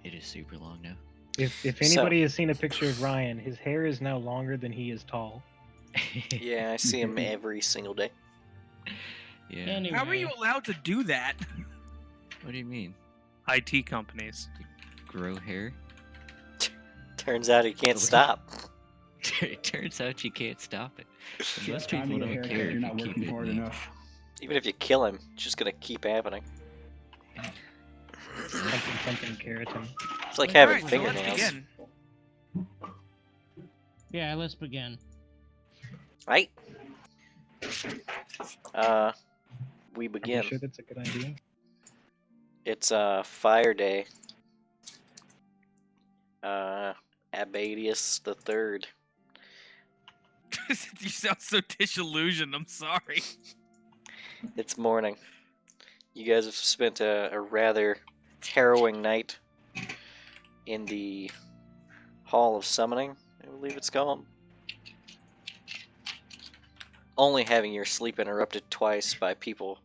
It is super long now. If anybody has seen a picture of Ryan, his hair is now longer than he is tall. Yeah, I see him every single day. Yeah. Anyway, How are you allowed to do that? What do you mean? IT companies. Grow hair? Turns out he can't stop. It turns out you can't stop it. And Yeah, most time to people get a don't haircut. care You're if not you keep working it for it neat. enough. Even if you kill him, it's just gonna keep happening. Something keratin. It's like having Alright, so let's fingernails. begin. yeah, let's begin. Right? We Are begin. you sure that's a good idea? It's Fire Day. Abadius the Third. You sound so disillusioned. I'm sorry. It's morning. You guys have spent a rather harrowing night in the Hall of Summoning, I believe it's called. Only having your sleep interrupted twice by people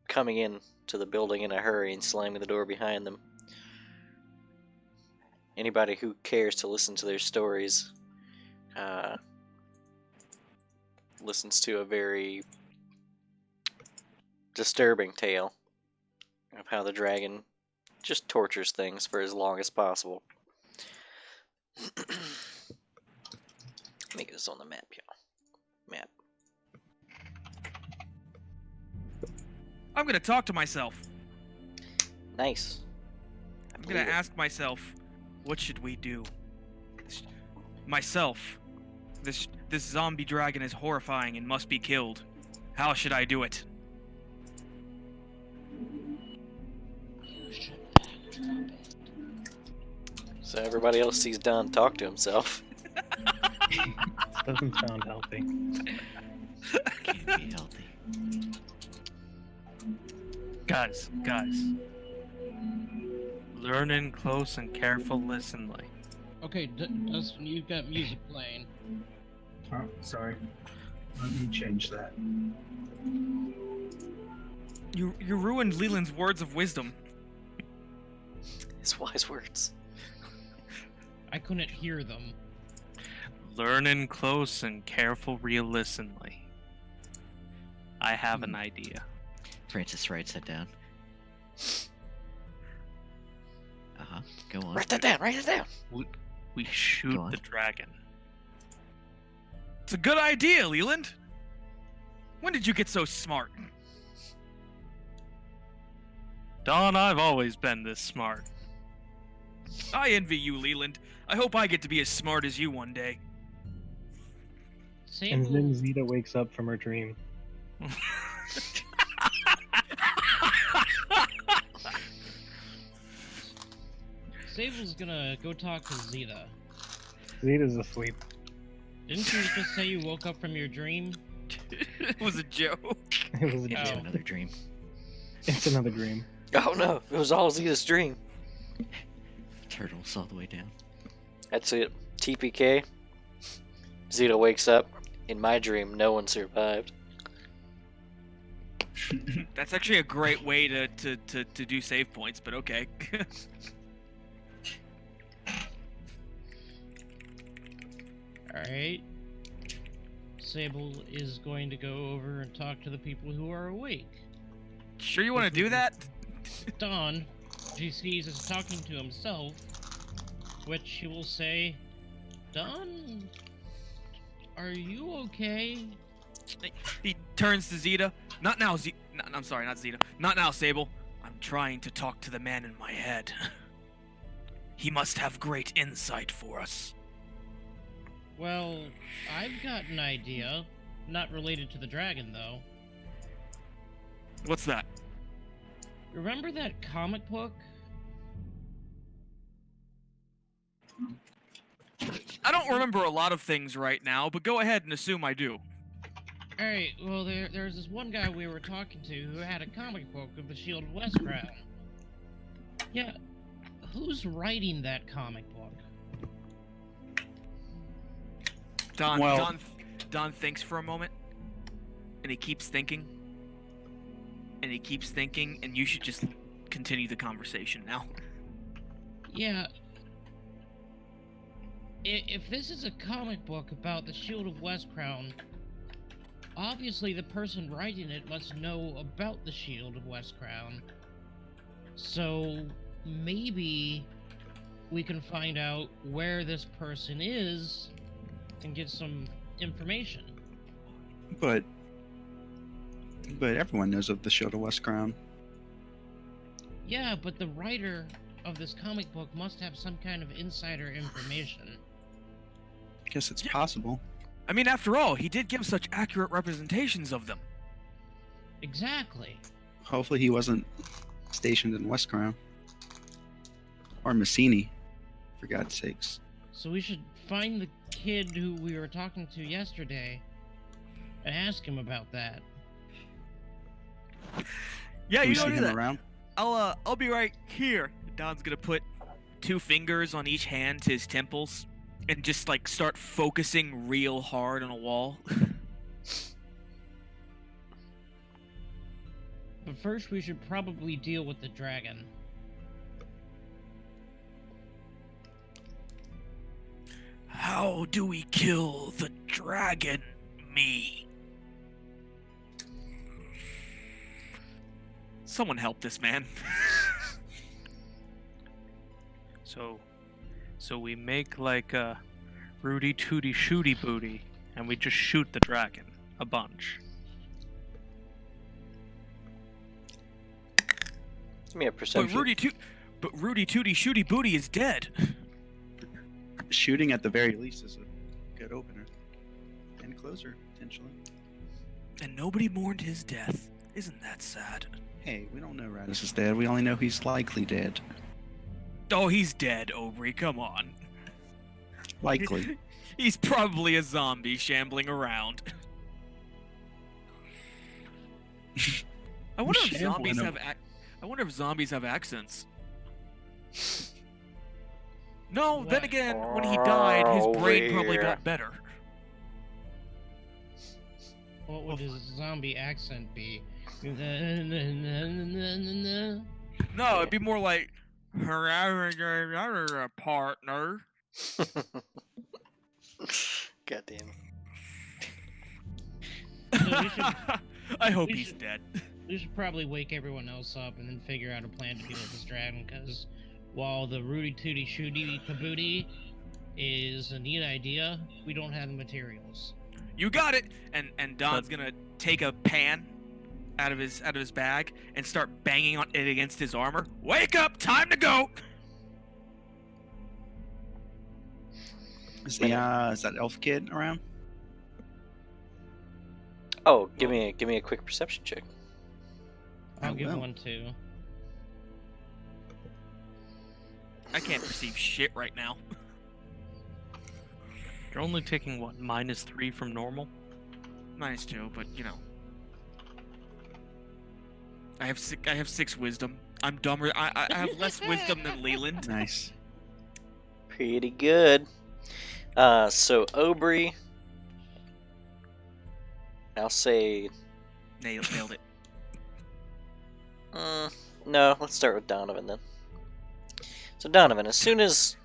coming in to the building in a hurry and slamming the door behind them. Anybody who cares to listen to their stories listens to a very disturbing tale of how the dragon just tortures things for as long as possible. Let me get this on the map, y'all. Map. I'm gonna talk to myself. Nice. I'm gonna ask myself, what should we do? Myself. This zombie dragon is horrifying and must be killed. How should I do it? So everybody else sees Don talk to himself. Doesn't sound healthy. Can't be healthy. Guys. Learning close and careful listenly. Okay, Dustin, you've got music playing. Oh, sorry. Let me change that. You ruined Leland's words of wisdom. His wise words. I couldn't hear them. Learning close and careful listenly. I have an idea. Francis writes that down. Go on. Write that down, write it down. We shoot Go on. the dragon. It's a good idea, Leland. When did you get so smart? Don, I've always been this smart. I envy you, Leland. I hope I get to be as smart as you one day. And then Sable, Zeta wakes up from her dream. Sable's gonna go talk to Zeta. Zeta's asleep. Didn't you just say you woke up from your dream? It was a joke. It was a It was dream. another dream. It's another dream. Oh no, it was all Zeta's dream. Turtles all the way down. That's it. TPK. Zeta wakes up. In my dream, no one survived. That's actually a great way to do save points, but okay. Alright. Sable is going to go over and talk to the people who are awake. Sure you want to do that? Don, she sees is talking to himself, which she will say, Don, are you okay? He turns to Zeta. Not now, I'm sorry, not Zeta. Not now, Sable. I'm trying to talk to the man in my head. He must have great insight for us. Well, I've got an idea. Not related to the dragon, though. What's that? Remember that comic book? I don't remember a lot of things right now, but go ahead and assume I do. Alright, well, there's this one guy we were talking to who had a comic book of the Shield of Westcrown. Yeah, who's writing that comic book? Don thinks for a moment, and he keeps thinking, and you should just continue the conversation now. Yeah. If this is a comic book about the Shield of Westcrown, obviously the person writing it must know about the Shield of Westcrown. So maybe we can find out where this person is and get some information. But everyone knows of the Shield of Westcrown. Yeah, but the writer of this comic book must have some kind of insider information. I guess it's possible. I mean, after all, he did give such accurate representations of them. Exactly. Hopefully he wasn't stationed in Westcrown. Or Messini, for God's sakes. So we should find the kid who we were talking to yesterday and ask him about that. Yeah, Can you we know see him that. around? I'll be right here. Don's gonna put 2 fingers on each hand to his temples and just like start focusing real hard on a wall. But first we should probably deal with the dragon. How do we kill the dragon? Me. Someone help this man. So we make like a Rudy Tooty Shooty Booty, and we just shoot the dragon a bunch. Give me a perception. But Rudy Tooty Shooty Booty is dead. Shooting at the very least is a good opener. And closer, potentially. And nobody mourned his death. Isn't that sad? Hey, we don't know Radis is dead. We only know he's likely dead. Oh, he's dead, Aubrey. Come on. Likely. He's probably a zombie shambling around. I wonder if zombies have I wonder if zombies have accents. No, then What? again, when he died, his brain probably got better. What would his zombie accent be? No, it'd be more like partner. God damn. So we should, I hope we he's should- dead. we should probably wake everyone else up and then figure out a plan to deal with this dragon, because while the Rudy Tooty Shooty Kabooty is a neat idea, we don't have the materials. You got it. And Don's gonna take a pan out of his bag and start banging on it against his armor. Wake up! Time to go. Is that elf kid around? Oh, give me a quick perception check. I'll I give will. one too. I can't perceive shit right now. You're only taking what, -3 from normal? -2, but you know. I have 6 wisdom. I'm dumber. I have less wisdom than Leland. Nice. Pretty good. So Aubrey, I'll say. Nailed it. No, let's start with Donovan then. So Donovan, as soon as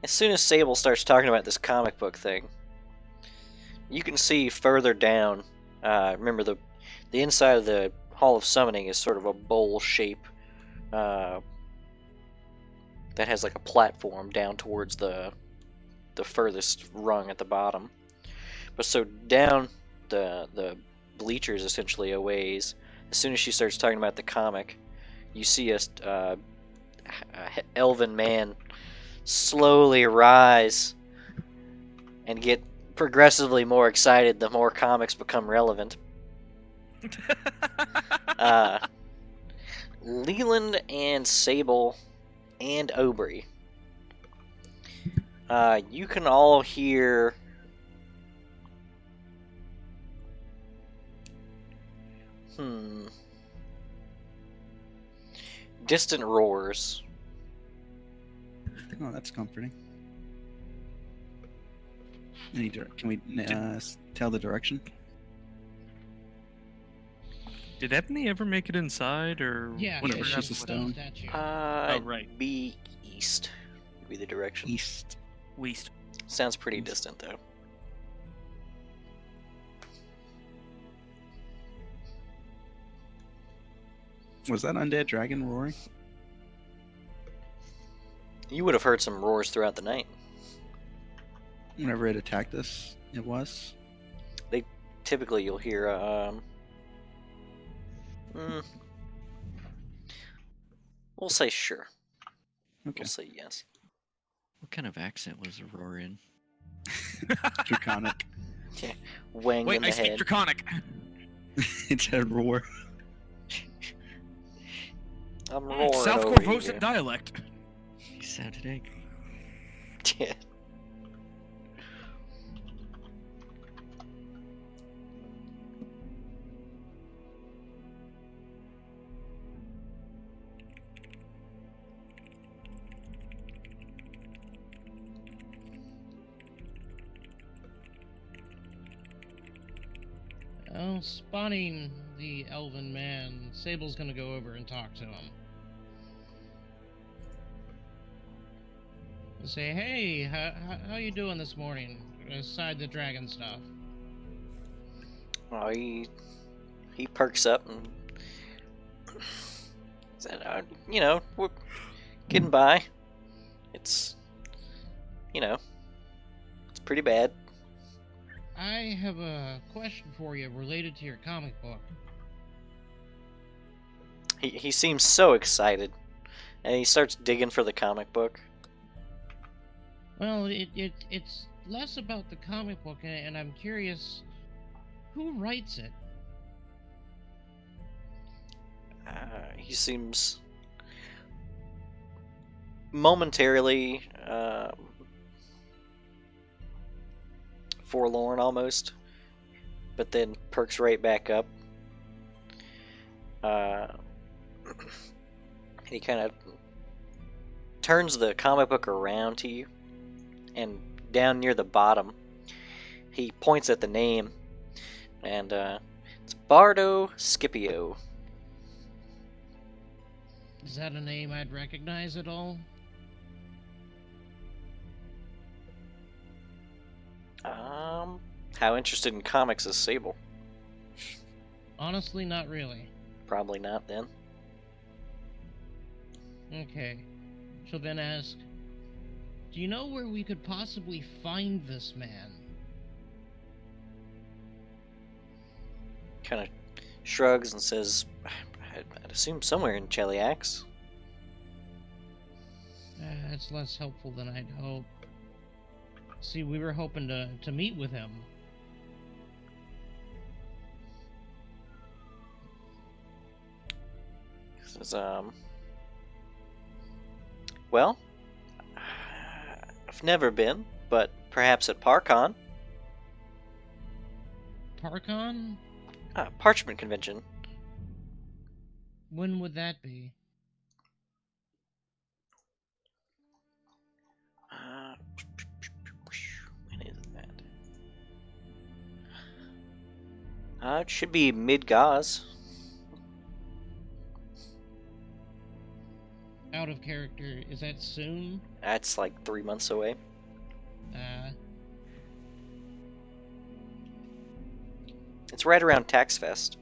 Sable starts talking about this comic book thing, you can see further down. Remember the inside of the Hall of Summoning is sort of a bowl shape that has like a platform down towards the furthest rung at the bottom. But so down the bleachers essentially a ways. As soon as she starts talking about the comic, you see a elven man slowly rise and get progressively more excited the more comics become relevant. Leland and Sable and Aubrey, you can all hear distant roars. Oh, that's comforting. Can we tell the direction? Did Ebony ever make it inside, or Yeah, whatever she's happened a with stone. Statue. Oh, right. Be east. be the direction. East. West. Sounds pretty distant, though. Was that undead dragon roaring? You would have heard some roars throughout the night. Whenever it attacked us, it was. Typically, you'll hear, we'll say sure. Okay. We'll say yes. What kind of accent was the roar in? Draconic. Wang Wait, in I the speak head. Draconic. It said roar. I'm roaring South over Corvosan here. dialect. He sounded angry. Yeah. Well, spotting the elven man, Sable's gonna go over and talk to him. And say, hey, how you doing this morning, aside the dragon stuff? Oh, he perks up and said, you know, we're getting by. It's, you know, it's pretty bad. I have a question for you related to your comic book. He seems so excited, and he starts digging for the comic book. Well, it's less about the comic book, and I'm curious, who writes it? He seems momentarily forlorn almost, but then perks right back up. He kind of turns the comic book around to you, and down near the bottom, he points at the name, and it's Bardo Scipio. Is that a name I'd recognize at all? How interested in comics is Sable? Honestly, not really. Probably not then. Okay. She'll then ask, do you know where we could possibly find this man? Kind of shrugs and says, I'd assume somewhere in Cheliax. That's less helpful than I'd hoped. See, we were hoping to meet with him. Says, well, I've never been, but perhaps at Parcon. Parcon? Parchment Convention. When would that be? When is that? It should be mid-Gauze. Out of character, is that soon? That's like 3 months away. It's right around Tax Fest.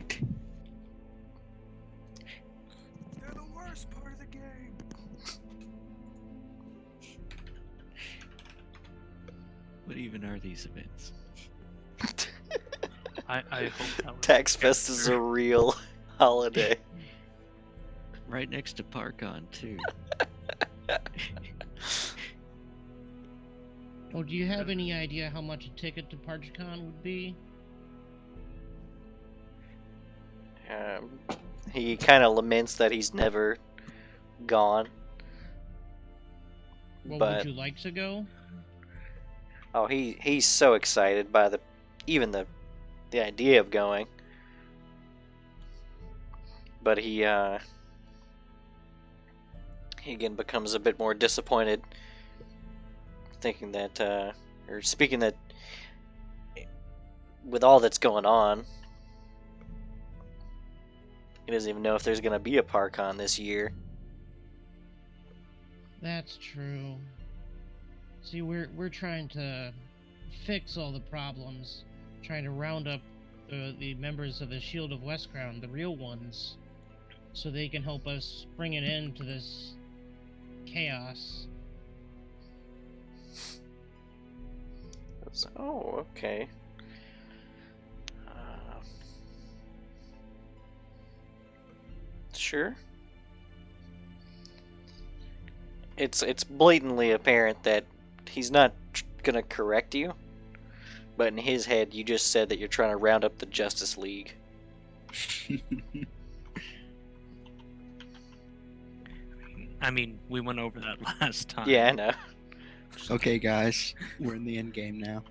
They're the worst part of the game. What even are these events? I hope that was Tax Fest is a real holiday. Right next to Parcon, too. Oh, do you have any idea how much a ticket to ParchCon would be? He kind of laments that he's never gone. Well, But would you like to go? oh, he's so excited by the idea of going. But he again becomes a bit more disappointed, thinking that or speaking that with all that's going on, he doesn't even know if there's going to be a Parcon this year. That's true. See, we're trying to fix all the problems, trying to round up the members of the Shield of Westcrown, the real ones, so they can help us bring an end to this chaos. Oh, okay. Sure. It's blatantly apparent that he's not gonna correct you, but in his head, you just said that you're trying to round up the Justice League. I mean, we went over that last time. Yeah, I know. Okay, guys, we're in the end game now.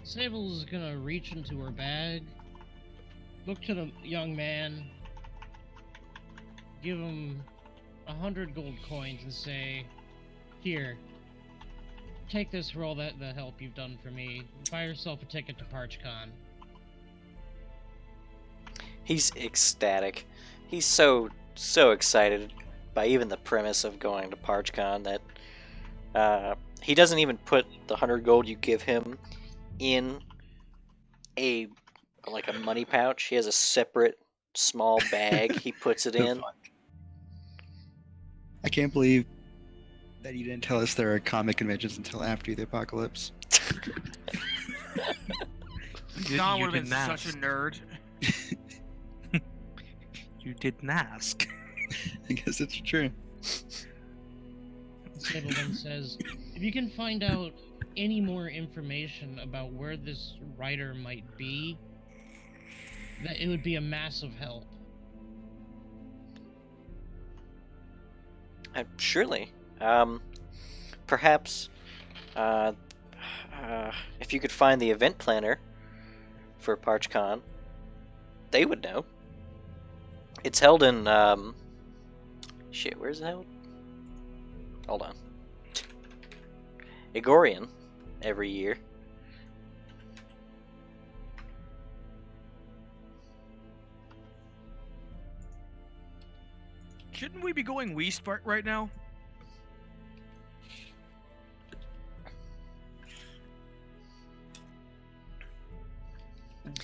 Sable's gonna reach into her bag, look to the young man, give him 100 gold coins and say, "Here, take this for all the help you've done for me. Buy yourself a ticket to ParchCon." He's ecstatic. He's so excited by even the premise of going to ParchCon that he doesn't even put the 100 gold you give him in a money pouch. He has a separate small bag he puts it in. I can't believe that you didn't tell us there are comic conventions until after the apocalypse. Don You would have been didn't such a ask. nerd. You didn't ask. I guess it's true. Sable then says, "If you can find out any more information about where this writer might be, that it would be a massive help." Surely. Perhaps if you could find the event planner for ParchCon, they would know. It's held in where's it held? Hold on. Egorian every year. Shouldn't we be going west right now?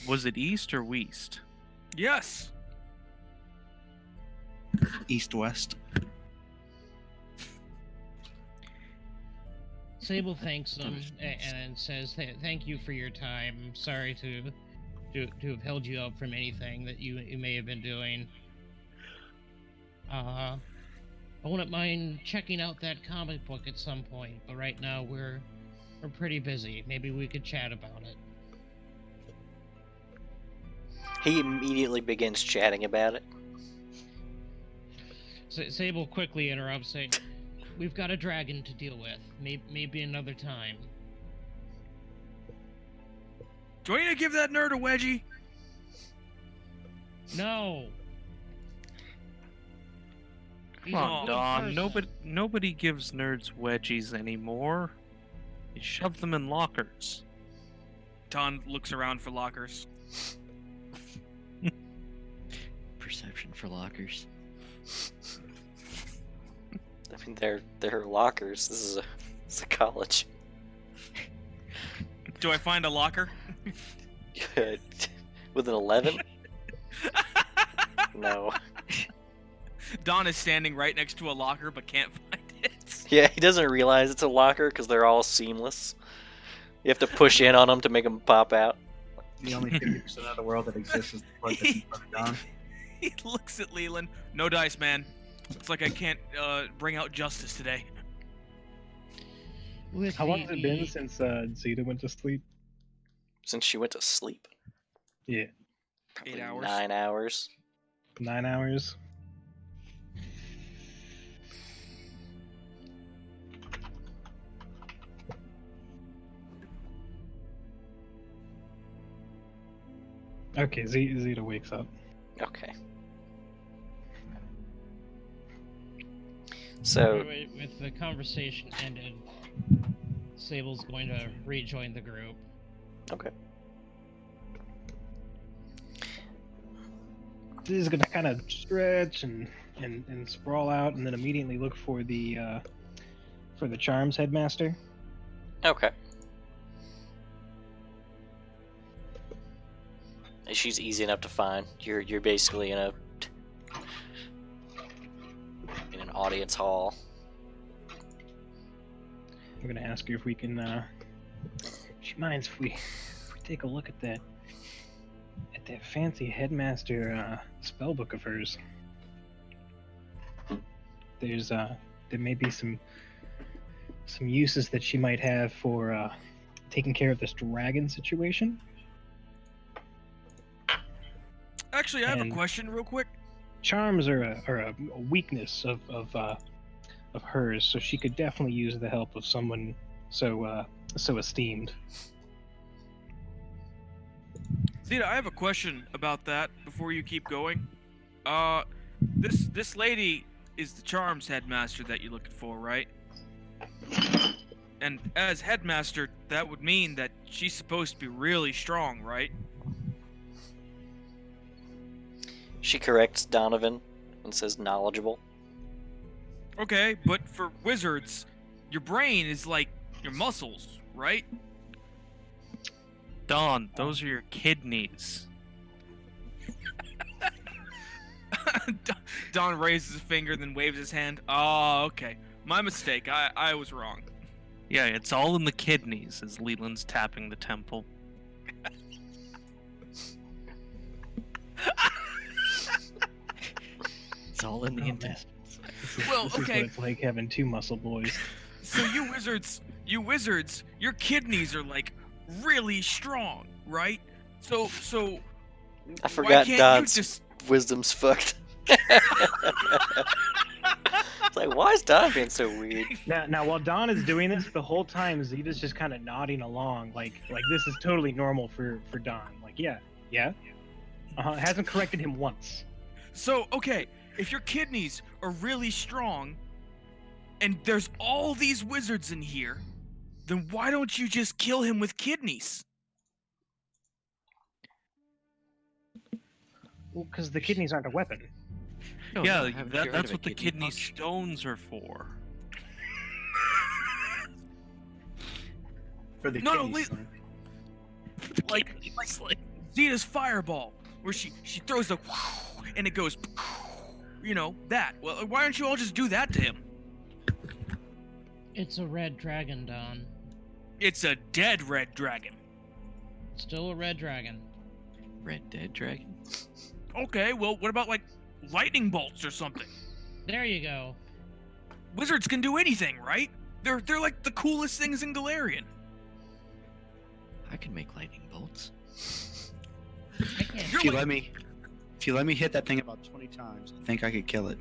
Was it east or west? Yes. East-west. Sable thanks them and says, "Thank you for your time. I'm sorry to have held you up from anything that you may have been doing. I wouldn't mind checking out that comic book at some point, but right now we're pretty busy. Maybe we could chat about it." He immediately begins chatting about it. Sable quickly interrupts, saying, "We've got a dragon to deal with. Maybe another time." Do I need to give that nerd a wedgie? No. He's Come a on, good Don. person. Nobody gives nerds wedgies anymore. You shove them in lockers. Don looks around for lockers. Perception for lockers. I mean, they're lockers. This is a college. Do I find a locker? With an 11? No. Don is standing right next to a locker but can't find it. Yeah, he doesn't realize it's a locker because they're all seamless. You have to push in on them to make them pop out. The only 50% of the world that exists is the part that's in front of Don. He looks at Leland. No dice, man. It's like I can't bring out justice today. With How long has it been the- since Zeta went to sleep? Since she went to sleep. Yeah, Probably 8 hours. 9 hours. 9 hours. Okay, Zeta wakes up. Okay. So, with the conversation ended, Sable's going to rejoin the group. okay. is gonna kind of stretch and sprawl out, and then immediately look for the charms headmaster. Okay. She's easy enough to find. You're basically in an audience hall. We're gonna ask her if we can. She minds if we take a look at that fancy headmaster spellbook of hers. There may be some uses that she might have for taking care of this dragon situation. Actually, I have a And- question real quick. Charms are a weakness of hers, so she could definitely use the help of someone so esteemed. Zeta, I have a question about that before you keep going. This lady is the charms headmaster that you're looking for, right? And as headmaster, that would mean that she's supposed to be really strong, right? She corrects Donovan and says knowledgeable. Okay, but for wizards, your brain is like your muscles, right? Dawn, those are your kidneys. Don raises a finger, then waves his hand. Oh, okay. My mistake. I was wrong. Yeah, it's all in the kidneys as Leland's tapping the temple. It's all in the Oh, man. intestines. Well, This is okay. what it's like having two muscle boys. So you wizards, your kidneys are like really strong, right? So I why forgot can't Don's you just wisdom's fucked. It's like, why is Don being so weird? Now, while Don is doing this, the whole time Zeta's just kind of nodding along, like this is totally normal for Don. Like, yeah, hasn't corrected him once. So, okay, if your kidneys are really strong and there's all these wizards in here, then why don't you just kill him with kidneys? Well, because the kidneys aren't a weapon. No, yeah, no, haven't you heard that's of a what the kidney kidney punch? stones are for. For the No, kidney wait. stone. Like Zeta's fireball, where she throws the and it goes, you know, that. Well, why don't you all just do that to him? It's a red dragon, Don. It's a dead red dragon. Still a red dragon. Red Dead Dragon? Okay, well, what about like lightning bolts or something? There you go. Wizards can do anything, right? They're like the coolest things in Galarian. I can make lightning bolts. I can't. You're If you like- let me hit that thing about 20 times, I think I could kill it.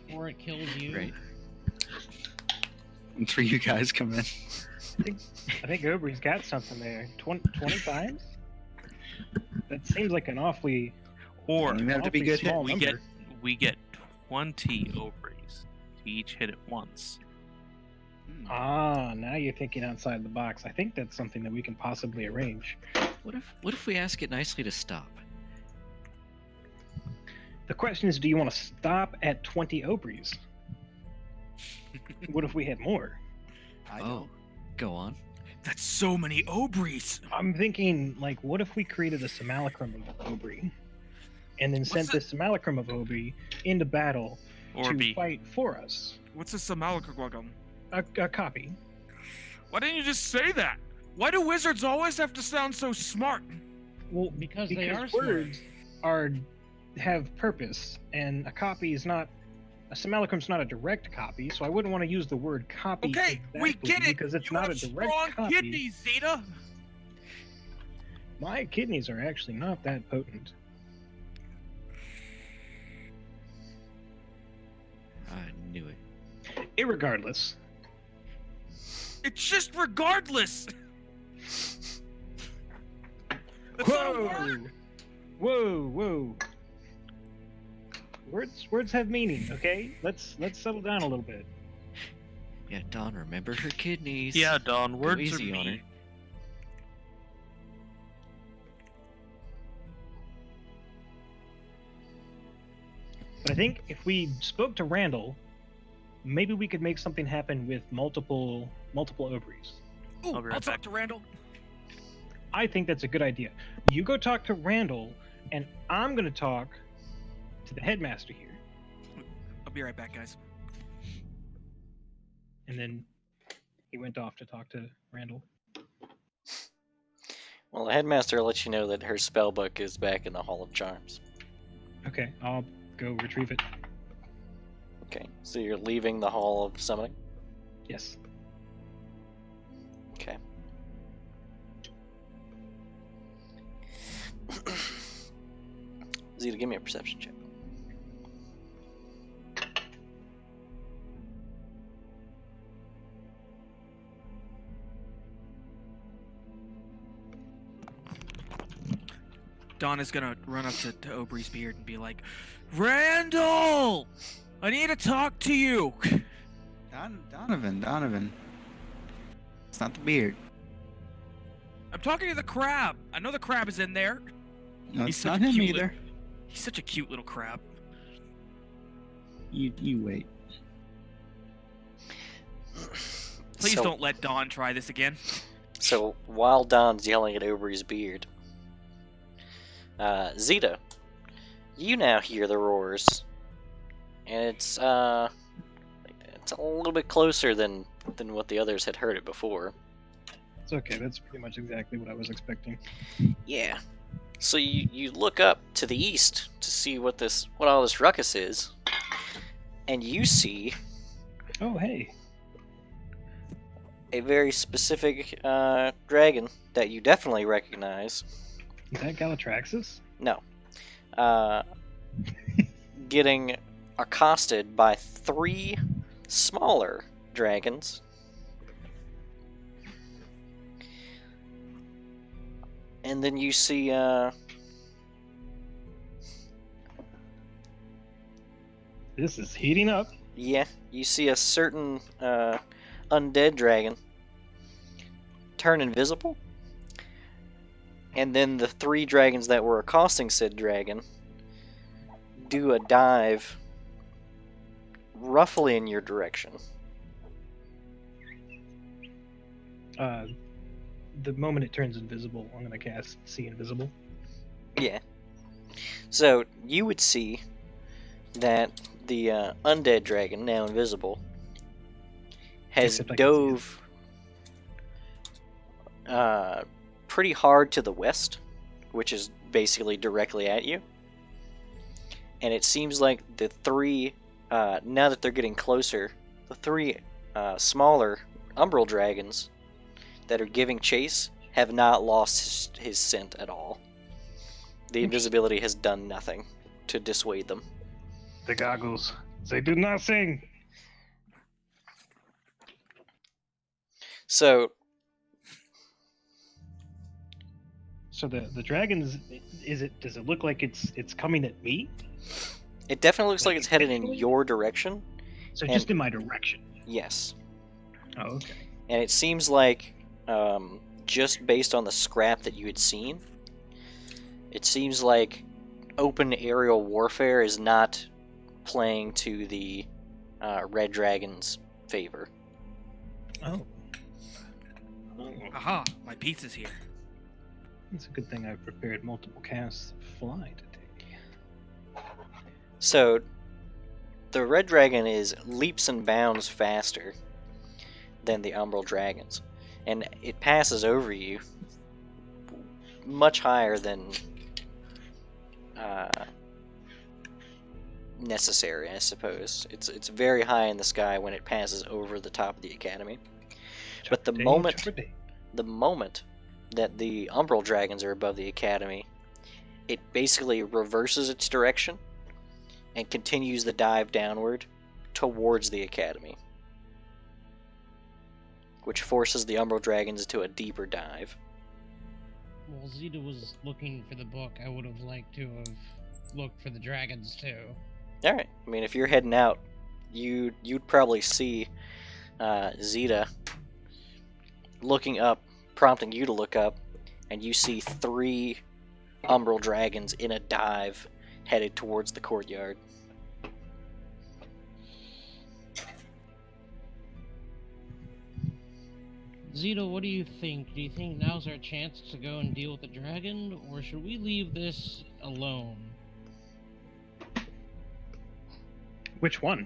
Before it kills you. Right. And 3 you guys come in. I think Aubrey's got something there. 20 times? That seems like an awfully Or You have to be good hit. small we number. get 20 ovaries to each hit it once. Ah, now you're thinking outside the box. I think that's something that we can possibly arrange. What if we ask it nicely to stop? The question is, do you want to stop at 20 Aubrey's? What if we had more? Oh, go on. That's so many Obreys. I'm thinking, like, what if we created a simulacrum of Aubrey, and then sent What's this simulacrum of Aubrey into battle to Orby. fight for us? What's a Samalakagwagum? A copy. Why didn't you just say that? Why do wizards always have to sound so smart? Well, Because they are smart. words have purpose, and a copy is not. A simulacrum's not a direct copy, so I wouldn't want to use the word copy. Okay, we exactly get it. because it's You not have a direct strong copy. kidneys, Zeta. My kidneys are actually not that potent. I knew it. Irregardless, It's just regardless. That's not a word. Whoa! Words have meaning, okay? Let's settle down a little bit. Yeah, Dawn, remember her kidneys. Yeah, Dawn, Go words are easy on her. mean. But I think if we spoke to Randall, maybe we could make something happen with multiple Obries. Ooh, I'll be right I'll talk back. to Randall. I think that's a good idea. You go talk to Randall, and I'm gonna talk to the headmaster here. I'll be right back, guys. And then he went off to talk to Randall. Well, the headmaster lets you know that her spellbook is back in the Hall of Charms. Okay, I'll go retrieve it. Okay, so you're leaving the Hall of Summoning? Yes. Okay. Zeta, give me a perception check. Don is gonna run up to Aubrey's beard and be like, Randall! I need to talk to you! Donovan. It's not the beard. I'm talking to the crab! I know the crab is in there. No, He's it's such not a him cute either. He's such a cute little crab. You wait. Please So- don't let Don try this again. So while Don's yelling at Aubrey's beard, Zeta, you now hear the roars, and it's a little bit closer than what the others had heard it before. It's okay. That's pretty much exactly what I was expecting. Yeah. So you look up to the east to see what all this ruckus is, and you see Oh, hey. a very specific dragon that you definitely recognize. Is that Galatraxis? No. Getting accosted by 3 smaller dragons. And then you see This is heating up. you see a certain undead dragon turn invisible. And then the 3 dragons that were accosting said dragon do a dive roughly in your direction. The moment it turns invisible, I'm gonna cast See Invisible. Yeah. So you would see that the undead dragon, now invisible, has Except I can see it. dove pretty hard to the west, which is basically directly at you. And it seems like the 3, now that they're getting closer, the 3 smaller umbral dragons that are giving chase have not lost his scent at all. The invisibility has done nothing to dissuade them. The goggles. They do nothing. So the dragons, does it look like it's coming at me? it definitely looks like Like it's headed in eventually? your direction. So And- just in my direction. Yes. Oh, okay. And it seems like, just based on the scrap that you had seen, it seems like open aerial warfare is not playing to the Red Dragon's favor. Oh. Aha, my pizza's here. It's a good thing I've prepared multiple casts of fly today. So, the Red Dragon is leaps and bounds faster than the Umbral Dragons, and it passes over you much higher than necessary, I suppose. It's very high in the sky when it passes over the top of the academy. But the moment that the Umbral Dragons are above the academy, it basically reverses its direction and continues the dive downward towards the academy, which forces the Umbral Dragons to a deeper dive. While Zeta was looking for the book, I would have liked to have looked for the dragons too. Alright, I mean, if you're heading out, you'd probably see Zeta looking up, prompting you to look up, and you see 3 Umbral Dragons in a dive headed towards the courtyard. Zito, what do you think? Do you think now's our chance to go and deal with the dragon, or should we leave this alone? Which one?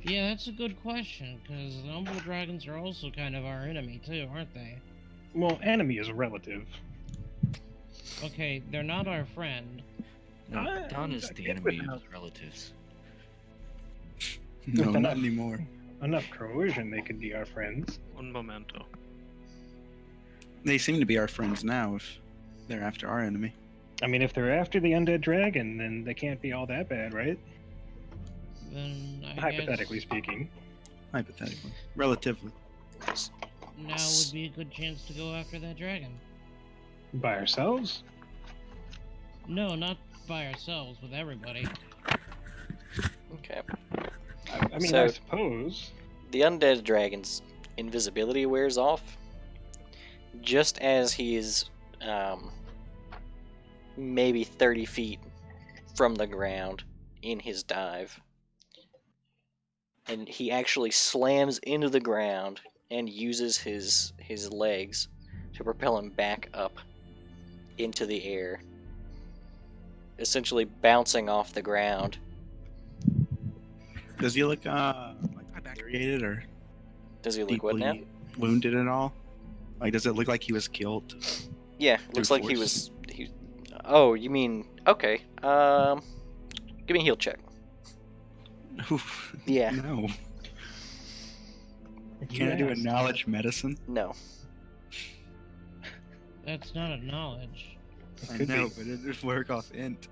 Yeah, that's a good question, because the umbral dragons are also kind of our enemy too, aren't they? Well, enemy is relative. Okay, they're not our friend. No, Don is the get enemy with of relatives. No, With not enough- anymore. Enough coercion, they could be our friends. Un momento. They seem to be our friends now if they're after our enemy. I mean, if they're after the undead dragon, then they can't be all that bad, right? Then I Hypothetically guess speaking. Hypothetically. Relatively. now would be a good chance to go after that dragon. By ourselves? No, not by ourselves, with everybody. Okay. I mean, So- I suppose. The undead dragon's invisibility wears off just as he is maybe 30 feet from the ground in his dive. And he actually slams into the ground and uses his legs to propel him back up into the air, essentially bouncing off the ground. Does he look deteriorated or Does he look what now? deeply wounded at all? Like, does it look like he was killed? Yeah, looks Through like he force? was. Oh, you mean okay? Give me a heal check. Oof. Yeah. No. Can I do a Yes. knowledge medicine? No. That's not a knowledge. I Could know, be. but it would work off int.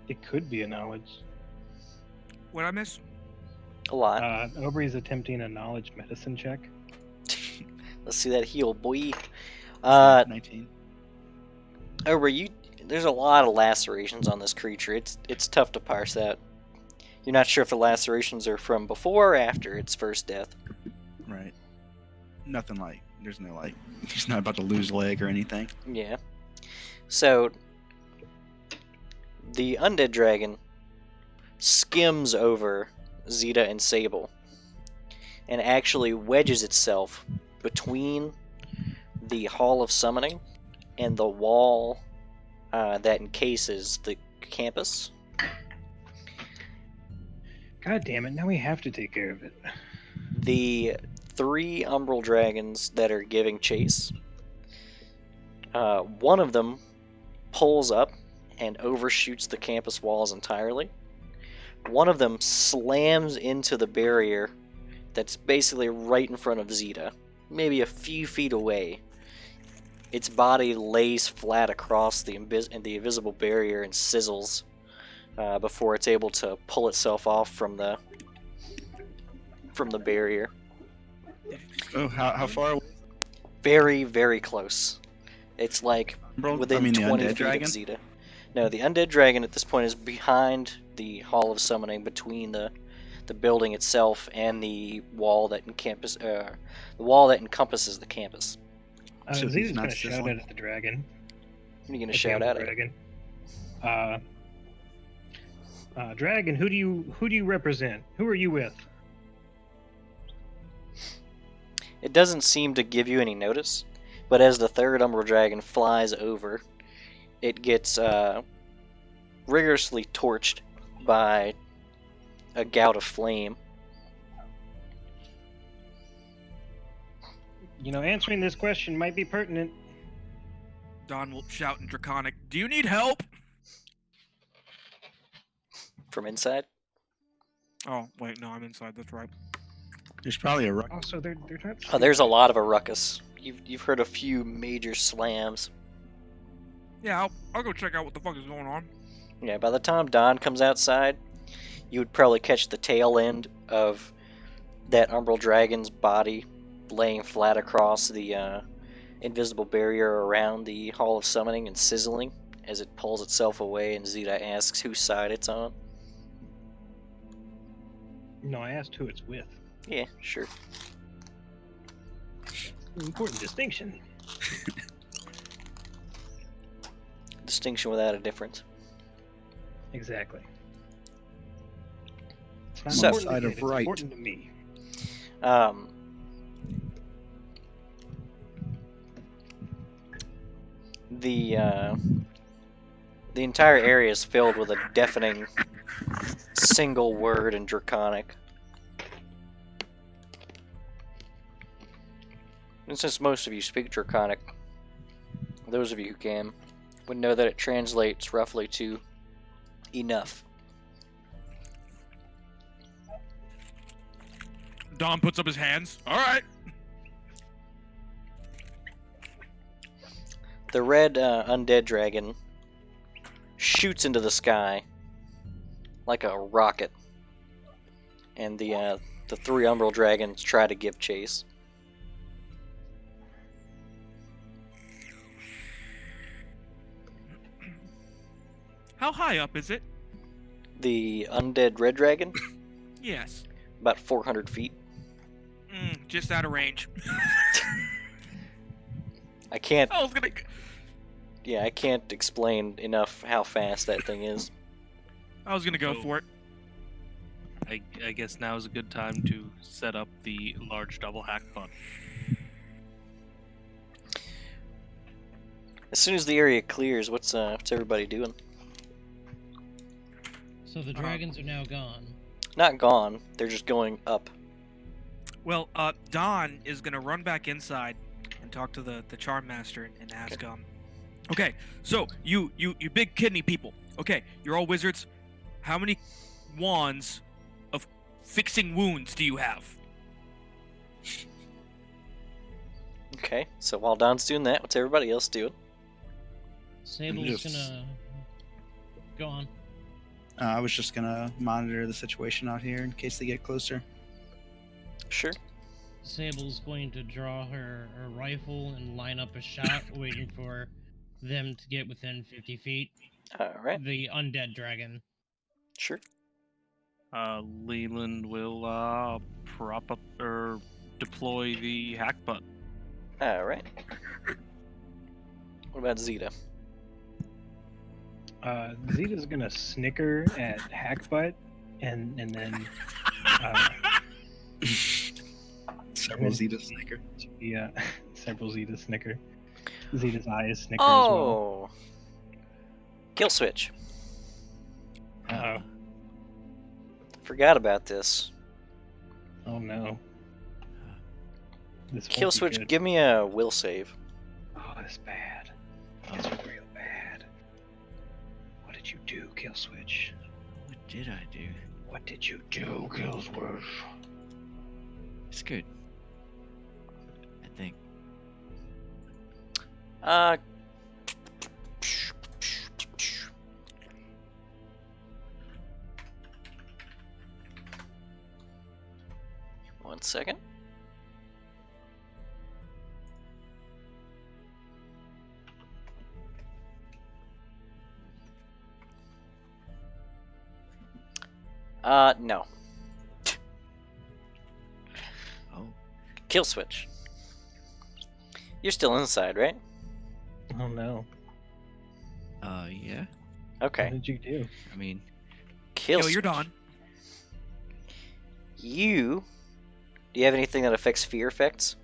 It could be a knowledge. What I miss? A lot. Aubrey's attempting a knowledge medicine check. Let's see that heal, boy. 19. Aubrey, there's a lot of lacerations on this creature. It's tough to parse out. You're not sure if the lacerations are from before or after its first death. Right. Nothing like. There's no like. He's not about to lose a leg or anything. Yeah. So the undead dragon skims over Zeta and Sable and actually wedges itself between the Hall of Summoning and the wall that encases the campus. God damn it! Now we have to take care of it. The 3 umbral dragons that are giving chase, one of them pulls up and overshoots the campus walls entirely. One of them slams into the barrier that's basically right in front of Zeta, maybe a few feet away. Its body lays flat across the invisible barrier and sizzles before it's able to pull itself off from the barrier. Oh, how far away? Very, very close. It's like Bro, within I mean, the 20 undead feet dragon? of Zeta. No, the undead dragon at this point is behind the Hall of Summoning, between the building itself and the wall that encompasses the campus. So he's Zeta's not gonna shout sizzling? at the dragon. What are you gonna At the shout umbral at it? dragon. Dragon, who do you represent? Who are you with? It doesn't seem to give you any notice, but as the third umbral dragon flies over, it gets rigorously torched by a gout of flame. You know, answering this question might be pertinent. Don will shout in Draconic, "Do you need help?" From inside. Oh, wait, no, I'm inside, that's right. There's probably a ruck. Also, they're not. Oh, there's a lot of a ruckus. You've heard a few major slams. Yeah, I'll go check out what the fuck is going on. Yeah, by the time Don comes outside, you would probably catch the tail end of that umbral dragon's body laying flat across the invisible barrier around the Hall of Summoning and sizzling as it pulls itself away, and Zeta asks whose side it's on. No, I asked who it's with. Yeah, sure. Important distinction. Distinction without a difference. Exactly. It's not So- important to Side you, of it's right. important to me. Um, the entire area is filled with a deafening single word in Draconic. And since most of you speak Draconic, those of you who can would know that it translates roughly to enough. Dom puts up his hands. All right. The red undead dragon shoots into the sky like a rocket, and the three umbral dragons try to give chase. How high up is it? The undead red dragon, Yes. about 400 feet. Just out of range. I can't. I was gonna. Yeah, I can't explain enough how fast that thing is. I was gonna go So- for it. I guess now is a good time to set up the large double hack button. As soon as the area clears, what's everybody doing? So the dragons are now gone. Not gone. They're just going up. Well, Don is gonna run back inside and talk to the charm master and ask okay, so you big kidney people. Okay, you're all wizards. How many wands of fixing wounds do you have? Okay, so while Don's doing that, what's everybody else doing? Sable's Yes. gonna go on. I was just gonna monitor the situation out here in case they get closer. Sure. Sable's going to draw her rifle and line up a shot, waiting for them to get within 50 feet. Alright, The undead dragon. sure. Leland will prop up or deploy the hack button. Alright. What about Zeta? Zeta's gonna snicker at Hackbutt, and then Several Zeta snicker. yeah, several Zeta snicker. Zeta's eyes snicker as well. Oh! Kill switch. Uh-oh. Forgot about this. Oh no. This won't Kill be switch, good. give me a will save. Oh, that's bad. That's real bad. What did you do, Kill Switch? What did I do? What did you do, Kill Switch? It's good. I think. One second. No. Oh. Kill switch. You're still inside, right? Oh no. Yeah. Okay. What did you do? I mean, Kill Yo, switch. you're Don. Do you have anything that affects fear effects?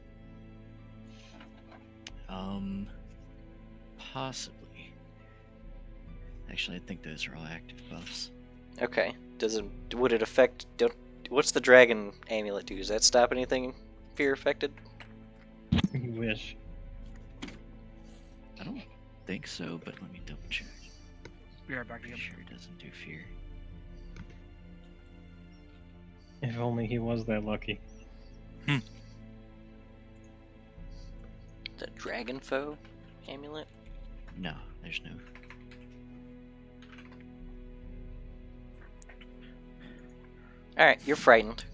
possibly. Actually, I think those are all active buffs. Okay. Would it affect? What's the dragon amulet do? Does that stop anything fear affected? You wish. I don't think so, but let me double check. Be right back Pretty again. sure it doesn't do fear. If only he was that lucky. The dragon foe amulet? No, there's no. Alright, you're frightened.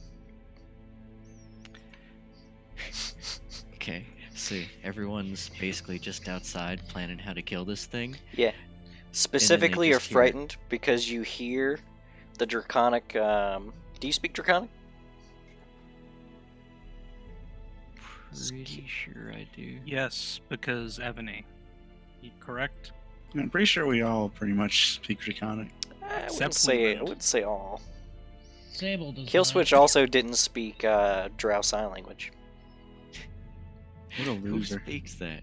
Okay, so everyone's basically just outside planning how to kill this thing. Yeah. Specifically, you're just hear it. frightened because you hear the draconic. Do you speak draconic? Pretty sure I do. Yes, because Ebony. You correct? I'm pretty sure we all pretty much speak Draconic. I wouldn't Except say. I Leland. wouldn't say all. Sable does Killswitch not. also didn't speak Drow Sign Language. What a Who loser. speaks that?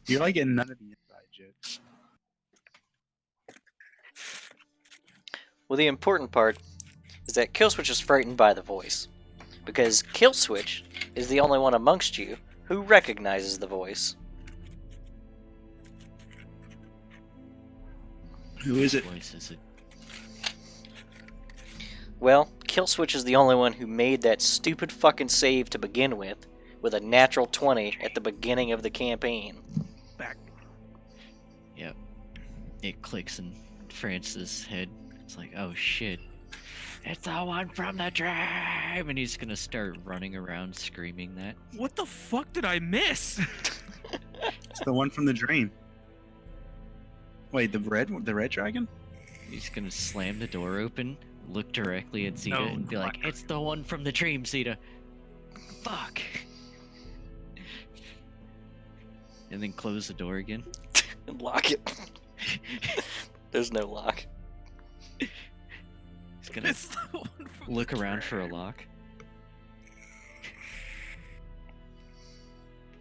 You're like getting none of the inside jokes. Well, the important part is that Killswitch is frightened by the voice, because Killswitch is the only one amongst you who recognizes the voice. Who is it? What voice is it? Well, Killswitch is the only one who made that stupid fucking save to begin with a natural 20 at the beginning of the campaign. Yep. It clicks in Francis' head. It's like, oh shit. It's the one from the tribe! And he's gonna start running around screaming that. What the fuck did I miss? It's the one from the dream. Wait, the red dragon? He's gonna slam the door open, look directly at Zeta, No, and be come like, it's the one from the dream, Zeta. Fuck. And then close the door again. And lock it. There's no lock. He's gonna It's the one from look the around for a track. lock.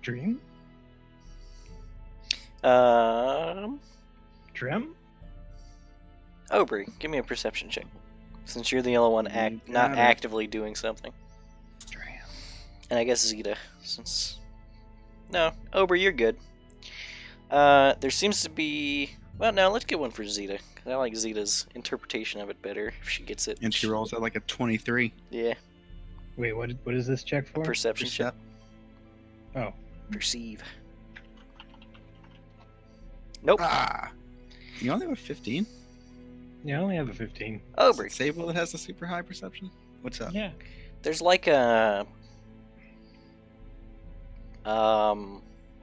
Dream? Trim? Aubrey, give me a perception check. Since you're the only one You not got it. actively doing something. Dream. And I guess Zeta, since... No, Aubrey, you're good. There seems to be... Well, no, let's get one for Zeta. 'Cause I like Zeta's interpretation of it better, if she gets it. And she rolls at like a 23. Yeah, Wait, what is this check for? perception check. Oh. Perceive. Nope. Ah! You only have a 15? Yeah, I only have a 15. Aubrey, Is it Sable that has the super high perception? What's up? Yeah. there's like a...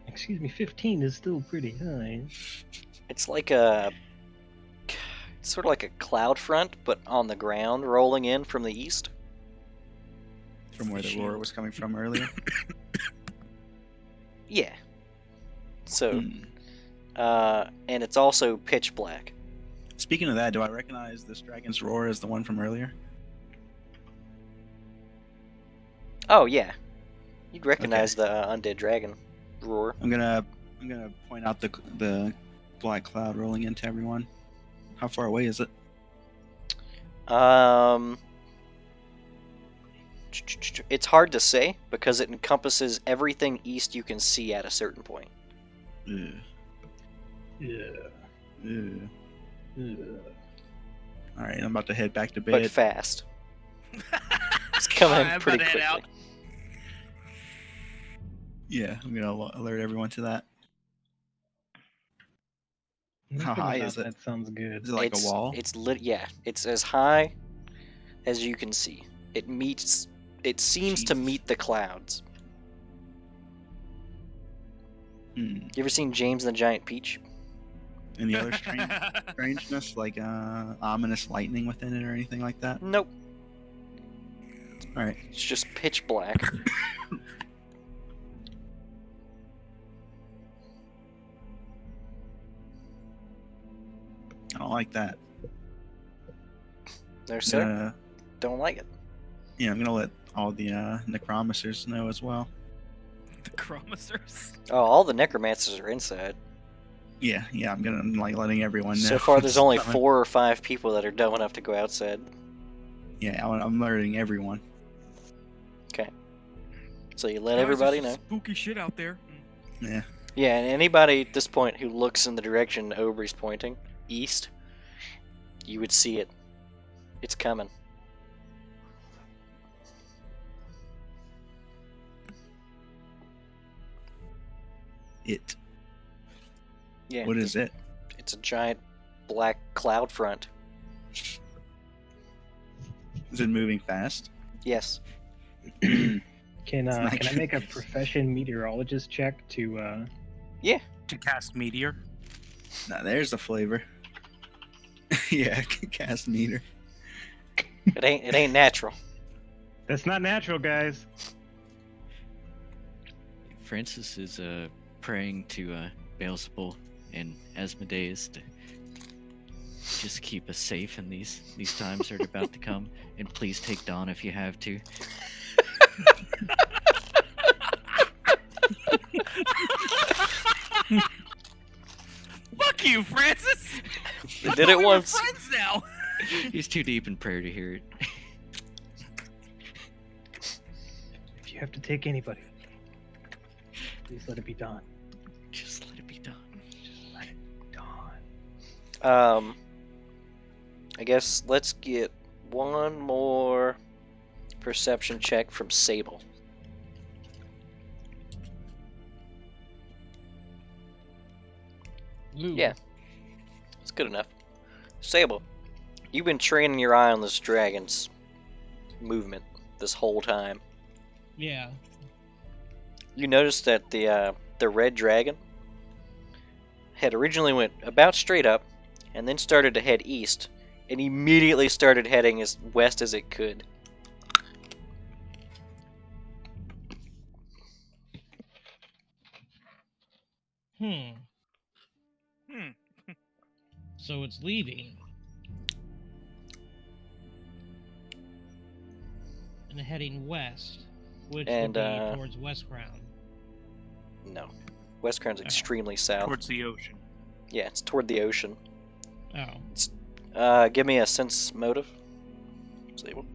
Excuse me, 15 is still pretty high. It's like a... It's sort of like a cloud front, but on the ground, rolling in from the east. From where the roar was coming from earlier. Yeah. So, Hmm. and it's also pitch black. Speaking of that, do I recognize this dragon's roar as the one from earlier? Oh yeah, you'd recognize the undead dragon roar. I'm gonna point out the black cloud rolling into everyone. How far away is it? It's hard to say because it encompasses everything east you can see at a certain point. Ugh. Yeah. Ugh. Yeah. All right, I'm about to head back to But bed. fast. It's coming Alright, I'm pretty about to head quickly. out. Yeah, I'm gonna alert everyone to that. How Nothing high about is it? That sounds good. Is it like it's, a wall? It's lit. Yeah, it's as high as you can see. It meets. It seems to Jesus. meet the clouds. Hmm. You ever seen James and the Giant Peach? Any other strangeness, like ominous lightning within it or anything like that? Nope. All right. It's just pitch black. I don't like that. No, sir. Uh, Don't like it. yeah, I'm gonna let all the necromancers know as well. The chromosers. Oh, all the necromancers are inside. Yeah, I'm like letting everyone know. So far, there's it's only coming. 4 or 5 people that are dumb enough to go outside. Yeah, I'm alerting everyone. So you let Guys, everybody there's know. some spooky shit out there. Yeah. Yeah, and anybody at this point who looks in the direction Aubrey's pointing, east, you would see it. It's coming. It. Yeah. What is it? It's a giant black cloud front. Is it moving fast? Yes. Can not I make a good. profession meteorologist check to To cast meteor. Nah, there's the flavor. Yeah, cast meter. It ain't natural. That's not natural, guys. Francis is praying to Beelzebul and Asmodeus to just keep us safe in these times that are about to come, and please take Dawn if you have to. Fuck you, Francis. They I did thought it we once. Were friends now. He's too deep in prayer to hear it. If you have to take anybody, please let it be Dawn. Just let it be done. Just let it be Dawn. I guess let's get one more perception check from Sable. Ooh. Yeah. It's good enough. Sable, you've been training your eye on this dragon's movement this whole time. Yeah. You noticed that the red dragon had originally went about straight up and then started to head east and immediately started heading as west as it could. Hmm. Hmm. So it's leaving. And heading west, which And, would be towards West Crown. No. West Crown's Oh. extremely south. Towards the ocean. Yeah, it's toward the ocean. Oh. Give me a sense motive. Sable.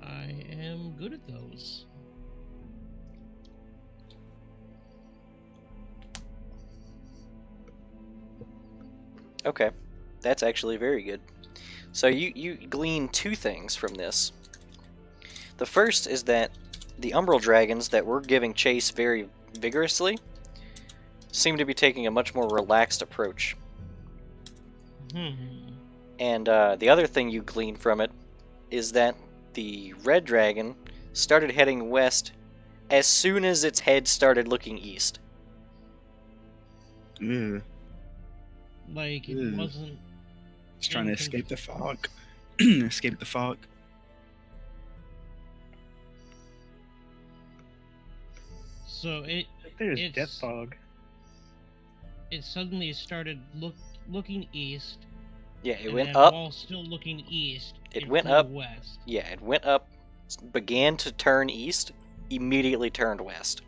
I am good at those. Okay. That's actually very good. So you glean two things from this. The first is that the umbral dragons that were giving chase very vigorously seem to be taking a much more relaxed approach. Hmm. And the other thing you glean from it is that the red dragon started heading west as soon as its head started looking east. Ugh. Like, it Ew. wasn't... It's trying to Anything- escape the fog. Escape the fog. So it There's It's- death fog. suddenly started looking east. Yeah, it and went then up. while still looking east, It it went flew up. west. Yeah, it went up, began to turn east, immediately turned west.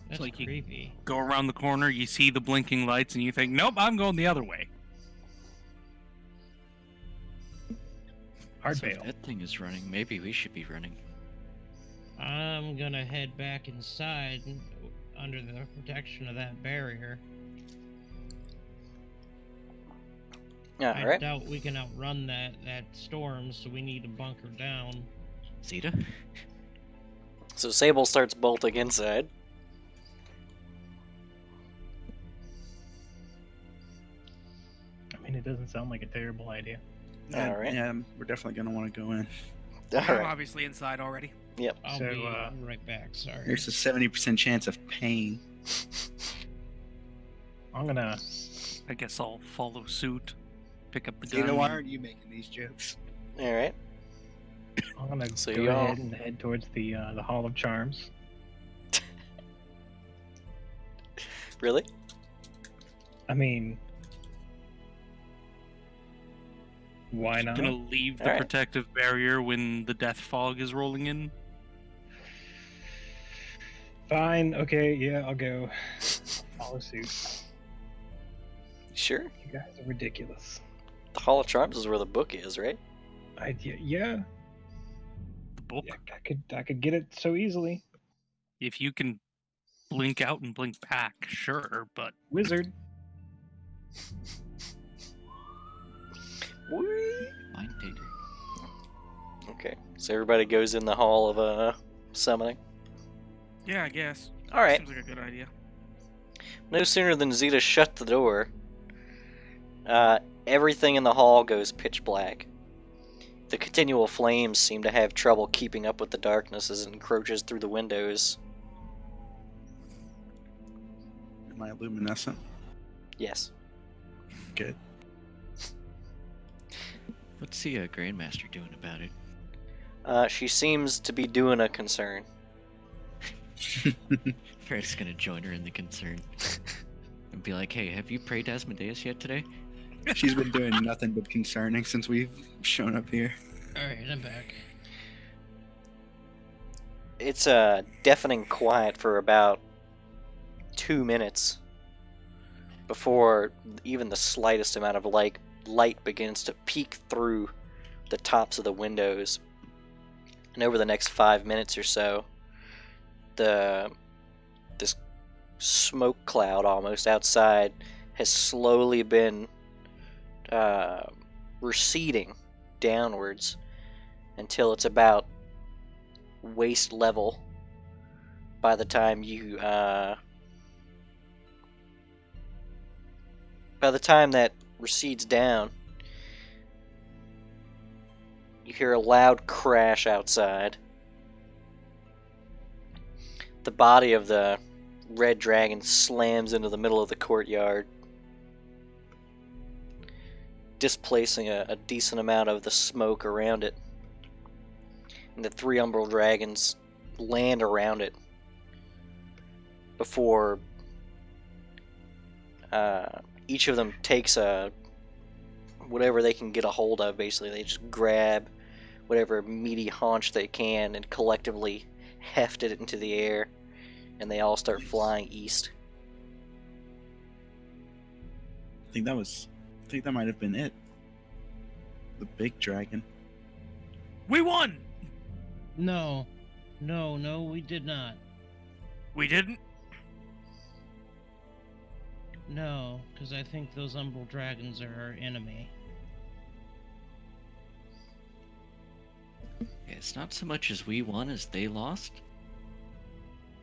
That's like you- creepy. Go around the corner, you see the blinking lights, and you think, nope, I'm going the other way. Hard So if bail. that thing is running, maybe we should be running. I'm gonna head back inside under the protection of that barrier. I Alright. doubt we can outrun that storm, so we need to bunker down. Zeta? So Sable starts bolting inside. I mean, it doesn't sound like a terrible idea. Alright. Yeah, we're definitely gonna want to go in. I'm Alright. obviously inside already. I'll So, be uh, right back. Sorry. There's a 70% chance of pain. I'm gonna. I guess I'll follow suit. Pick up the Zeta, gun. why aren't you making these jokes? Alright. I'm gonna So go y'all- ahead and head towards the Hall of Charms. Really? I mean, why not? Gonna leave the Alright. protective barrier when the death fog is rolling in. Fine. Okay. Yeah, I'll go. Follow suit. Sure. You guys are ridiculous. The Hall of Charms is where the book is, right? Yeah. The book. Yeah, I could get it so easily. If you can blink out and blink back, sure, but Wizard. Whee! Mind taker. Okay. So everybody goes in the Hall of Summoning. Yeah, I guess. Alright. Seems like a good idea. No sooner than Zeta shut the door, everything in the hall goes pitch black. The continual flames seem to have trouble keeping up with the darkness as it encroaches through the windows. Am I luminescent? Yes. Good. What's the Grandmaster doing about it? She seems to be doing a concern. Fred's gonna join her in the concern. And be like, hey, have you prayed to Asmodeus yet today? She's been doing nothing but concerning since we've shown up here. Alright, I'm back. It's deafening quiet for about 2 minutes before even the slightest amount of light begins to peek through the tops of the windows. And over the next 5 minutes or so, this smoke cloud almost outside has slowly been receding downwards until it's about waist level by the time you by the time that recedes down. You hear a loud crash outside. The body of the red dragon slams into the middle of the courtyard, displacing a decent amount of the smoke around it. And the 3 umbral dragons land around it before each of them takes whatever they can get a hold of. Basically, they just grab whatever meaty haunch they can and collectively heft it into the air, and they all start flying east. I think that might have been it. The big dragon. We won! No, we did not. We didn't? No, because I think those umbral dragons are our enemy. Yeah, it's not so much as we won as they lost.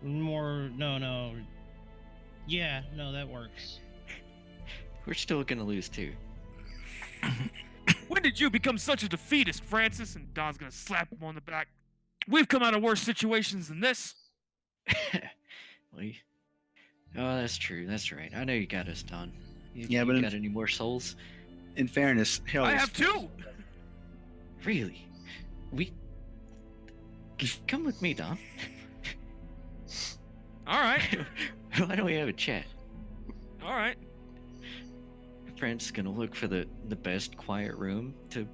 No. Yeah, no, that works. We're still gonna lose too. When did you become such a defeatist, Francis? And Don's gonna slap him on the back. We've come out of worse situations than this. Oh, that's true. That's right. I know you got us, Don. Yeah, you but got any more souls? In fairness, hell, I have 2! Really? Come with me, Don. Alright, Why don't we have a chat? alright. Friend's gonna look for the best quiet room to.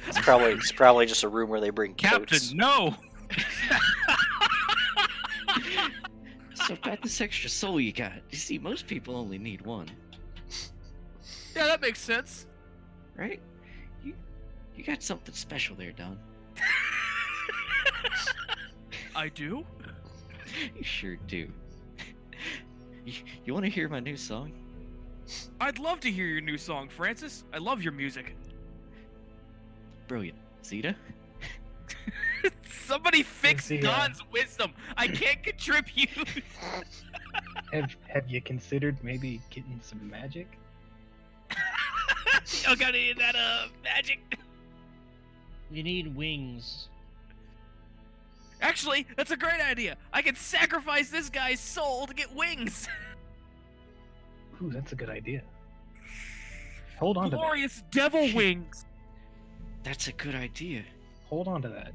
It's probably just a room where they bring Captain, coats. no! So about this extra soul you got. You see, most people only need one, Yeah, that makes sense. right? You got something special there, Don. I do? You sure do. You want to hear my new song? I'd love to hear your new song, Francis. I love your music. Brilliant. Zeta? Somebody fix the, Don's wisdom. I can't contribute. Have you considered maybe getting some magic? I got any of that magic. You need wings. Actually, that's a great idea. I can sacrifice this guy's soul to get wings. Ooh, that's a good idea. Hold on to that. Glorious devil wings. That's a good idea. Hold on to that.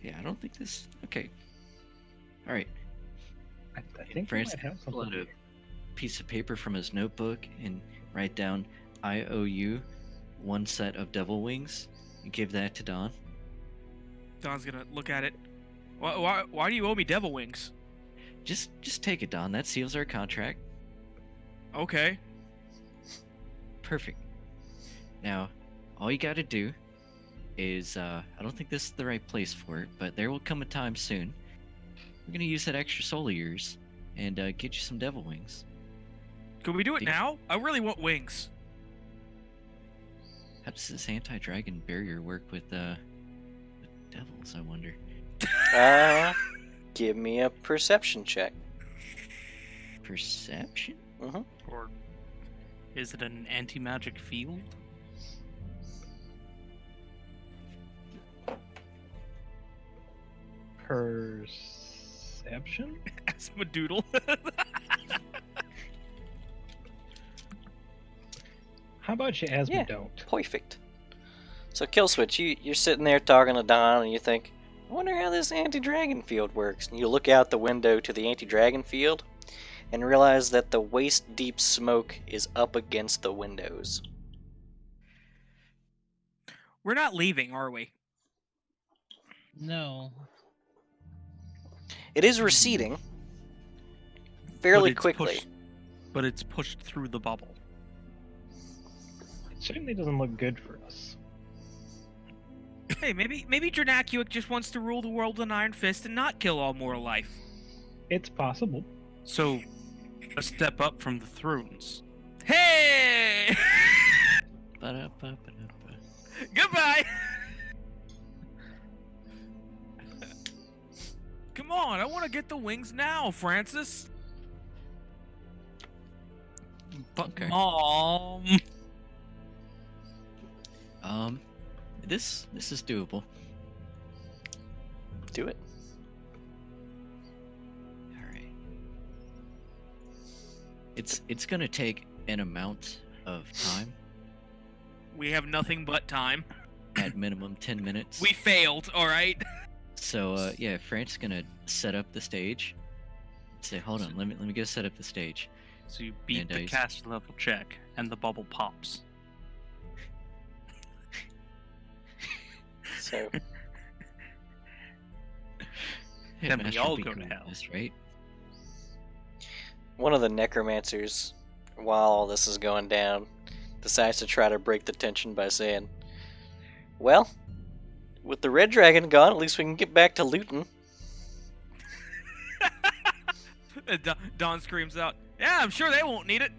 Yeah, I don't think this. Okay. All right. I think France we might have pull out something. a piece of paper from his notebook and write down, "I owe you 1 set of devil wings." You give that to Don. Don's gonna look at it. Why do you owe me devil wings? Just take it, Don. That seals our contract. Okay. Perfect. Now, all you gotta do is, I don't think this is the right place for it, but there will come a time soon. We're gonna use that extra soul of yours and get you some devil wings. Can we do it Yeah. now? I really want wings. How does this anti-dragon barrier work with devils, I wonder? Give me a perception check. Perception? Or is it an anti-magic field? Perception? Asmodoodle. How about you Asmodon't? Yeah. Perfect. So Killswitch, you're sitting there talking to Don, and you think, I wonder how this anti-dragon field works. And you look out the window to the anti-dragon field, and realize that the waist-deep smoke is up against the windows. We're not leaving, are we? No. It is receding fairly But it's quickly. But it's pushed through the bubble. It certainly doesn't look good for us. Hey, maybe Dranakiuk just wants to rule the world with an iron fist and not kill all mortal life. It's possible. So, a step up from the thrones. Hey! Ba-da-ba-ba-da-ba. Goodbye! Come on, I want to get the wings now, Francis. But Okay. Mom, This is doable. Do it. All right. It's gonna take an amount of time, We have nothing but time. at minimum 10 minutes. We failed, alright? So yeah, Frank's gonna set up the stage. Say, hold on, let me go set up the stage. so you beat And the he's- cast level check, and the bubble pops. So, Then we Master all be go to cool with hell. this, right? one of the necromancers, while all this is going down, decides to try to break the tension by saying, well, with the red dragon gone, at least we can get back to looting. Don screams out, yeah, I'm sure they won't need it.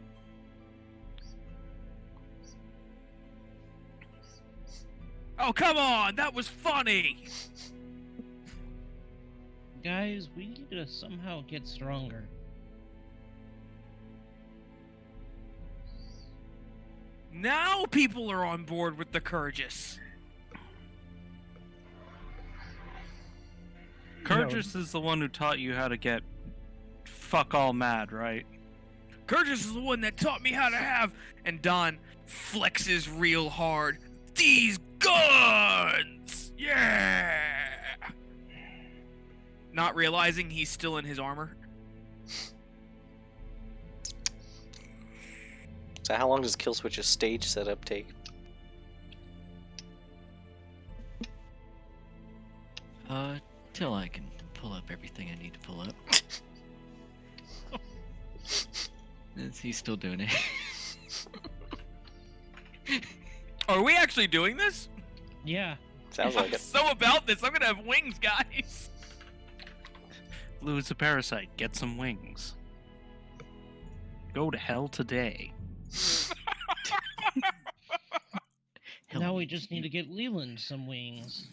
Oh, come on, that was funny. Guys, we need to somehow get stronger. Now people are on board with the Kurgis. Kurgis is the one who taught you how to get fuck all mad, right? Kurgis is the one that taught me how to have. And Don flexes real hard. These guns! Yeah! Not realizing he's still in his armor. So how long does Killswitch's stage setup take? Till I can pull up everything I need to pull up. He's still doing it. Are we actually doing this? Yeah. Sounds I'm like it. so about this. I'm gonna have wings, guys. Blue is a parasite. Get some wings. Go to hell today. Hell, Now we just need to get Leland some wings.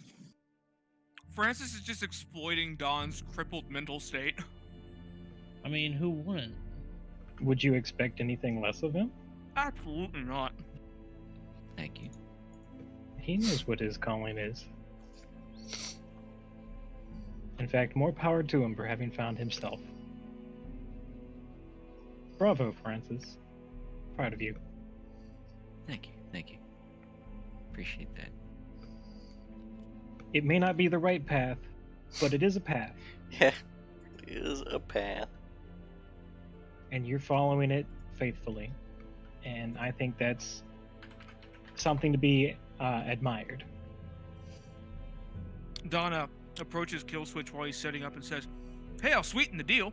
Francis is just exploiting Don's crippled mental state. I mean, who wouldn't? Would you expect anything less of him? Absolutely not. Thank you. He knows what his calling is. In fact, more power to him for having found himself. Bravo, Francis. Proud of you. Thank you. Thank you. Appreciate that. It may not be the right path, but it is a path, Yeah, it is a path. and you're following it faithfully. And I think that's something to be admired. Donna approaches Killswitch while he's setting up and says, hey, I'll sweeten the deal.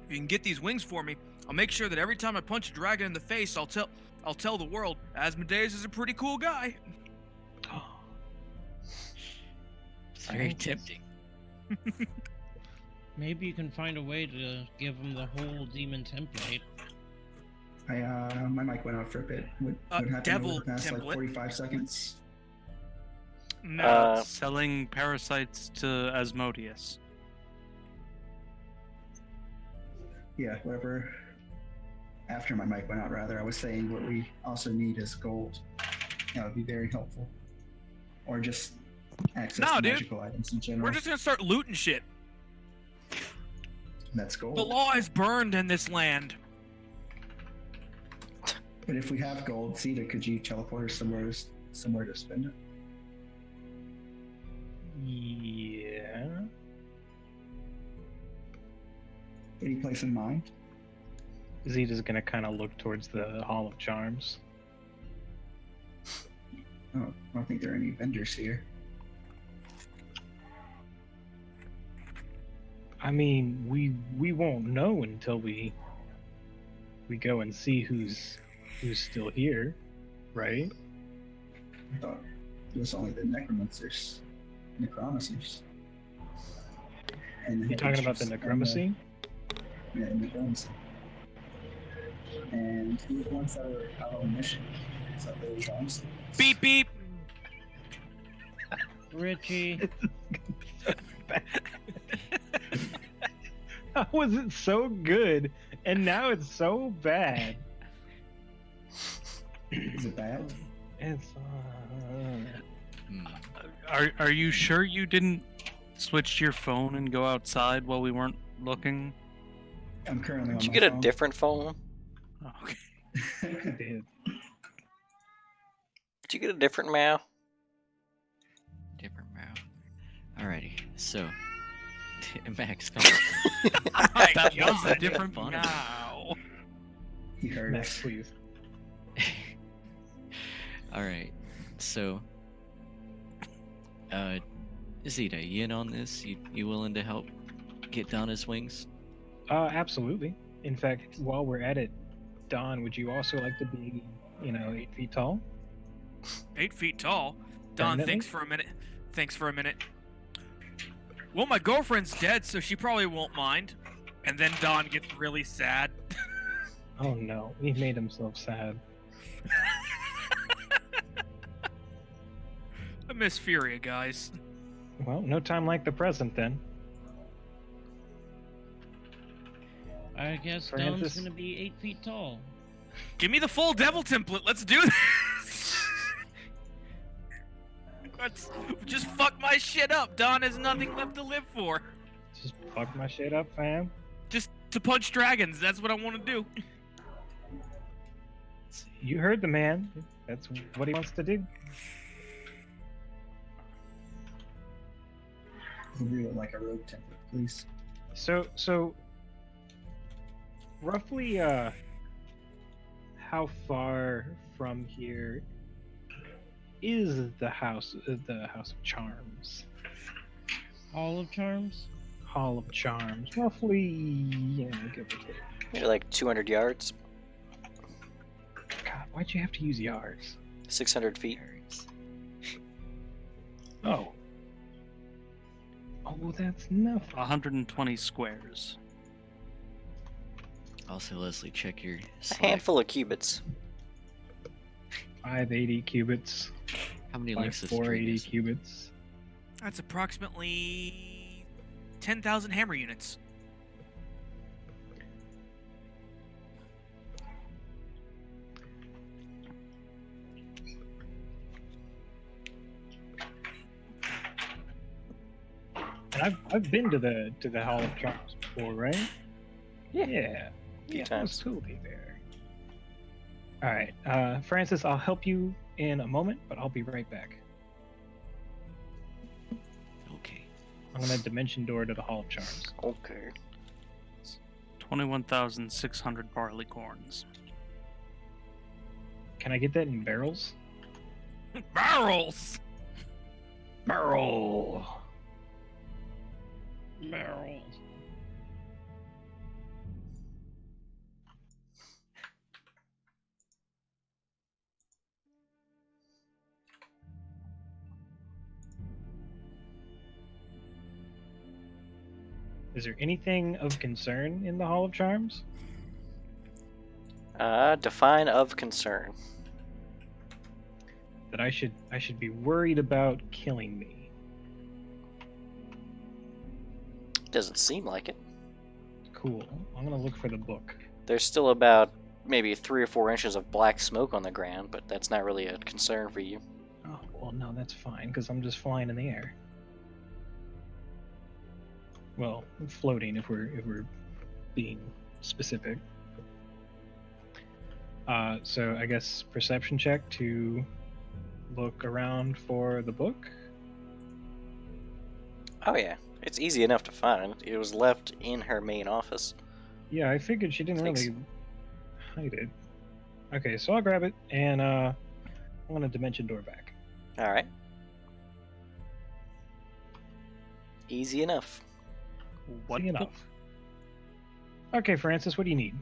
If you can get these wings for me, I'll make sure that every time I punch a dragon in the face, I'll tell the world Asmodeus is a pretty cool guy. It's very Thanks. tempting. Maybe you can find a way to give him the whole demon template. My mic went out for a bit. What happened devil over the past template. like 45 seconds? No. Selling parasites to Asmodeus. Yeah, whatever. After my mic went out, rather, I was saying what we also need is gold. That would be very helpful. Or just access No, to dude. magical items in general. We're just gonna start looting shit. That's gold. The law is burned in this land. But if we have gold, Zeta, could you teleport us somewhere to spend it? Yeah. Any place in mind? Zeta's gonna kind of look towards the Hall of Charms. Oh, I don't think there are any vendors here. I mean, we won't know until we go and see who's still here, right? I thought it was only the necromancers. Necromancers. And You talking about the and, necromancy? Yeah, necromancy. And who was the ones that were out on a mission? Is that those ones? Beep beep. Richie. How was it so good and now it's so bad? Is it bad? It's Hmm. Are you sure you didn't switch your phone and go outside while we weren't looking? I'm currently on Did you my get phone. a different phone? Oh, okay. it did. Did you get a different Mao? Different route. Alrighty, so Max, come on. That God, was a different fun. now. He heard Max, us. please. Alright, so Zeta, you in on this? You willing to help get Donna's wings? Absolutely. In fact, while we're at it, Don, would you also like to be, 8 feet tall? 8 feet tall. Don Permanently? thinks for a minute. Well, my girlfriend's dead, so she probably won't mind. And then Don gets really sad. Oh no, he made himself sad. I miss Furia, guys. Well, no time like the present then. I guess Francis? Don's gonna be 8 feet tall. Give me the full devil template. Let's do this. Let's just fuck my shit up. Don has nothing left to live for. Just fuck my shit up, fam. Just to punch dragons. That's what I want to do. Let's see. You heard the man. That's what he wants to do. We'll do it like a rogue template, please. So roughly how far from here is the house of charms? Hall of Charms? Hall of Charms. Roughly, give or take. Maybe like 200 yards, God, why'd you have to use yards? 600 feet. Carries. Oh. Oh, well, that's nothing. 120 squares. Also, Leslie, check your A Slack. handful of cubits. 580 cubits. How many By links is 480 cubits. That's approximately 10,000 hammer units. And I've been to the Hall of Charms before, right? Yeah. Few Yeah, I times. was totally there. All right, Francis, I'll help you in a moment, but I'll be right back. Okay. I'm gonna dimension door to the Hall of Charms. Okay. 21,600 barley corns. Can I get that in barrels? Barrels! Barrel. Barrels. Is there anything of concern in the Hall of Charms? Define of concern. That I should be worried about killing me? Doesn't seem like it. Cool. I'm gonna look for the book. There's still about maybe 3 or 4 inches of black smoke on the ground, but that's not really a concern for you. Oh well, no, that's fine because I'm just flying in the air. Well, floating if we're being specific. So I guess perception check to look around for the book. Oh yeah, it's easy enough to find. It was left in her main office. Yeah, I figured she didn't Thanks. really hide it. Okay, so I'll grab it, and I want a dimension door back. All right. Easy enough. What? Easy enough. Okay, Francis, what do you need?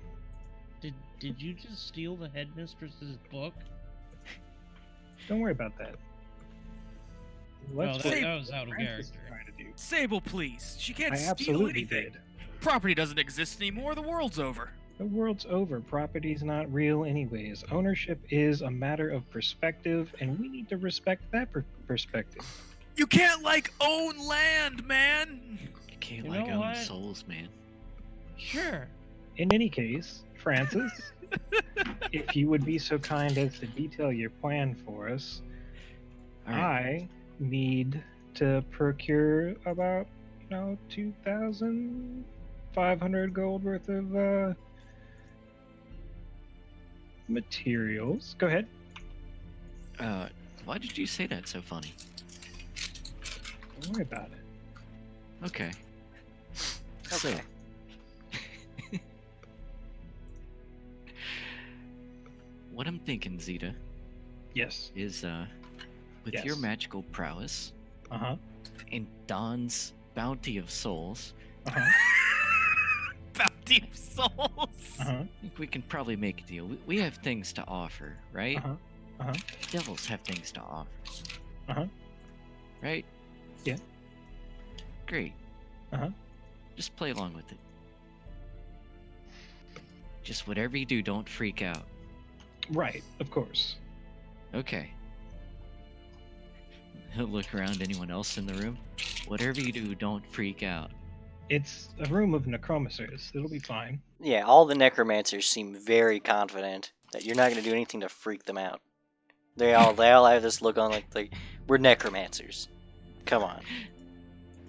Did you just steal the headmistress's book? Don't worry about that. Well, Let's that what was out of Francis is character. trying to do. Sable, please. She can't I steal absolutely anything. did. Property doesn't exist anymore. The world's over. The world's over. Property's not real anyways. Ownership is a matter of perspective, and we need to respect that perspective. You can't own land, man. You can't You like know own what? souls, man. Sure. In any case, Francis, if you would be so kind as to detail your plan for us, All right. I need to procure about 2,500 gold worth of materials. Go ahead. Why did you say that so funny? Don't worry about it. Okay. So, Okay. what I'm thinking, Zeta, Yes. is with your Yes. magical prowess Uh-huh. and Don's bounty of souls, Uh-huh. Bounty of souls. Uh-huh. I think we can probably make a deal. We have things to offer, right? Uh-huh. Uh-huh. Devils have things to offer. Uh-huh. Right? Yeah. Great. Uh-huh. Just play along with it. Just whatever you do, don't freak out. Right, of course. Okay. He'll look around. Anyone else in the room? Whatever you do, don't freak out. It's a room of necromancers. It'll be fine. Yeah, all the necromancers seem very confident that you're not going to do anything to freak them out. They all have this look on like we're necromancers. Come on.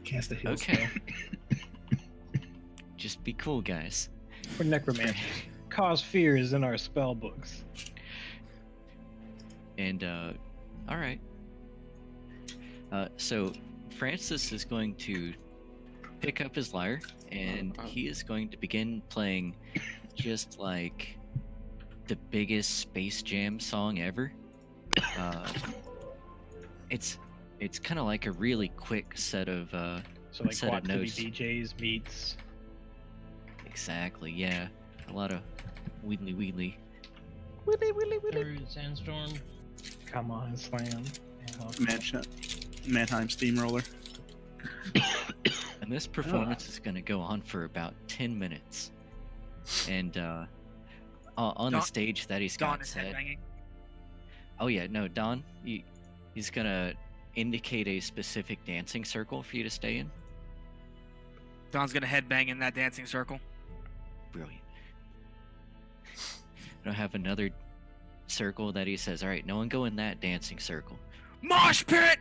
Cast a heal Okay. spell. Just be cool, guys. We're necromancers. Cause fears in our spell books. And, alright. So, Francis is going to pick up his lyre, and he is going to begin playing just like the biggest Space Jam song ever. It's kind of like a really quick set of, So like set of Quad City notes. DJs meets. Exactly, yeah. A lot of wheedly wheedly. Through Sandstorm. Come on, slam. Mannheim Steamroller. And this performance is going to go on for about 10 minutes. And on the Don- stage that he's Dawn got is set. headbanging. Oh yeah, no, Don, he's going to indicate a specific dancing circle for you to stay in. Don's gonna headbang in that dancing circle. Brilliant. I'll have another circle that he says, all right, no one go in that dancing circle. Mosh pit!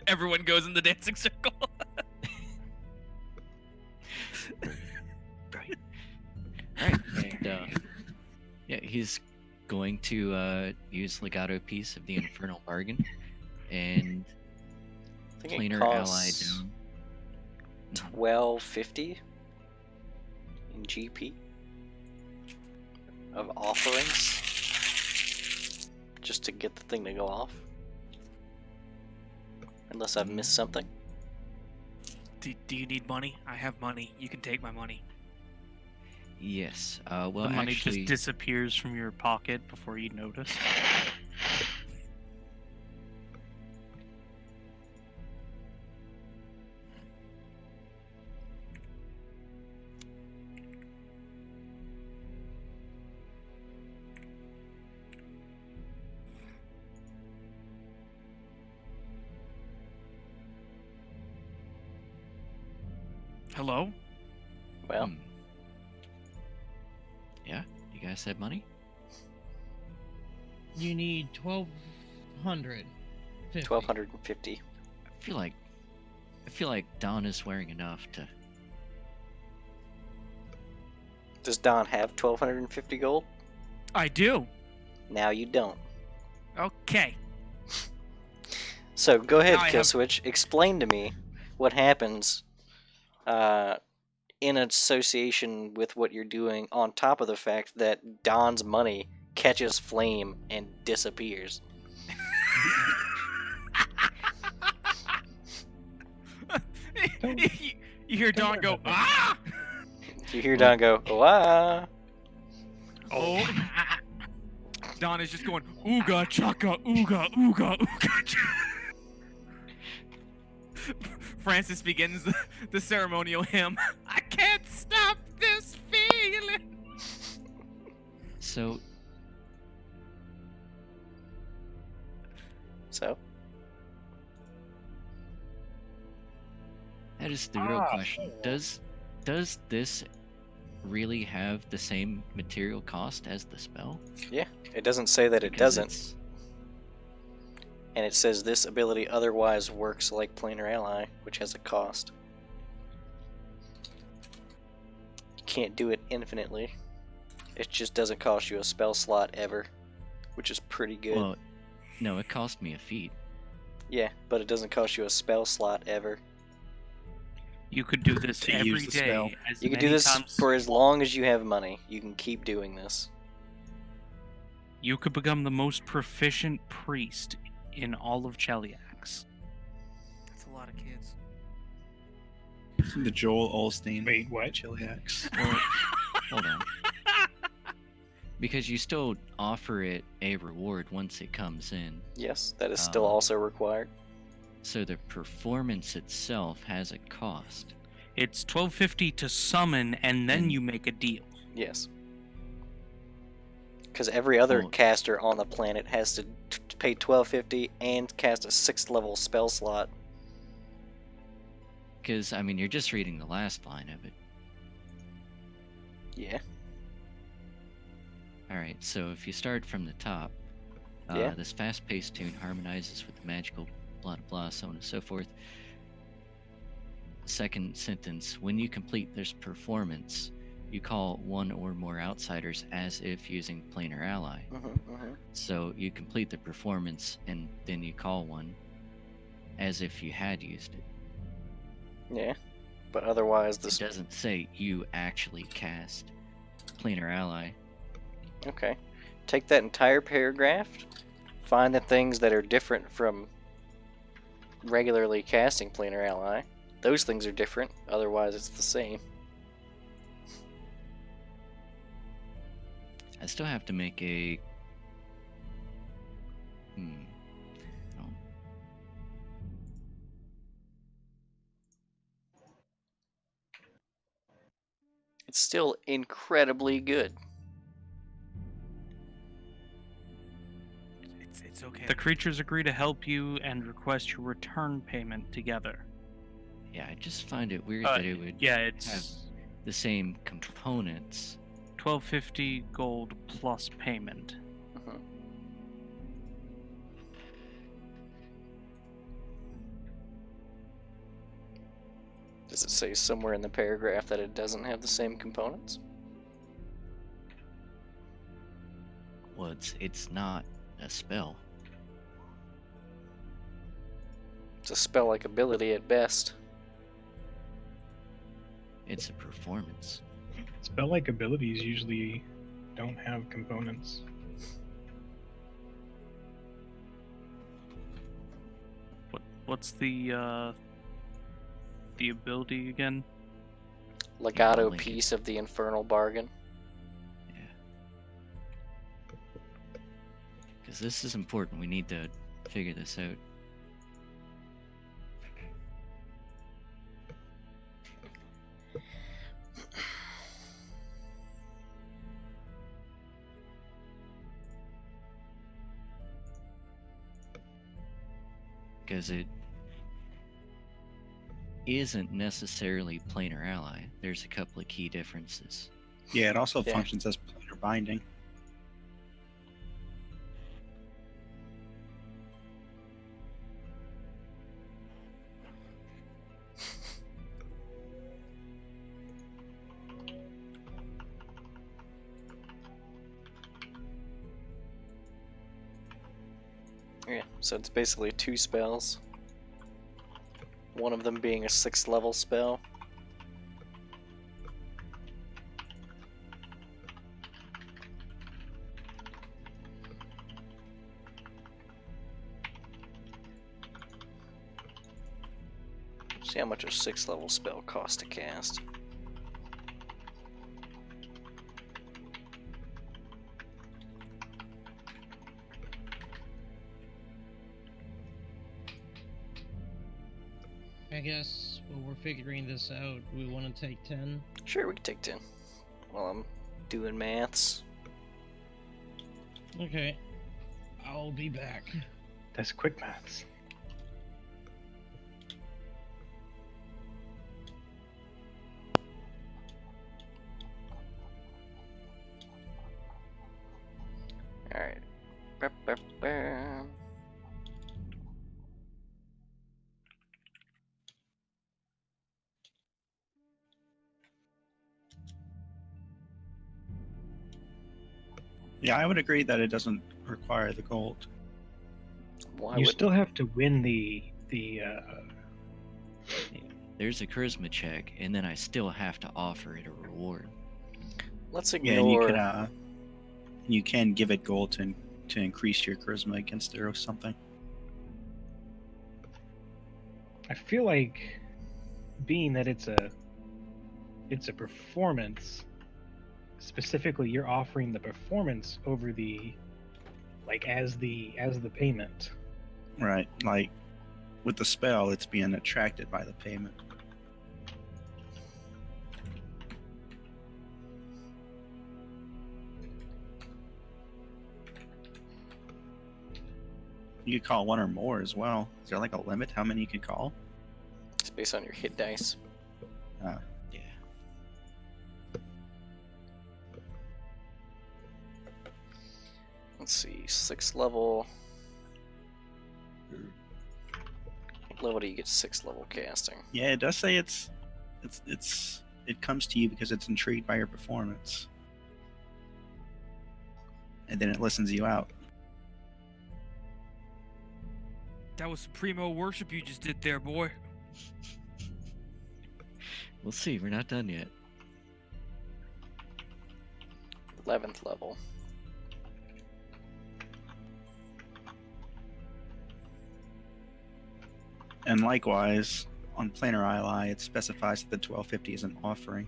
Everyone goes in the dancing circle. Brilliant. All right, and yeah, he's going to use Legato piece of the Infernal Bargain and I think it planar ally costs down. 1250 in GP of offerings just to get the thing to go off. Unless I've missed something. Do you need money? I have money. You can take my money. Yes. Well, the money actually, just disappears from your pocket before you notice. Hello? Well, Yeah, you guys have money? You need 1,250. 1250. I feel like Don is wearing enough to. Does Don have 1250 gold? I do. Now you don't. Okay. So go ahead, Now I have- Killswitch. Explain to me what happens in association with what you're doing, on top of the fact that Don's money catches flame and disappears. You hear Don go, ah! You hear Don go, "Wow!" Oh. Don is just going, ooga chaka, ooga, ooga, ooga chaka. Francis begins the ceremonial hymn. I can't stop this feeling. So, So, that is the real question. Does this really have the same material cost as the spell? yeah, it doesn't say that it Because doesn't. it's- And it says this ability otherwise works like Planar Ally, which has a cost. You can't do it infinitely. It just doesn't cost you a spell slot ever, which is pretty good. Well, no, it cost me a feat. Yeah, but it doesn't cost you a spell slot ever. You could do this To every use the day. spell. As You can do many this times for as long as you have money. You can keep doing this. You could become the most proficient priest in all of Cheliax. That's a lot of kids. The Joel Olstein. Wait, what? Chiliacs. Well, hold on. Because you still offer it a reward once it comes in. Yes, that is still Um, also required. So the performance itself has a cost. It's 1250 to summon, and then And- you make a deal. Yes. Because every other Well- caster on the planet has to pay $12.50 and cast a 6th level spell slot. Because, I mean, you're just reading the last line of it. Yeah. Alright, so if you start from the top, Yeah. this fast-paced tune harmonizes with the magical blah blah, so on and so forth. Second sentence, when you complete this performance, you call one or more outsiders as if using Planar Ally. So you complete the performance and then you call one as if you had used it. Yeah. But otherwise, It this. doesn't say you actually cast Planar Ally. Okay. Take that entire paragraph, find the things that are different from regularly casting Planar Ally. Those things are different, otherwise, it's the same. I still have to make a. Oh. It's still incredibly good. It's okay. The creatures agree to help you and request your return payment together. Yeah, I just find it weird that it would Yeah, have it's the same components. 1250 gold plus payment. Mhm. Does it say somewhere in the paragraph that it doesn't have the same components? Well, it's not a spell. It's a spell-like ability at best. It's a performance. Spell-like abilities usually don't have components. What's the ability again? Legato link it. piece of the infernal bargain. Because this is important. We need to figure this out. Because it isn't necessarily planar ally. There's a couple of key differences. Yeah, it also Yeah. functions as planar binding. Yeah, so it's basically 2 spells. One of them being a 6th level spell. See how much a 6th level spell costs to cast. I guess while we're figuring this out, we want to take 10. Sure, we can take 10. While I'm doing maths. Okay. I'll be back. That's quick maths. Alright. Yeah, I would agree that it doesn't require the gold. Why You would still have to win the There's a charisma check, and then I still have to offer it a reward. Let's Yeah, and ignore. you can give it gold to increase your charisma against it or something. I feel like, being that it's a performance, specifically you're offering the performance over the, like, as the payment. Right, like with the spell, it's being attracted by the payment. You could call one or more as well. Is there like a limit how many you can call? It's based on your hit dice. Yeah. Let's see, 6th level. What level do you get 6th level casting? Yeah, it does say it comes to you because it's intrigued by your performance. And then it listens you out. That was some primo worship you just did there, boy. We'll see. We're not done yet. 11th level. And likewise, on Planar Ally, it specifies that the 1250 is an offering.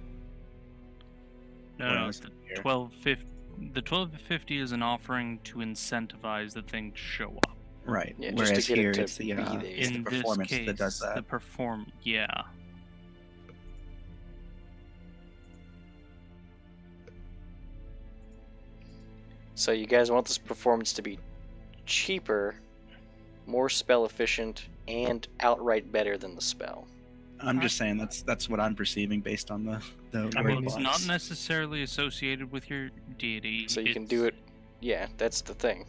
No, Whereas the here- 1250 is an offering to incentivize the thing to show up. Right. Yeah, just to Whereas get it here, to it's the be there. it's the In this performance case, that does that. yeah. So you guys want this performance to be cheaper, more spell efficient, and outright better than the spell. I'm just saying that's what I'm perceiving based on the I word mean, It's box. not necessarily associated with your deity. So you can do it's- it. Yeah, that's the thing.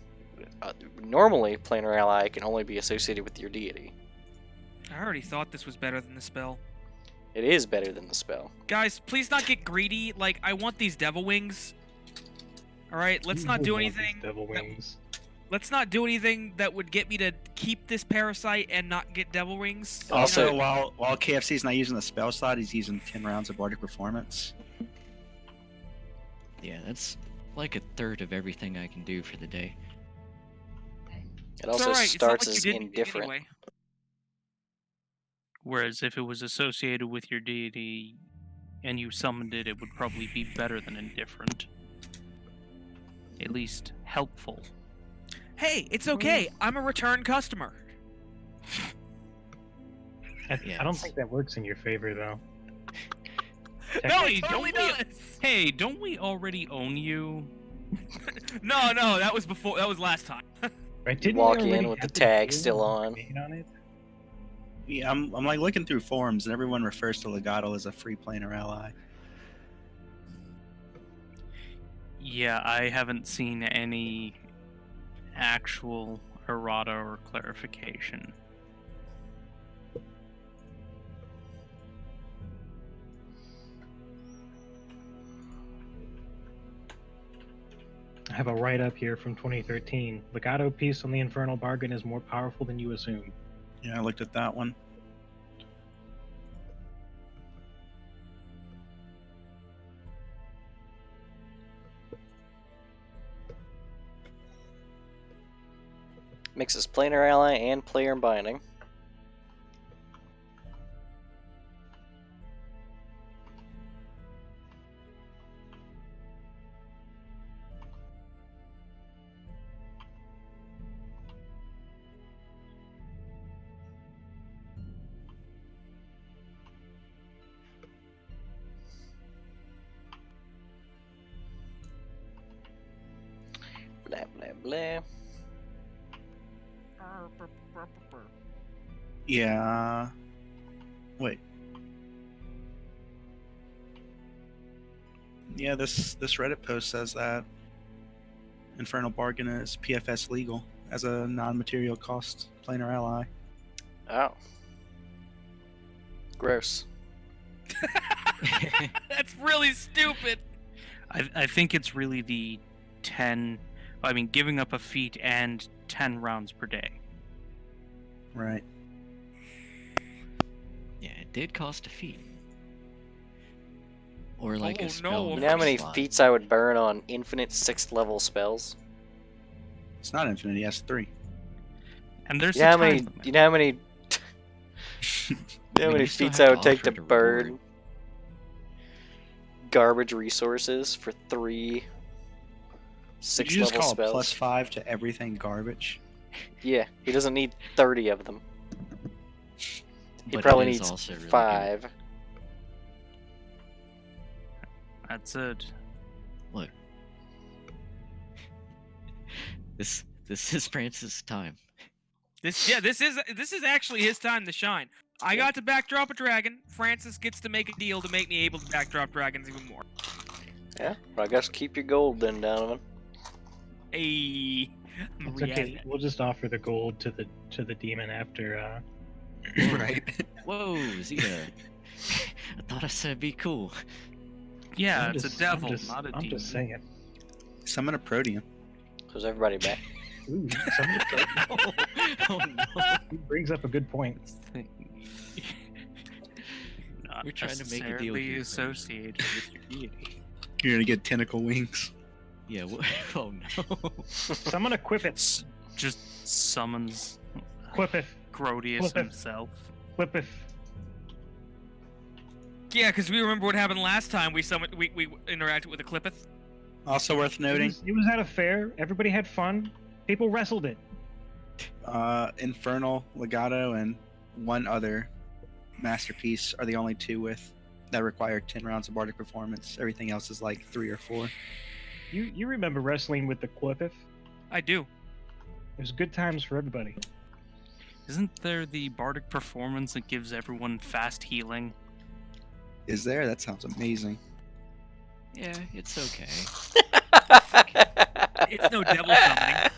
Normally, Planar Ally can only be associated with your deity. I already thought this was better than the spell. It is better than the spell. Guys, please not get greedy. Like, I want these devil wings. Alright, let's not do anything. Devil that- wings. Let's not do anything that would get me to keep this parasite and not get devil wings. You Also, know? while KFC's not using the spell slot, he's using 10 rounds of bardic performance. Yeah, that's like a third of everything I can do for the day. It It's also alright. It's not starts like you as did anything indifferent. anyway. Whereas if it was associated with your deity and you summoned it, it would probably be better than indifferent. At least helpful. Hey, it's okay. I'm a return customer. I Yeah, don't it's- think that works in your favor, though. No, Hey, it totally don't does. Hey, don't we already own you? No, that was before. That was last time. Right? Didn't walk we in already with the have tag deal still and on. remain on it? Yeah, I'm like looking through forums, and everyone refers to Legato as a free planar ally. Yeah, I haven't seen any actual errata or clarification. I have a write-up here from 2013. Legato piece on the Infernal Bargain is more powerful than you assume. Yeah, I looked at that one. Mixes Planar Ally and Player Binding. blah. Yeah. Wait. Yeah, this Reddit post says that Infernal Bargain is PFS legal as a non-material cost planar ally. Oh. Gross. That's really stupid. I think it's really the 10. I mean, giving up a feat and 10 rounds per day. Right. Yeah, it did cost a feat. Or like Oh, a spell. no, in You the know how many first slot. feats I would burn on infinite 6th level spells? It's not infinite. He has 3. And there's You know a how time many? limit. You know how many? You know how mean, many you still feats have I to would take to offer the burn reward. garbage resources for 3 Did 6th you just level call spells? a +5 to everything garbage? Yeah, he doesn't need 30 of them. He But probably it is needs also really good. 5. That's it. Look. This is Francis' time. This is actually his time to shine. I got to backdrop a dragon. Francis gets to make a deal to make me able to backdrop dragons even more. Yeah, well, I guess keep your gold then, Donovan. Hey, I'm It's okay. reacting. We'll just offer the gold to the demon after. Right. Whoa, Zeta. I thought I said be cool. Yeah, I'm it's just- a devil, I'm just, not a I'm demon. just saying. Summon a protean. Who's everybody back? Ooh, somebody Oh no. he brings up a good point. Not We're trying to make a deal necessarily here, associated with your deity. You're gonna get tentacle wings. Yeah, oh no. Someone equip it. Just summons Equip it. Grodius Flip it. himself. Equip it. Yeah, because we remember what happened last time. We interacted with a Clippeth. Also worth noting, It was at a fair. Everybody had fun. People wrestled it. Infernal, Legato, and one other masterpiece are the only 2 that require 10 rounds of bardic performance. Everything else is like 3 or 4. You remember wrestling with the Clippeth? I do. It was good times for everybody. Isn't there the bardic performance that gives everyone fast healing? Is there? That sounds amazing. Yeah, it's okay. It's no devil summoning.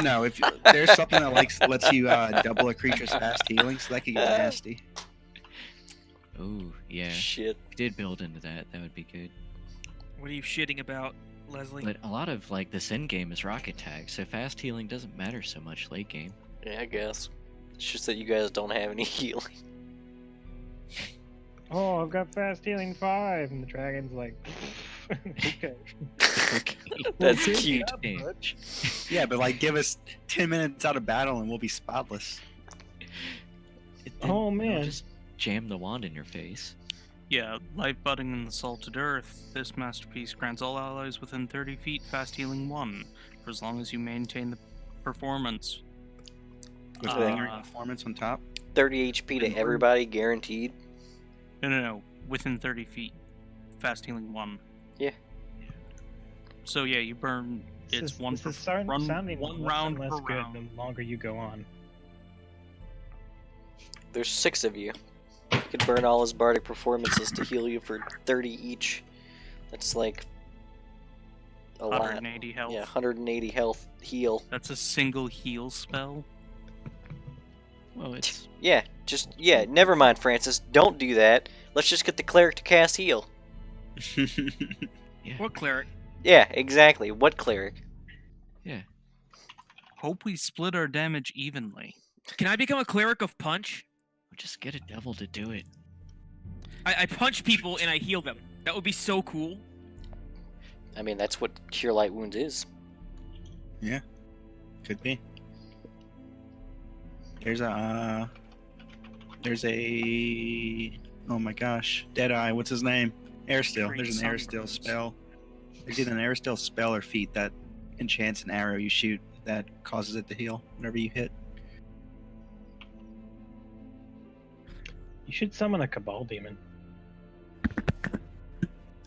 No, if there's something that lets you double a creature's fast healing, so that could get nasty. Oh, yeah. Shit. If we did build into that, that would be good. What are you shitting about, Leslie? But a lot of like this end game is rocket tag, so fast healing doesn't matter so much late game. Yeah, I guess. It's just that you guys don't have any healing. Oh, I've got fast healing 5, and the dragon's like, okay. Okay. That's Okay, cute. yeah, Damn. butch. Yeah, but like give us 10 minutes out of battle and we'll be spotless. Oh, I'll man. just jam the wand in your face. Yeah, life budding in the salted earth. This masterpiece grants all allies within 30 feet fast healing 1, for as long as you maintain the performance. With Uh, lingering performance on top. 30 HP to everybody, guaranteed. No, within 30 feet. Fast healing 1. Yeah. So yeah, you burn. It's This one is per sounding one less round and less per good round. the longer you go on. There's 6 of you. You could burn all his bardic performances to heal you for 30 each. That's like a lot. 180 health. Yeah, 180 health heal. That's a single heal spell. Well, it's Yeah, never mind, Francis. Don't do that. Let's just get the cleric to cast heal. yeah. What cleric? Yeah, exactly. What cleric? Yeah. Hope we split our damage evenly. Can I become a cleric of punch? We'll just get a devil to do it. I punch people and I heal them. That would be so cool. I mean, that's what Cure Light Wounds is. Could be. There's a oh my gosh, Deadeye, what's his name? Airstill. Great There's an Airstill Sunburst. spell. There's either an Airstill spell or feat that enchants an arrow you shoot that causes it to heal whenever you hit. You should summon a Cabal Demon.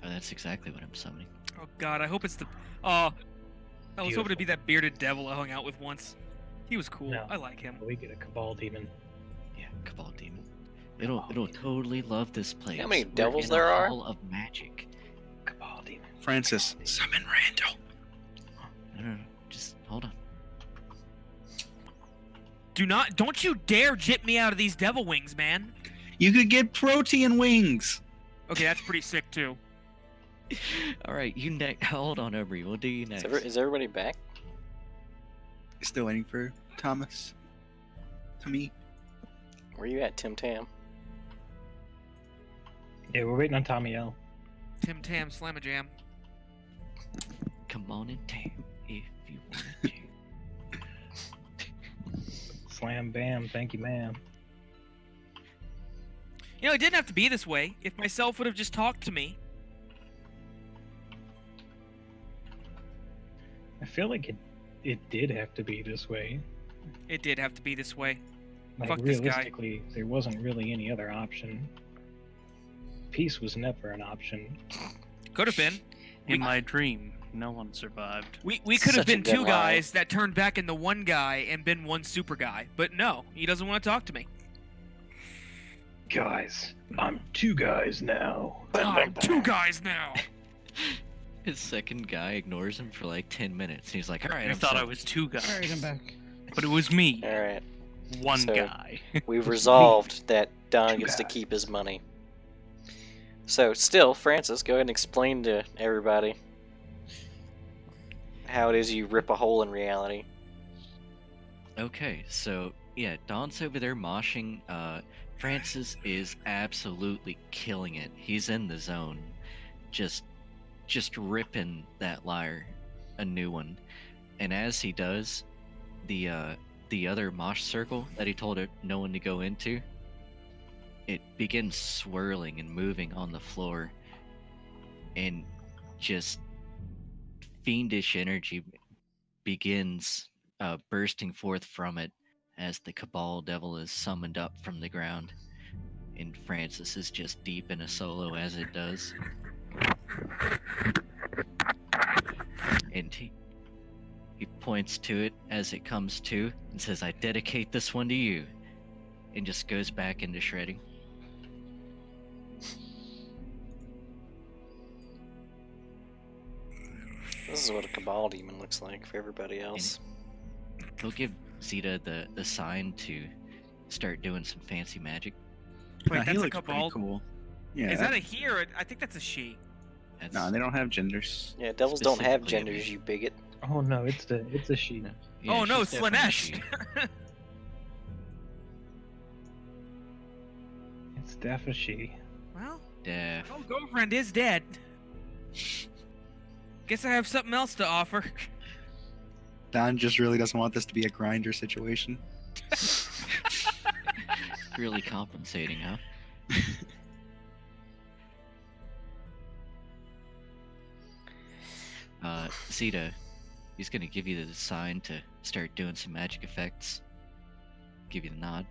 Oh, that's exactly what I'm summoning. Oh god, I hope it's the. I was hoping to be that bearded devil I hung out with once. He was cool. No. I like him. We get a Cabal demon. Yeah, Cabal Demon. It'll totally love this place. how many We're devils in there a are? Hall of magic. Cabal demon. Francis, summon Randall. No, just hold on. Don't you dare jip me out of these devil wings, man. You could get protein wings. Okay, that's pretty sick too. All right, you next. Hold on, Aubrey. We'll do you next. Is everybody back? Still waiting for Thomas. Tommy. Where you at, Tim Tam? Yeah, we're waiting on Tommy L. Tim Tam Slamajam. Come on and tam if you want to. Slam bam, thank you, ma'am. You know, it didn't have to be this way. If myself would have just talked to me. I feel like it did have to be this way. It did have to be this way. Like Fuck this guy. realistically, there wasn't really any other option. Peace was never an option. Could have been. In my dream, no one survived. We could have Such a been good two line. guys that turned back into one guy and been one super guy. But no, he doesn't want to talk to me. Guys, I'm two guys now. I'm two guys now. His second guy ignores him for like 10 minutes. He's like, all right, I I'm thought I sorry." was two guys, Alright, I'm back. but it was me, Alright. one So- guy. We've resolved that Don Two gets to guys. keep his money. So, still, Francis, go ahead and explain to everybody how it is you rip a hole in reality. Okay, so yeah, Don's over there moshing. Francis is absolutely killing it. He's in the zone, just ripping that lyre a new one. And as he does, the other mosh circle that he told no one to go into, it begins swirling and moving on the floor, and just fiendish energy begins bursting forth from it as the Cabal Devil is summoned up from the ground, and Francis is just deep in a solo as it does. And he points to it as it comes to and says, "I dedicate this one to you," and just goes back into shredding. This is what a Cabal demon looks like for everybody else. He'll give Zeta the sign to start doing some fancy magic. Wait, Nah, he that's a looks pretty Cabal? cool. Yeah. Is that a he or I think that's a she. That's, No, they don't have genders. Yeah, devils don't have Specifically, I genders, mean. you bigot. Oh no, it's a she. No. Yeah, Oh no, she's definitely a Slanesh. she. It's def a she. Well, Def. my old girlfriend is dead. Guess I have something else to offer. Don just really doesn't want this to be a grinder situation. Really compensating, huh? Zeta, he's gonna give you the sign to start doing some magic effects. Give you the nod.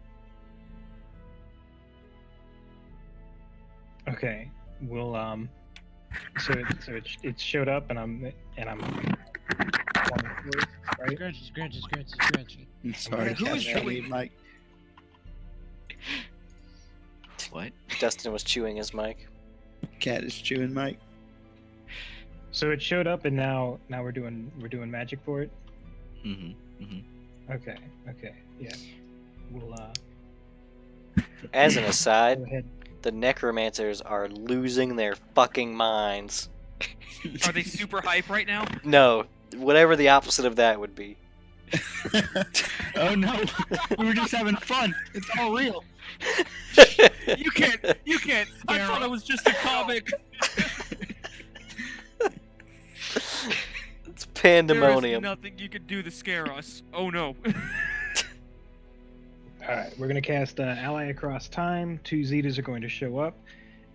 Okay, we'll So it showed up, and I'm walking through it, right? Scratchy. I'm sorry, Who is Cat, chewing? Mike. What? Dustin was chewing his mic. Cat is chewing Mike. So it showed up, and now we're doing magic for it. Mm-hmm. Mm-hmm. Okay, yeah. We'll As an go aside, ahead. the necromancers are losing their fucking minds. Are they super hype right now? No, whatever the opposite of that would be. Oh no, we were just having fun. It's all real. You can't. I thought it was just a comic. It's There is pandemonium. nothing you could do to scare us. Oh no. All right, we're gonna cast Ally Across Time. 2 Zetas are going to show up,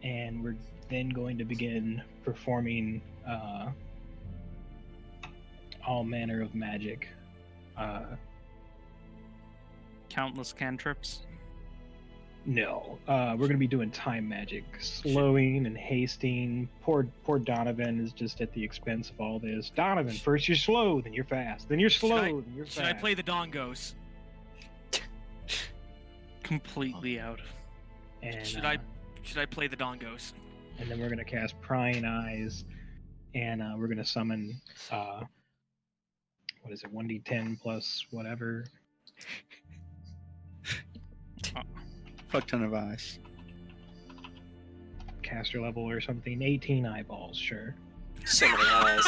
and we're then going to begin performing all manner of magic. Countless cantrips. No, we're gonna be doing time magic, slowing and hasting. Poor Donovan is just at the expense of all this. Donovan, first you're slow, then you're fast, then you're slow, then you're fast. Should I play the Dongos? Completely out. And, Should I play the Dongos? And then we're gonna cast Prying Eyes, and we're gonna summon. What is it? 1d10 plus whatever. Fuck ton of eyes. Caster level or something. 18 eyeballs, sure. So many eyes.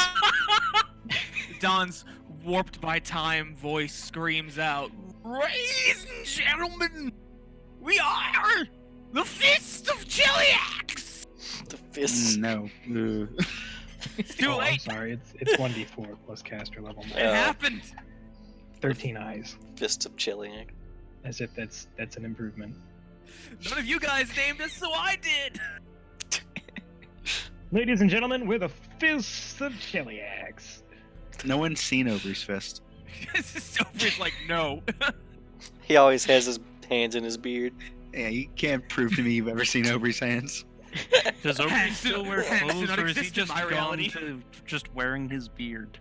Don's warped by time voice screams out, "Ladies and gentlemen, we are the Fist of Chiliax!" The fist. No. Ugh. It's too I'm late. sorry, it's 1d4 plus caster level. It happened. 13 eyes. Fist of Chiliac. As if that's an improvement. None of you guys named us, so I did. Ladies and gentlemen, we're the Fists of Chiliax. No one's seen Ober's fist. Sophie's like, no. He always has his hands in his beard. Yeah, you can't prove to me you've ever seen Ober's hands. Does Ober still wear Hands do clothes, not or is he exist in just my gone reality. to just wearing his beard?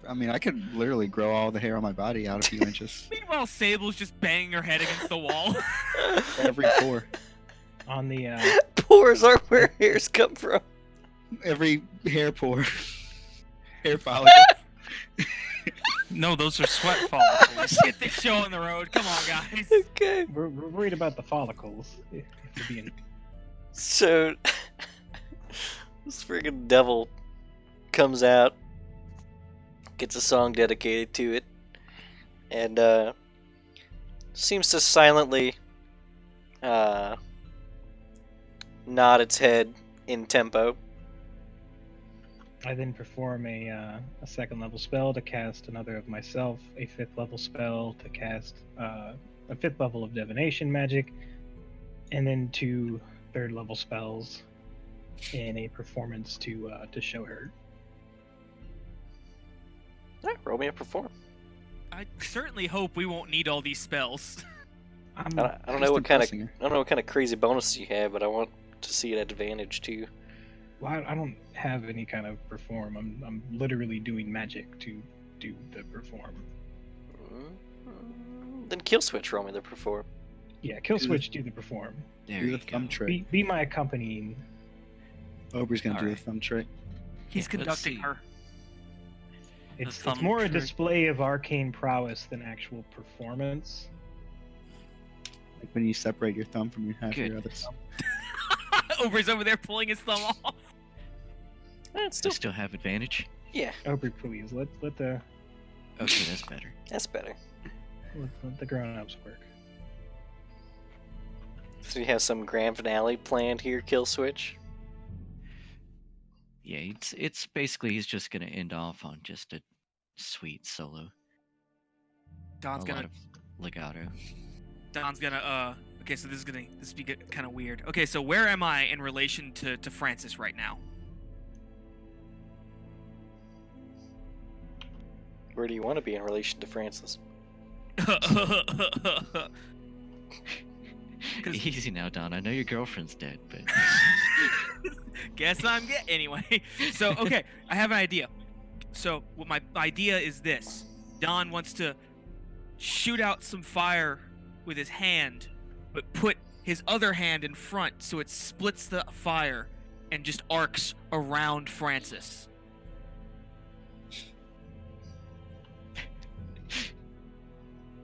I mean, I could literally grow all the hair on my body out a few inches. Meanwhile, Sable's just banging her head against the wall. Every pore. On the Pores are where hairs come from. Every hair pore. Hair follicle. No, those are sweat follicles. Get this show on the road. Come on, guys. Okay. we're worried about the follicles. If you're being So, this friggin' devil comes out, gets a song dedicated to it, and seems to silently nod its head in tempo. I then perform a second level spell to cast another of myself, a 5th level spell to cast a 5th level of divination magic, and then 2 3rd level spells in a performance to show her. Alright, roll me a perform. I certainly hope we won't need all these spells. I don't know what kind of crazy bonuses you have, but I want to see an advantage too. Well, I don't have any kind of perform. I'm literally doing magic to do the perform. Then kill switch, roll me the perform. Yeah, kill switch, do the perform. There Do you the go. thumb trick. Be my accompanying. Ober's gonna do the Alright. thumb trick. He's Let's conducting see. her. It's thumb more a trick. display of arcane prowess than actual performance. Like when you separate your thumb from your half of your other Goodness. thumb. Ober's over there pulling his thumb off. It's Do still, you still have advantage? yeah, Aubrey, please let the Okay, that's better. that's better. let the grown-ups work. So you have some grand finale planned here, kill switch. Yeah, it's basically he's just gonna end off on just a sweet solo. Don's a gonna lot of legato. Okay, so this is be kind of weird. Okay, so where am I in relation to Francis right now? Where do you want to be in relation to Francis? Easy now, Don. I know your girlfriend's dead, but Guess I'm anyway. So okay, I have an idea. So what my idea is this: Don wants to shoot out some fire with his hand, but put his other hand in front so it splits the fire and just arcs around Francis.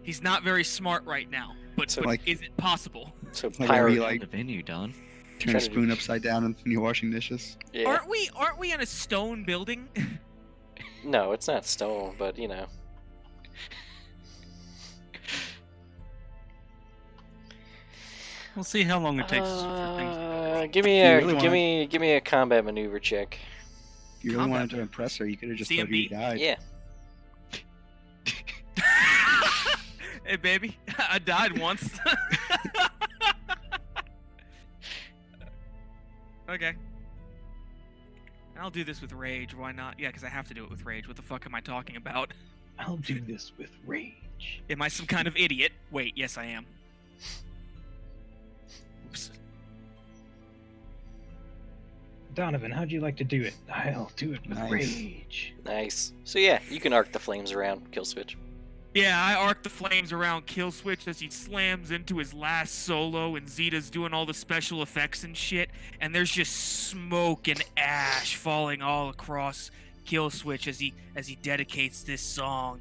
He's not very smart right now, but, So, but like- is it possible? So Like, pyro, are you like like the venue, Don. turn a spoon upside down when you're washing dishes? yeah. Aren't we in a stone building? No, it's not stone, but you know. We'll see how long it takes for things to Give me If you a really wanna- give me a combat maneuver check. If you really Combat wanted to impress her, you could have just told her you CMB? died. Yeah. Hey, baby, I died once. Okay. I'll do this with rage. Why not? Yeah, because I have to do it with rage. What the fuck am I talking about? I'll do this with rage. Am I some kind of idiot? Wait, yes, I am. moves. Donovan, how'd you like to do it? I'll do it with Nice. rage. Nice. So yeah, you can arc the flames around kill switch. Yeah, I arc the flames around kill switch as he slams into his last solo, and Zeta's doing all the special effects and shit, and there's just smoke and ash falling all across kill switch as he dedicates this song.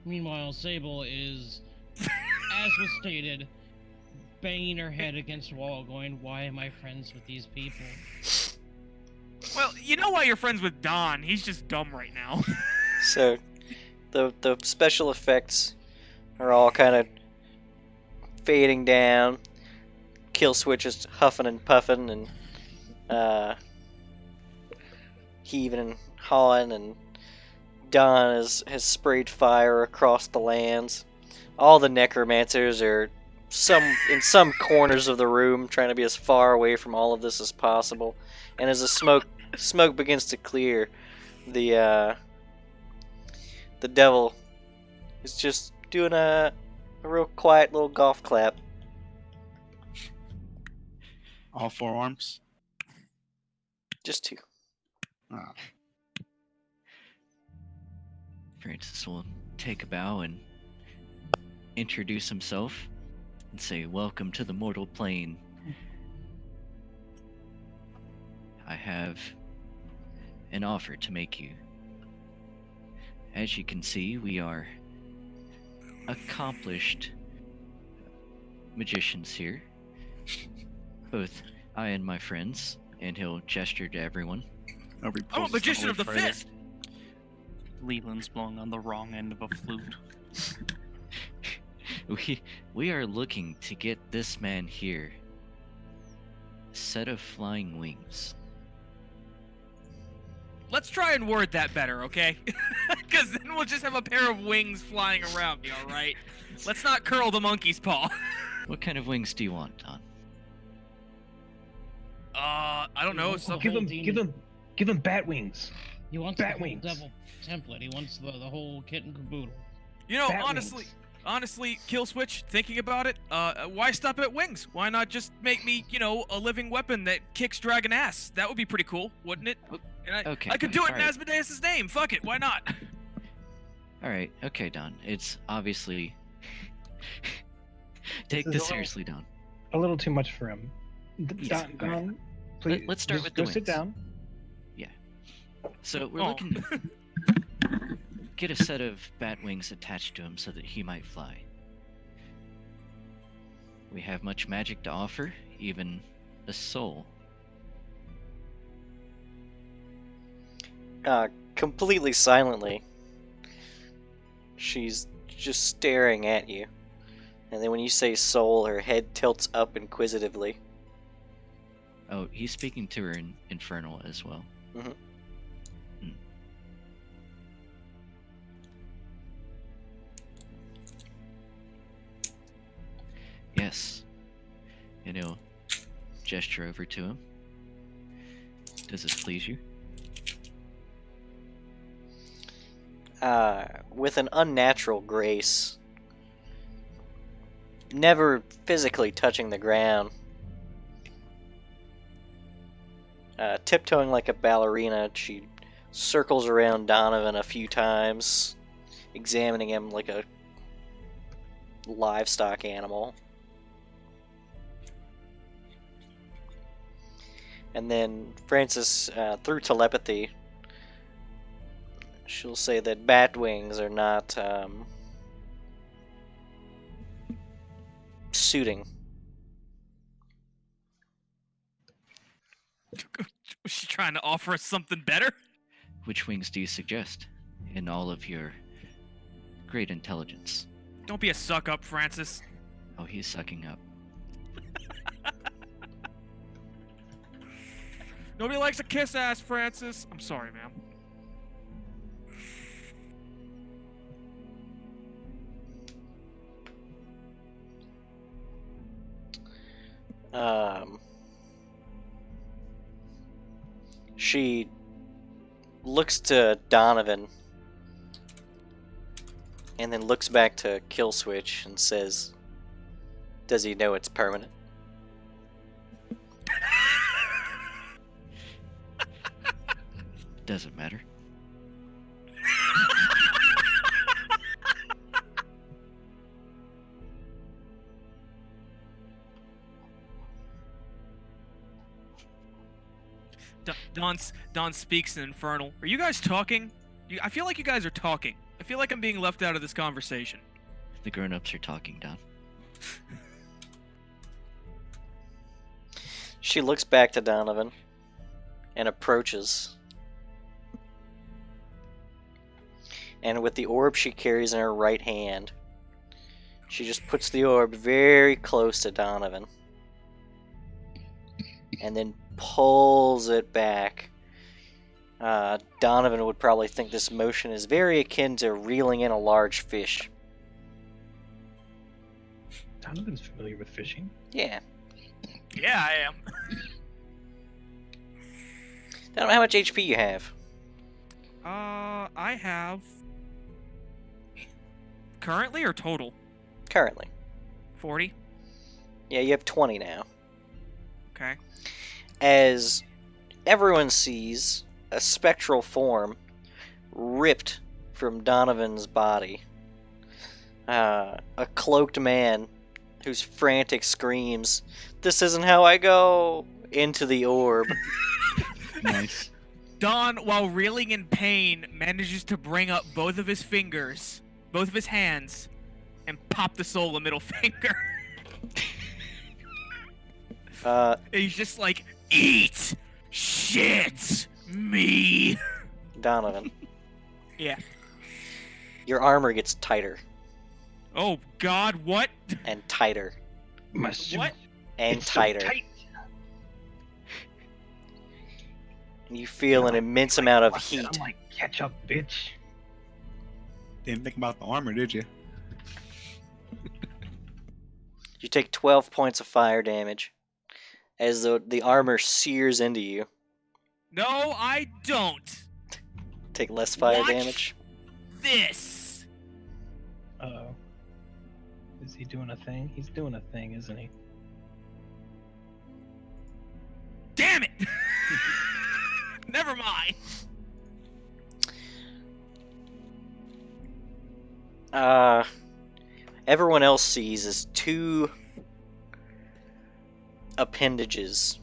Meanwhile, Sable is, as was stated, banging her head against the wall, going, "Why am I friends with these people?" Well, you know why you're friends with Don. He's just dumb right now. So the special effects are all kind of fading down. Kill switch is huffing and puffing and heaving and hawing, and Don has sprayed fire across the lands. All the necromancers are in some corners of the room, trying to be as far away from all of this as possible. And as the smoke begins to clear, the devil is just doing a real quiet little golf clap. All four arms. Just two. Ah. Francis will take a bow and introduce himself and say, "Welcome to the mortal plane. I have an offer to make you. As you can see, we are accomplished magicians here. Both I and my friends," and he'll gesture to everyone. Nobody I'm a pulls magician all of the the way further. fist. Leland's blowing on the wrong end of a flute. We are looking to get this man here a set of flying wings. Let's try and word that better, okay? Because then we'll just have a pair of wings flying around me, alright? Let's not curl the monkey's paw. What kind of wings do you want, Don? I don't know. Give Something. him bat wings. He wants Bat the whole wings. devil template. He wants the whole kit and caboodle. You know, Bat honestly, kill switch. Thinking about it, why stop at wings? Why not just make me, a living weapon that kicks dragon ass? That would be pretty cool, wouldn't it? And Okay, I could do it in alright. Asmodeus' name. Fuck it, why not? Alright, okay, Don. It's obviously... Take This is this all- seriously, Don. A little too much for him. Yes, Don, alright. please. Let's start just with the go sit wings. down. So we're Oh. looking to get a set of bat wings attached to him so that he might fly. We have much magic to offer, even a soul. Completely silently, she's just staring at you. And then when you say soul, her head tilts up inquisitively. Oh, he's speaking to her in Infernal as well. Mhm. Hmm. Yes. And he'll gesture over to him. Does this please you? With an unnatural grace, never physically touching the ground, tiptoeing like a ballerina, she circles around Donovan a few times, examining him like a livestock animal. And then Francis, through telepathy, she'll say that bat wings are not suiting. Was she trying to offer us something better? Which wings do you suggest in all of your great intelligence? Don't be a suck up, Francis. Oh, he's sucking up. Nobody likes a kiss ass, Francis. I'm sorry, ma'am. She looks to Donovan and then looks back to Killswitch and says, Does he know it's permanent? Doesn't matter. Don speaks in Infernal. Are you guys talking? I feel like you guys are talking. I feel like I'm being left out of this conversation. The grown-ups are talking, Don. She looks back to Donovan and approaches. And with the orb she carries in her right hand, she just puts the orb very close to Donovan. And then pulls it back. Donovan would probably think this motion is very akin to reeling in a large fish. Donovan's familiar with fishing. Yeah. Yeah, I am. I don't know how much HP you have. I have... Currently or total? Currently. 40? Yeah, you have 20 now. Okay. As everyone sees a spectral form ripped from Donovan's body. A cloaked man whose frantic screams, "This isn't how I go!" into the orb. Nice. Don, while reeling in pain, manages to bring up both of his fingers, both of his hands, and pop the soul a middle finger. And he's just like, "Eat shit, me." Donovan, Yeah. your armor gets tighter Oh God, what? and tighter My suit. What? and It's so tighter. tight. And you feel an immense amount of heat. I'm like, catch up, bitch. Didn't think about the armor, did you? You take 12 points of fire damage as the armor sears into you. No, I don't. Take less fire Watch damage. This. Uh-oh. Is he doing a thing? He's doing a thing, isn't he? Damn it. Never mind. Everyone else sees is two appendages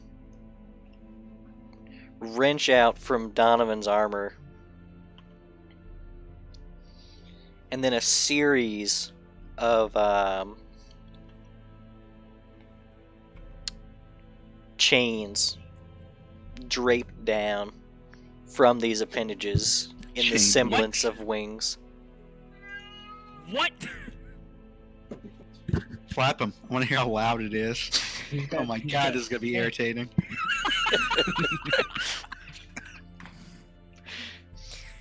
wrench out from Donovan's armor, and then a series of chains drape down from these appendages in the Chain. semblance of wings. What? Flap him. I want to hear how loud it is. He's got- Oh my he's god, got- this is gonna be irritating.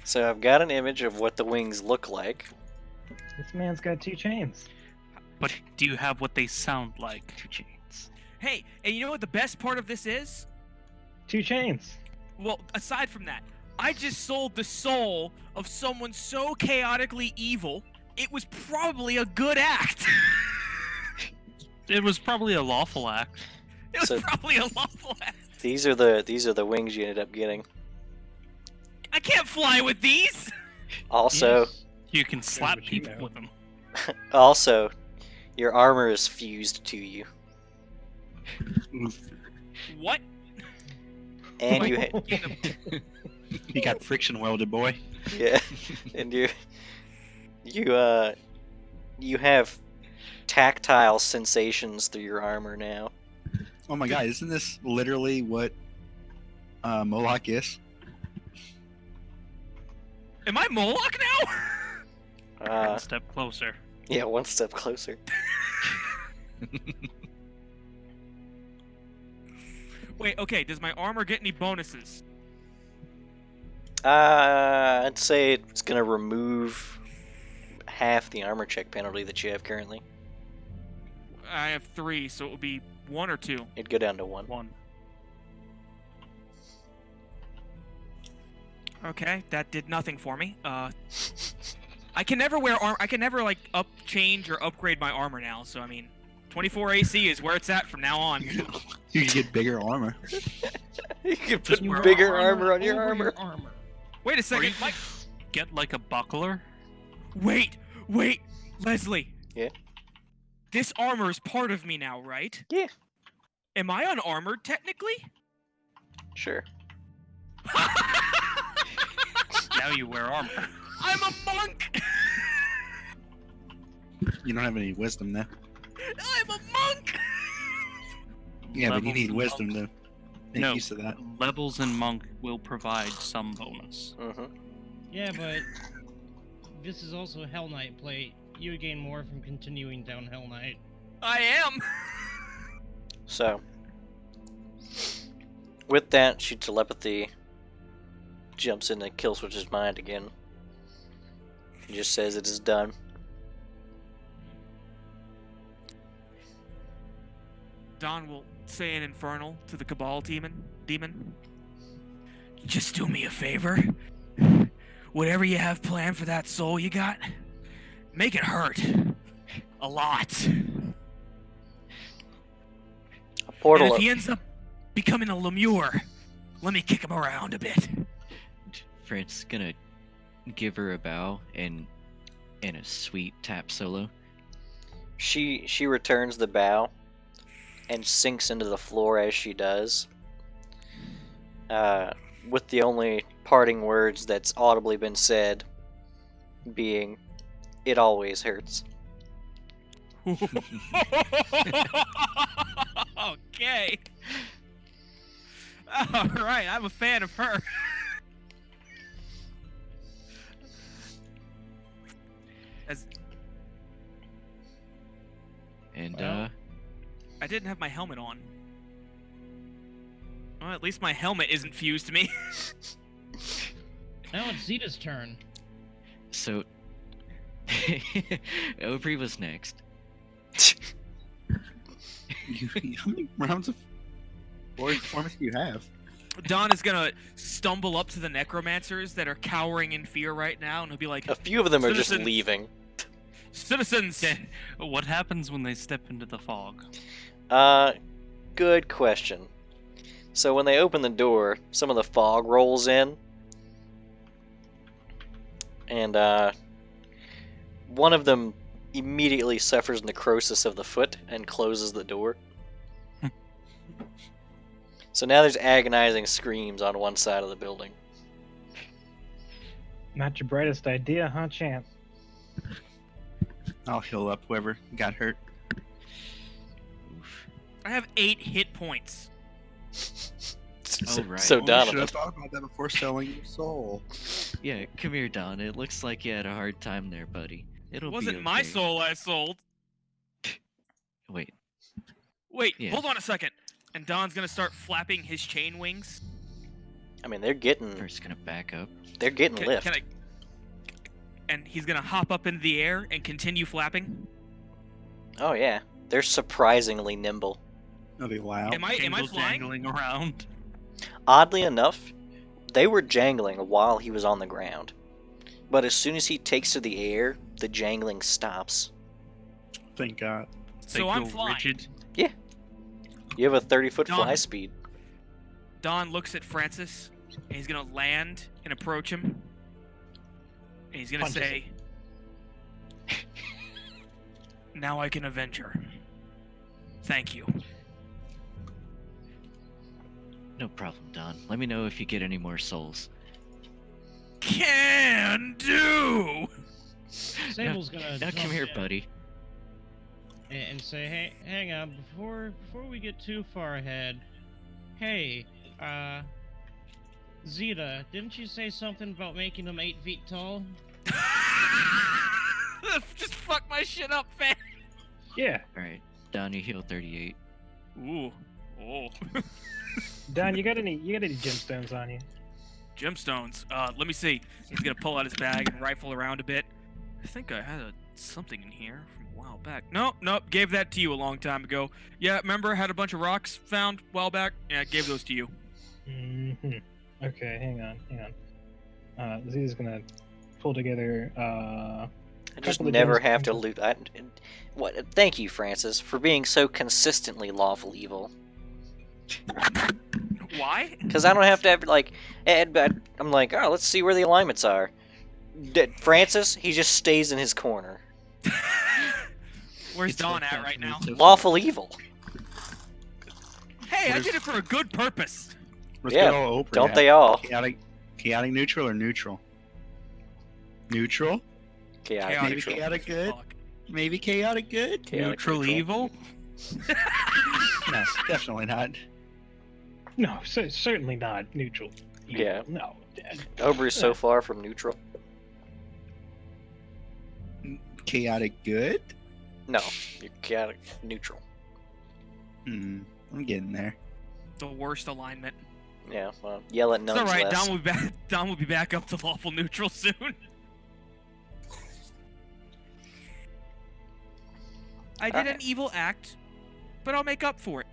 So I've got an image of what the wings look like. This man's got 2 chains. But do you have what they sound like? 2 chains. Hey, and you know what the best part of this is? 2 chains. Well, aside from that, I just sold the soul of someone so chaotically evil, it was probably a good act. It was probably a lawful act. It was So- probably a lawful act. These are the wings you ended up getting. I can't fly with these. Also, Yes. You can slap what you people know. with them. also, your armor is fused to you, What? and you He got friction welded, boy. yeah, and you have tactile sensations through your armor now. Oh my god, isn't this literally what Moloch is? Am I Moloch now? One step closer. Yeah, one step closer. Wait, okay, does my armor get any bonuses? I'd say it's gonna remove half the armor check penalty that you have currently. I have 3, so it would be 1 or 2. It'd go down to 1. One. Okay, that did nothing for me. I can never wear I can never like change or upgrade my armor now. So I mean, 24 AC is where it's at from now on. You can get bigger armor. You can put You wear bigger armor on your over armor. Wait a Or second, you Mike. get like a buckler. Wait, Leslie. Yeah? This armor is part of me now, right? Yeah. Am I unarmored technically? Sure. Now you wear armor. I'm a monk. You don't have any wisdom now. I'm a monk. Yeah, but you Levels need in wisdom monk- to make No. use of that. Levels in monk will provide some bonus. Mm-hmm. Yeah, but this is also Hell Knight play. You would gain more from continuing down Hell Knight. I am. So, with that, she telepathy jumps into Killswitch's mind again. He just says it is done. Don will say an infernal to the Cabal demon. Just do me a favor. Whatever you have planned for that soul you got, make it hurt. A lot. A portal. And if he ends up becoming a Lemure, let me kick him around a bit. Fred's gonna give her a bow and a sweet tap solo. She returns the bow and sinks into the floor as she does. With the only parting words that's audibly been said being, "It always hurts." Okay. Alright, I'm a fan of her. And Well. I didn't have my helmet on. Well, at least my helmet isn't fused to me. Now it's Zeta's turn. so Aubrey was next. How many rounds of warrior performance do you have? Don is gonna stumble up to the necromancers that are cowering in fear right now, and he'll be like, A few of them are just Citizens. leaving. "Citizens, What happens when they step into the fog? Good question. So when they open the door, some of the fog rolls in. And, one of them immediately suffers necrosis of the foot and closes the door. So now there's agonizing screams on one side of the building. Not your brightest idea, huh, champ? I'll heal up whoever got hurt. Oof. I have 8 hit points." Oh, right. So Oh, you should Donovan. have thought about that before selling your soul. Yeah, come here, Don. It looks like you had a hard time there, buddy. It'll It be wasn't my okay. soul I sold. Wait. Wait, Yeah. hold on a second. And Don's gonna start flapping his chain wings. I mean, they're getting First, gonna back up. lift. Can I? And he's gonna hop up into the air and continue flapping. Oh yeah, they're surprisingly nimble. That'll be loud. Am I Jingle flying? jangling around. Oddly enough, they were jangling while he was on the ground. But as soon as he takes to the air, the jangling stops. Thank God. They So I'm go flying. rigid. You have a 30-foot Don. fly speed. Don looks at Francis, and he's gonna land and approach him. And he's gonna Punches say, "Now I can avenge her. Thank you." No problem, Don. Let me know if you get any more souls. Can do. Sable's gonna Now jump come here, in buddy. and say, "Hey, hang on, before we get too far ahead. Hey, Zeta, didn't you say something about making them 8 feet tall?" Just fuck my shit up, fam. Yeah. Alright, Don, you heal 38. Ooh. Oh. Don, you got any gemstones on you? Gemstones. Let me see. He's gonna pull out his bag and rifle around a bit. I think I had something in here from a while back. Nope, gave that to you a long time ago. Yeah, remember? Had a bunch of rocks found a while back. Yeah, gave those to you. Mm-hmm. Okay, hang on. Zeta's gonna pull together I just Couple of never gems have to come loot. What? Thank you, Francis, for being so consistently lawful evil. Why? Because I don't have to have, like, I'm like, oh, let's see where the alignments are. Francis, he just stays in his corner. Where's It's Dawn worked at out right for me now? so far. Lawful evil. Hey, I Where's- did it for a good purpose. Let's Yeah, get all Oprah. Don't they all? Chaotic neutral or neutral? Neutral? Chaotic Maybe neutral. chaotic good? Fuck. Maybe chaotic good? Chaotic Neutral evil? No, definitely not. No, certainly not neutral. evil. Yeah. No. Ober's so far from neutral. Chaotic good? No, you're chaotic neutral. I'm getting there. The worst alignment. Yeah, well, yell at It's nuns alright, less. Don will be back. Don will be back up to lawful neutral soon. I did an evil act, but I'll make up for it.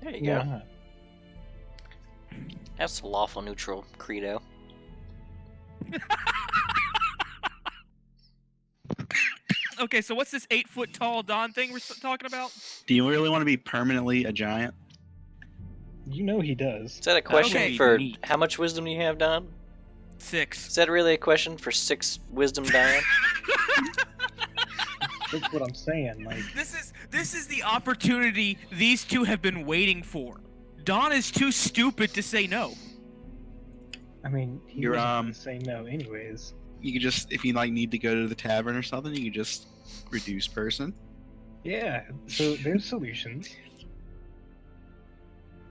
There you go. Uh-huh. That's the lawful neutral credo. Okay, so what's this 8-foot tall Don thing we're talking about? Do you really want to be permanently a giant? You know he does. Is that a question Okay. for Neat. how much wisdom do you have, Don? 6. Is that really a question for 6 wisdom, Diane? That's what I'm saying. Like, This is the opportunity these two have been waiting for. Don is too stupid to say no. I mean, he You're, wasn't gonna say no, anyways. You could just, if you like need to go to the tavern or something, you could just reduce person. Yeah. So there's solutions.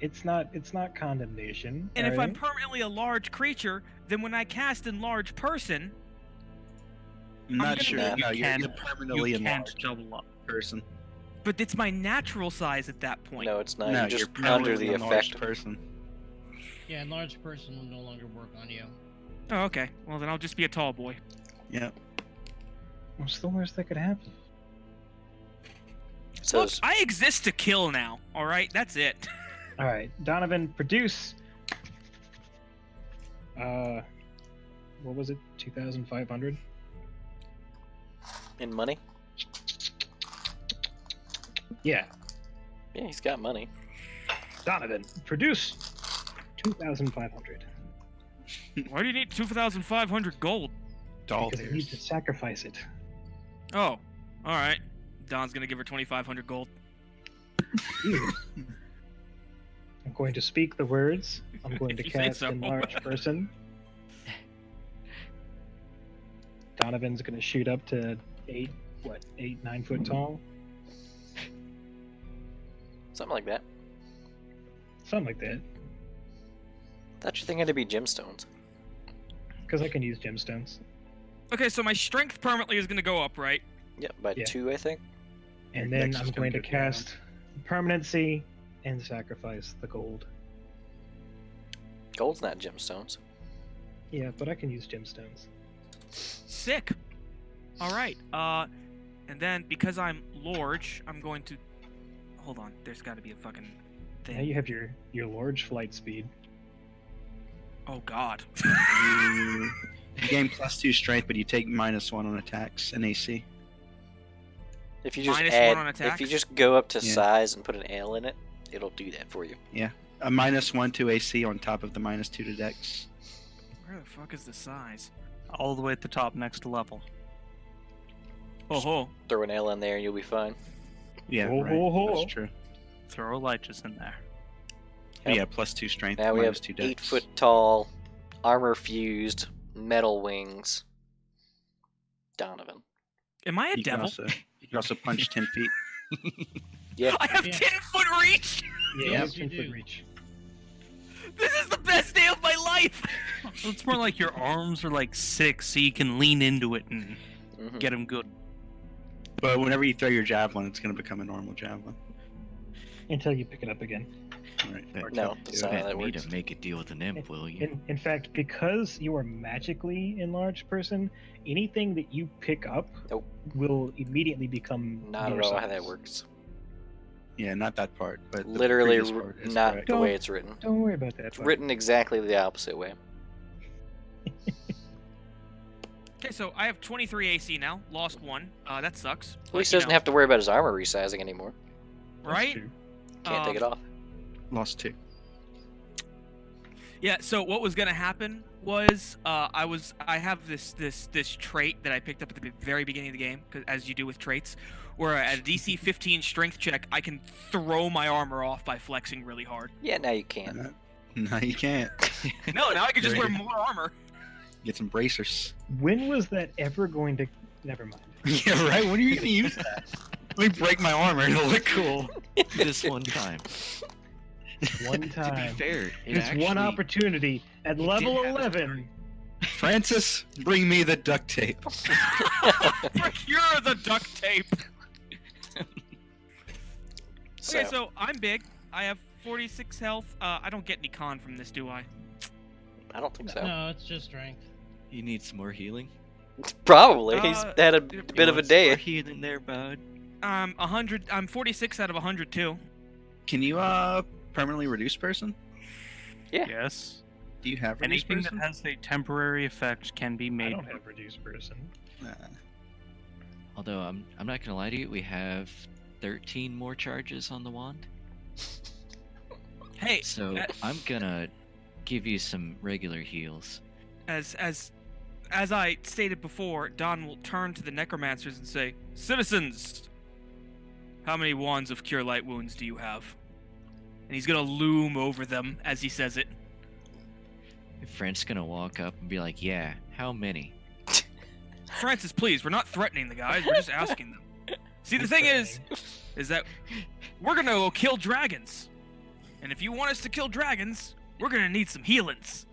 It's not condemnation. And if I'm alright? permanently a large creature, then when I cast enlarge person, I'm not gonna- sure. Nah. No, you're You permanently a can't large double up. person. but it's my natural size at that point. No, it's not. No, You're you're just permanently under the a large effect. person. Yeah, enlarged person will no longer work on you. Oh, okay. Well, then I'll just be a tall boy. Yep. What's the worst that could happen? So Look, I exist to kill now. All right, that's it. All right, Donovan, produce. What was it? 2,500. in money? Yeah, Yeah, he's got money. Donovan, produce 2,500. Why do you need 2,500 gold? Doll Because I need to tears. sacrifice it. Oh, all right. Don's gonna give her 2,500 gold. Ew. I'm going to speak the words. I'm going to If you say cast so. enlarge person. Donovan's going to shoot up to 9 foot tall, Something like that. something like that. Thought you were thinking to be gemstones. Because I can use gemstones. Okay, so my strength permanently is gonna go up, right? Yep, by Yeah. 2, I think. And Your then dex I'm is gonna going to go down. cast permanency and sacrifice the gold. Gold's not gemstones. Yeah, but I can use gemstones. Sick. All right. And then because I'm large, I'm going to. Hold on. There's got to be a fucking thing. Now you have your large flight speed. Oh God. You gain +2 strength, but you take -1 on attacks and AC. If you just -1 add, on if you attacks? just go up to Yeah. size and put an L in it, it'll do that for you. A -1 to AC on top of the -2 to Dex. Where the fuck is the size? All the way at the top next to level. Oh ho. Throw an L in there and you'll be fine. Yeah, Oh, right. ho, ho. That's true. Throw Elychus in there. But yeah, +2 strength, Now we have -2 Dex. 8 foot tall, armor fused, metal wings. Donovan. Am I a You can devil? also punch 10 feet. Yeah. I have Yeah. 10-foot reach. Yeah, Yes, it's you 10 foot do. reach. This is the best day of my life. Well, it's more like your arms are like 6, so you can lean into it and Mhm. get them good. But whenever you throw your javelin, it's going to become a normal javelin. Until you pick it up again. Right. Yeah. Or No, tap that's to not it. how that Me works. to make a deal with an imp, will you? In fact, because you are magically enlarged person, anything that you pick up Nope. will immediately become Not your at all how size. that works. Yeah, not that part, but the Literally previous part is not correct. the way it's written. Don't worry about that. It's bud. written exactly the opposite way. Okay, so I have 23 AC now. Lost 1. That sucks. At but, least you doesn't know, have to worry about his armor resizing anymore. That's right? true. Can't take it off. Lost 2. Yeah. So what was gonna happen was I have this trait that I picked up at the very beginning of the game, 'cause as you do with traits, where at a DC 15 strength check I can throw my armor off by flexing really hard. Yeah, now you can. No, you can't. No, now I can just wear Right. more armor. Get some bracers. When was that ever going to? Never mind. Yeah, right. When are you gonna use that? Let me break my armor. It'll look cool. This one time. One To be time. fair, it This one actually- opportunity at He did level have a 11. Francis, bring me the duct tape. Procure the duct tape. So, Okay, so I'm big. I have 46 health. I don't get any con from this, do I? I don't think so. No, it's just strength. You need some more healing. Probably. He's had a you bit of a Want some more day. healing there, bud. 100. I'm 46 out of 102. Can you permanently reduce person? Yeah. Yes. Do you have reduce Anything that person? has a temporary effect can be I made. don't have reduced person. Although I'm not gonna lie to you, we have 13 more charges on the wand. Hey, So I'm gonna give you some regular heals. as I stated before, Don will turn to the necromancers and say, "Citizens, how many wands of cure light wounds do you have?" And he's gonna loom over them as he says it. Frank's gonna walk up and be like, "Yeah, how many?" Francis, please, we're not threatening the guys. We're just asking them. See, the thing is that we're gonna go kill dragons, and if you want us to kill dragons, we're gonna need some healings,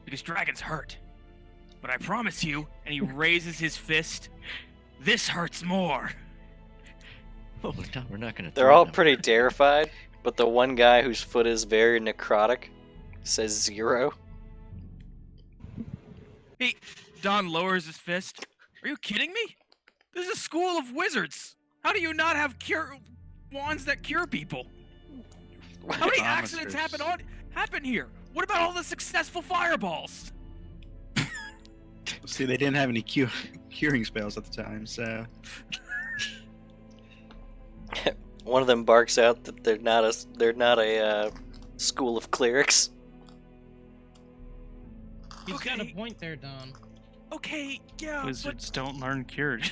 because dragons hurt. But I promise you, and he raises his fist, this hurts more. Oh, no, we're not gonna. They're all threaten 'em. pretty terrified, but the one guy whose foot is very necrotic says 0. Don lowers his fist. Are you kidding me? This is a school of wizards. How do you not have cure wands that cure people? How many accidents happen here? What about all the successful fireballs? See, they didn't have any curing spells at the time, so One of them barks out that they're not a school of clerics. He's got a Okay. point there, Don. Okay, yeah, Wizards don't learn cured.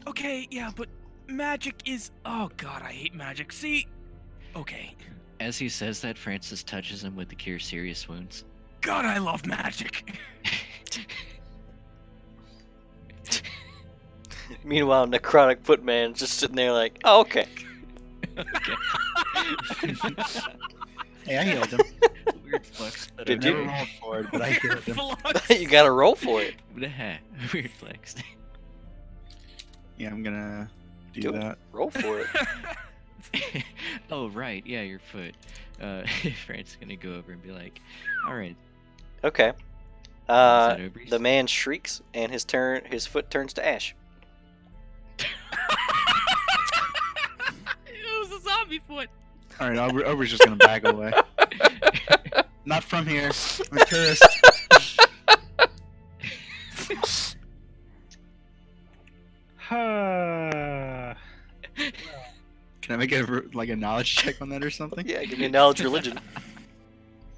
but magic is. Oh god, I hate magic. See, okay, As he says that, Francis touches him with the cure serious wounds. God, I love magic. Meanwhile, necrotic footman's just sitting there like, oh, okay. hey, I healed him. Weird flex. But Did I you? never rolled for it, but I healed him. Flux. You gotta roll for it. Weird flex. Yeah, I'm gonna do Do it. that. Roll for it. Oh right, yeah, your foot. Frank's gonna go over and be like, "All right, Okay. is that Obrey's?" The man shrieks, and his foot turns to ash. It was a zombie foot. All right, Aubrey's just gonna back away. Not from here. I'm a tourist. Can I make a knowledge check on that or something? Yeah, give me a knowledge religion.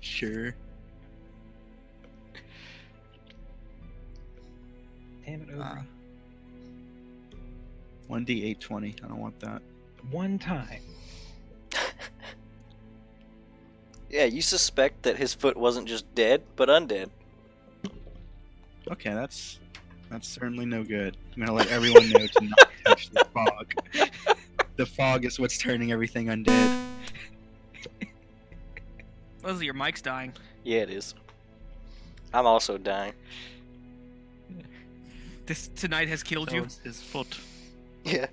Sure. Damn it, Aubrey. 1d8 20. I don't want that. One time. Yeah, you suspect that his foot wasn't just dead, but undead. Okay, that's certainly no good. I'm gonna let everyone know to not touch the fog. The fog is what's turning everything undead. Leslie, your mic's dying. Yeah, it is. I'm also dying. This tonight has killed you. His foot. Yeah.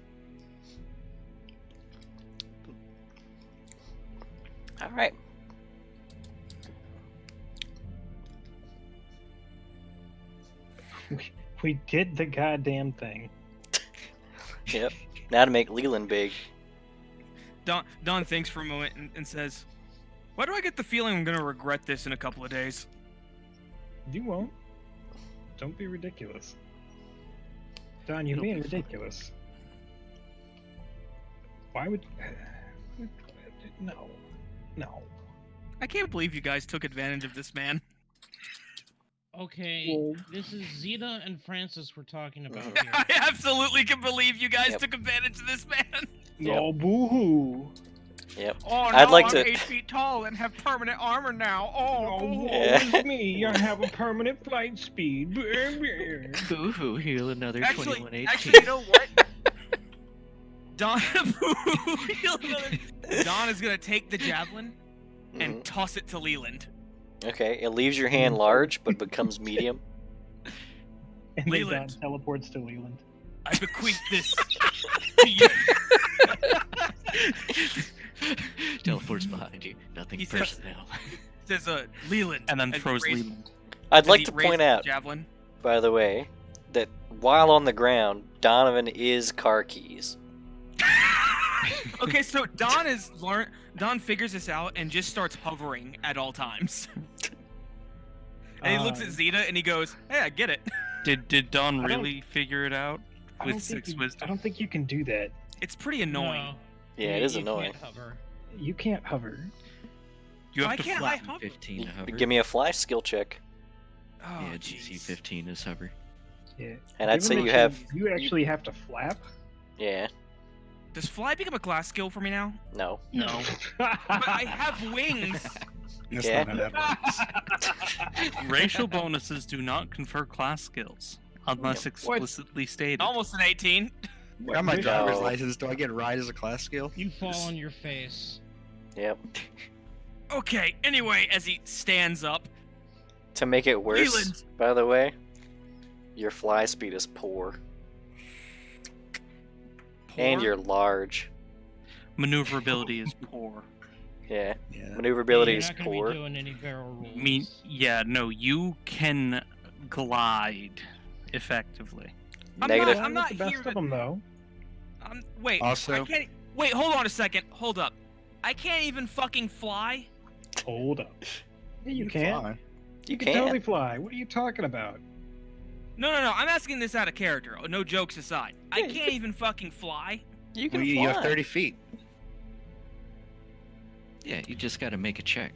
All right. We did the goddamn thing. Yep. Now to make Leland big. Don thinks for a moment and says, "Why do I get the feeling I'm gonna regret this in a couple of days?" You won't. Don't be ridiculous. Don, you're It'll being be fine. ridiculous. Why would... No. No. I can't believe you guys took advantage of this man. Okay, Well- this is Zeta and Francis we're talking about Mhm. here. I absolutely can believe you guys Yep. took advantage of this man. No, boo-hoo. Yep. Oh, I'd no, like I'm to- 8 feet tall and have permanent armor now. Oh, Oh, boo-hoo. woe Yeah. is me. I have a permanent flight speed. Boo-hoo, heal another 21 HP. Actually, you know what? Don, Don is gonna take the javelin and Mhm. toss it to Leland. Okay, it leaves your hand large but becomes medium. And then Don Leland. teleports to Leland. I bequeath this to you. Teleports behind you. Nothing He says- personnel. Says Leland, And then as he throws raises- Leland. I'd as like he to raises point the out, javelin. by the way, that while on the ground, Donovan is car keys. Okay, so Don figures this out and just starts hovering at all times. And he looks at Zeta and he goes, "Hey, I get it." Did Don I don't- really figure it out I with don't think 6 you- wisdom? I don't think you can do that. It's pretty annoying. No, Yeah, it is you annoying. Can't hover. You can't hover. You have Why to can't fly. I hover? 15 to hover. Give me a fly skill check. Oh, Yeah, DC jeez. 15 is hover. Yeah. And I'd Given say that you have... You actually have to flap? Yeah, Does fly become a class skill for me now? no. No, But I have wings. That's Yeah. not how that works. racial bonuses do not confer class skills unless explicitly stated. Almost an 18. I got my driver's No. license. Do I get ride as a class skill? You fall on your face. Yep. Okay, anyway, as he stands up, To make it worse, Leland. by the way, your fly speed is poor. And poor- you're large. Maneuverability is poor. Yeah, Yeah. maneuverability You're is not gonna poor. be doing any barrel rolls. No, you can glide effectively. I'm Negative. not, I'm not the best here of to... them, though. Wait, Also- I can't... Wait, hold on a second. Hold up. I can't even fucking fly? Hold up. Yeah, you can. Fly. You can can. totally fly. What are you talking about? No, I'm asking this out of character. Oh, no jokes aside. I Yeah, you can't even fucking fly. You can Well, you fly. have 30 feet. Yeah, you just gotta make a check.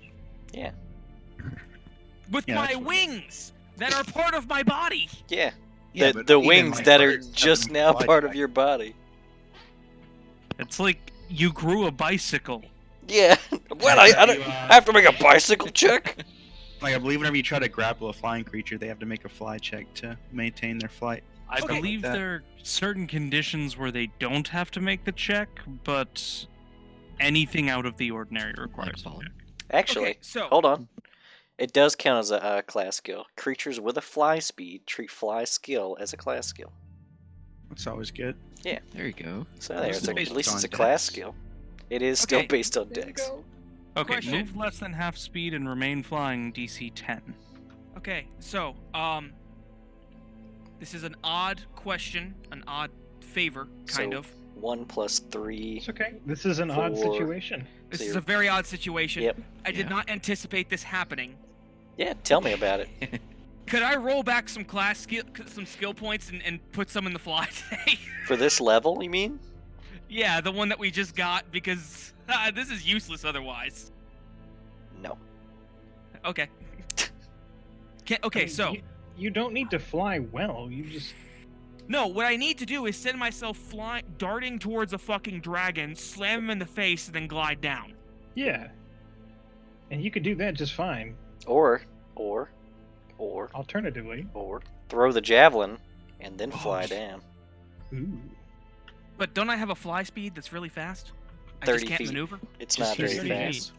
With Yeah, my that's what- wings that are part of my body. Yeah, Yeah, the, but the even, wings like, that are birds have just them now fly part of back. your body. It's like you grew a bicycle. Yeah. What? I don't. I have to make a bicycle check. Like, I believe whenever you try to grapple a flying creature, they have to make a fly check to maintain their flight. I Okay. believe That- there are certain conditions where they don't have to make the check, but anything out of the ordinary requires a Like check. Actually, Okay, so hold on. It does count as a class skill. Creatures with a fly speed treat fly skill as a class skill. That's always good. There you go. So there, That's it's based at least it's on a class dex. skill. It is still Okay. based on There you dex. go. Okay, Question. move less than half speed and remain flying DC 10. okay, so this is an odd question, an odd favor, kind So- of. 1 plus 3. It's okay. This is an odd 4. situation. This So is you're- a very odd situation. Yep. I did Yeah. not anticipate this happening. Yeah, tell me about it. Could I roll back some skill points and put some in the fly today? For this level, you mean? Yeah, the one that we just got because this is useless otherwise. No. Okay. I Okay, mean, so you don't need to fly well. You just no, what I need to do is send myself flying, darting towards a fucking dragon, slam him in the face, and then glide down. yeah. And you could do that just fine. Or Alternatively, throw the javelin and then Oh, fly down. ooh, But don't I have a fly speed that's really fast? I 30 just can't feet. maneuver. It's Just not very 30 fast.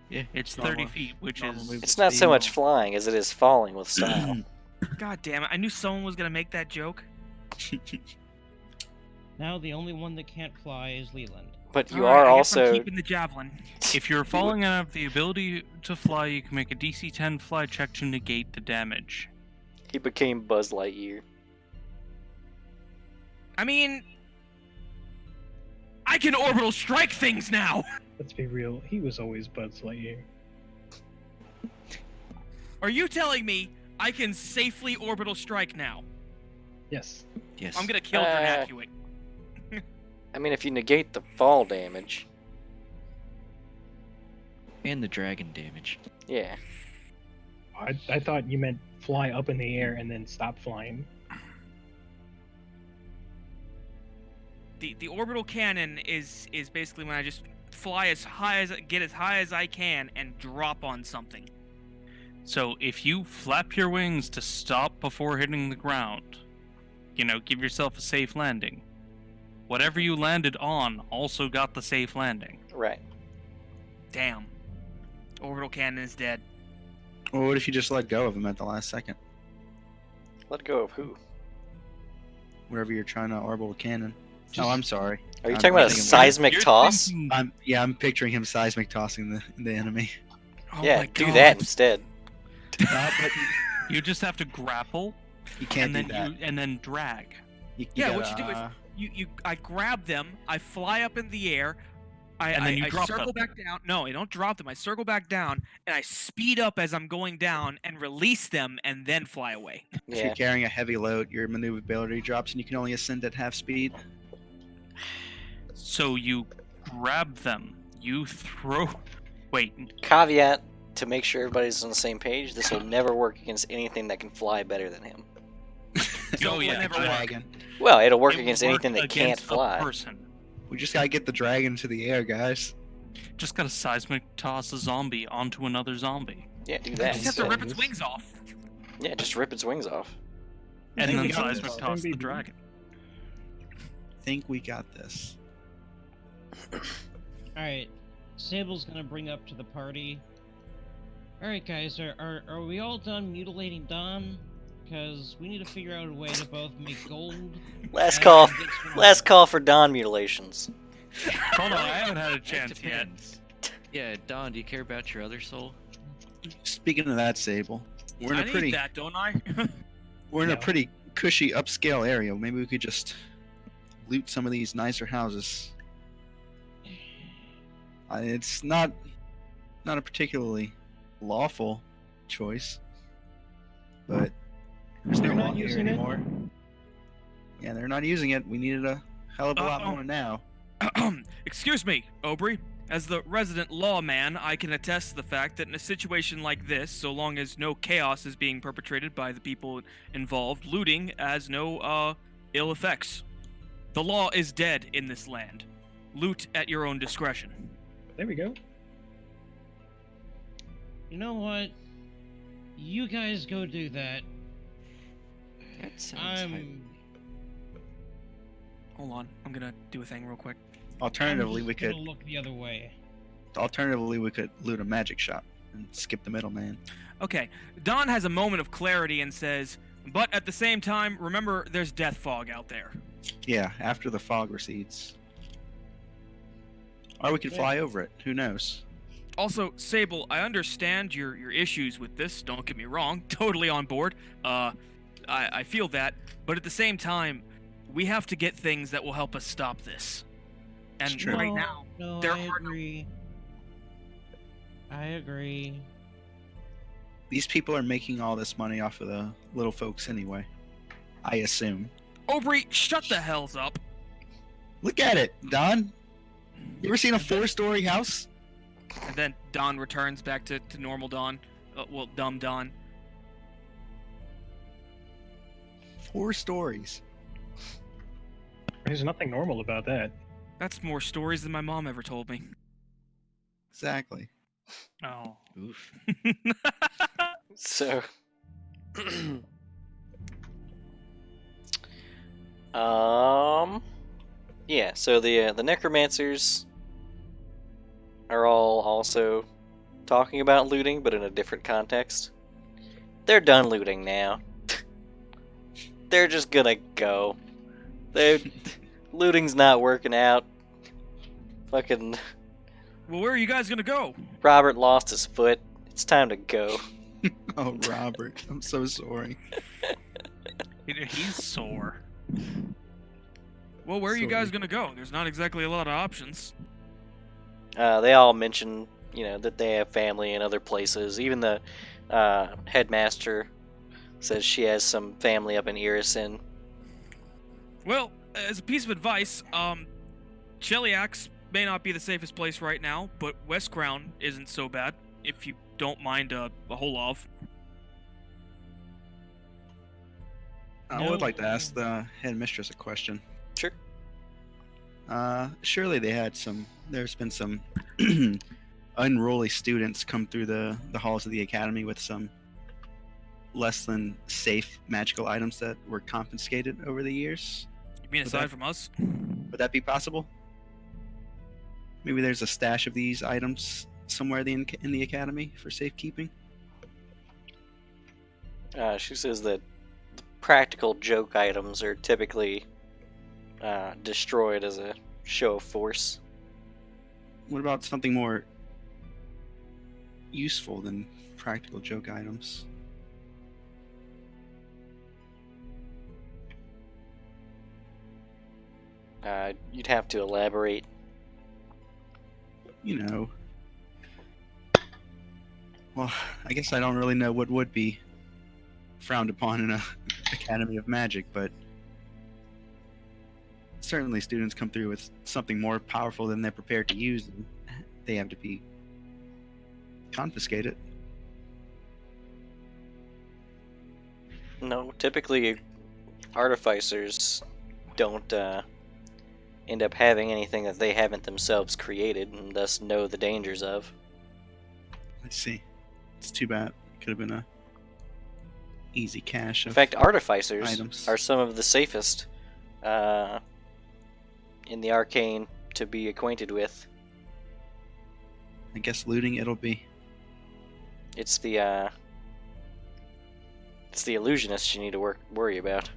Yeah. It's Normal- 30 feet, which normal is... move It's not so speed. much flying as it is falling with style. God damn it! I knew someone was gonna make that joke. Now the only one that can't fly is Leland. But you Alright, are I guess I'm also keeping the javelin. If you're falling and have the ability to fly, you can make a DC 10 fly check to negate the damage. he became Buzz Lightyear. I mean, I can orbital strike things now. let's be real. He was always Buzz Lightyear. Are you telling me I can safely orbital strike now. Yes. Yes. I'm gonna kill Vernacuate. I mean, if you negate the fall damage, And the dragon damage. yeah. I thought you meant fly up in the air and then stop flying. The orbital cannon is basically when I just fly as high as I can and drop on something. So if you flap your wings to stop before hitting the ground, give yourself a safe landing. Whatever you landed on also got the safe landing. Right. Damn. Orbital cannon is dead. Or what if you just let go of him at the last second? Let go of who? Wherever you're trying to orbital cannon. Just- Oh, I'm sorry. Are you I'm talking about a thinking- seismic You're toss? thinking- I'm picturing him seismic tossing the enemy. Oh Yeah, my do God. that instead. But You just have to grapple you can't and do then that. and then drag. Yeah, what you do is I grab them, I fly up in the air, And then you I drop circle them. back down. No, I don't drop them. I circle back down and I speed up as I'm going down and release them and then fly away. If Yeah. you're carrying a heavy load, your maneuverability drops, and you can only ascend at half speed. So you grab them. You throw. Wait. Caveat to make sure everybody's on the same page: this will never work against anything that can fly better than him. Oh yeah. never work. Dragon. Well, it'll work It will against work anything that can't against a fly. person. We just gotta get the dragon to the air, guys. Just gotta seismic toss a zombie onto another zombie, Yeah, do I that. just have to instead. rip its wings off. Yeah, just rip its wings off. and think then we got seismic this. toss the MVP. dragon. Think we got this. Alright, Sable's gonna bring up to the party. Alright guys, are we all done mutilating Don? Because we need to figure out a way to both make gold. Last and call. get some- Last call for Dawn mutilations. Hold on, I haven't had a It chance yet. depends. Yeah, Don, do you care about your other soul? Speaking of that, Sable, we're in I a need pretty that, don't I? we're in a No. pretty cushy upscale area. Maybe we could just loot some of these nicer houses. It's not a particularly lawful choice, but there's no They're not law here using it? anymore. Yeah, they're not using it. We needed a hell of a lot Uh-oh. more now. Excuse me, Aubrey. As the resident lawman, I can attest to the fact that in a situation like this, so long as no chaos is being perpetrated by the people involved, looting has no ill effects. The law is dead in this land. Loot at your own discretion. There we go. You know what? You guys go do that. That sounds highly- I'm Hold on, I'm gonna do a thing real quick. Alternatively, I'm we just could gonna look the other way. loot a magic shop and skip the middleman. Okay, Don has a moment of clarity and says, but at the same time, remember there's death fog out there. Yeah, after the fog recedes. Or we could fly over it. Who knows? Also, Sable, I understand your issues with this, don't get me wrong, totally on board. I feel that, but at the same time, we have to get things that will help us stop this. And It's true. right now, No, there I are no- agree. I agree. These people are making all this money off of the little folks anyway. I assume. Aubrey, shut the hells up. Look at it, Don. You ever seen a 4-story house? And then Don returns back to normal Don. Dumb Don. 4 stories. There's nothing normal about that. That's more stories than my mom ever told me. Exactly. Oh. Oof. So, yeah. So the necromancers are all also talking about looting, but in a different context. They're done looting now. They're just gonna go. Looting's not working out. Fucking Well, where are you guys gonna go? Robert lost his foot. It's time to go. Oh, Robert. I'm so sorry. He's sore. Well, where are you guys Sorry. gonna go? There's not exactly a lot of options. They all mention, that they have family in other places. Even the headmaster Says she has some family up in Irison. Well, as a piece of advice, Cheliax may not be the safest place right now, but West Crown isn't so bad, if you don't mind a whole off. I would like to ask the headmistress a question. Sure. Surely there's been some unruly students come through the halls of the academy with some less than safe magical items that were confiscated over the years. You mean Would aside that- from us? Would that be possible? Maybe there's a stash of these items somewhere in the academy for safekeeping? She says that the practical joke items are typically destroyed as a show of force. What about something more useful than practical joke items? You'd have to elaborate. You know. Well, I guess I don't really know what would be frowned upon in a academy of magic, but certainly students come through with something more powerful than they're prepared to use, and they have to be confiscated. No, typically artificers don't end up having anything that they haven't themselves created and thus know the dangers of. I see. It's too bad. Could have been a easy cache In of fact, artificers items. are some of the safest in the arcane to be acquainted with. I guess looting it'll be. It's the illusionists you need to worry about.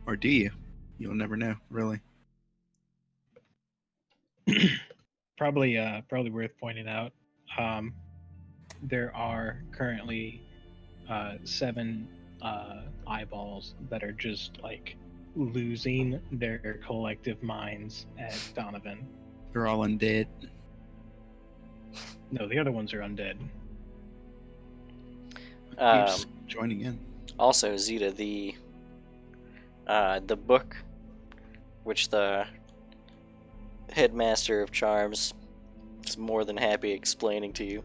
Or do you? You'll never know, really. Probably worth pointing out. There are currently 7 eyeballs that are just like losing their collective minds at Donovan. They're all undead. No, the other ones are undead. Keeps joining in. Also, Zeta, the book, which the headmaster of charms is more than happy explaining to you.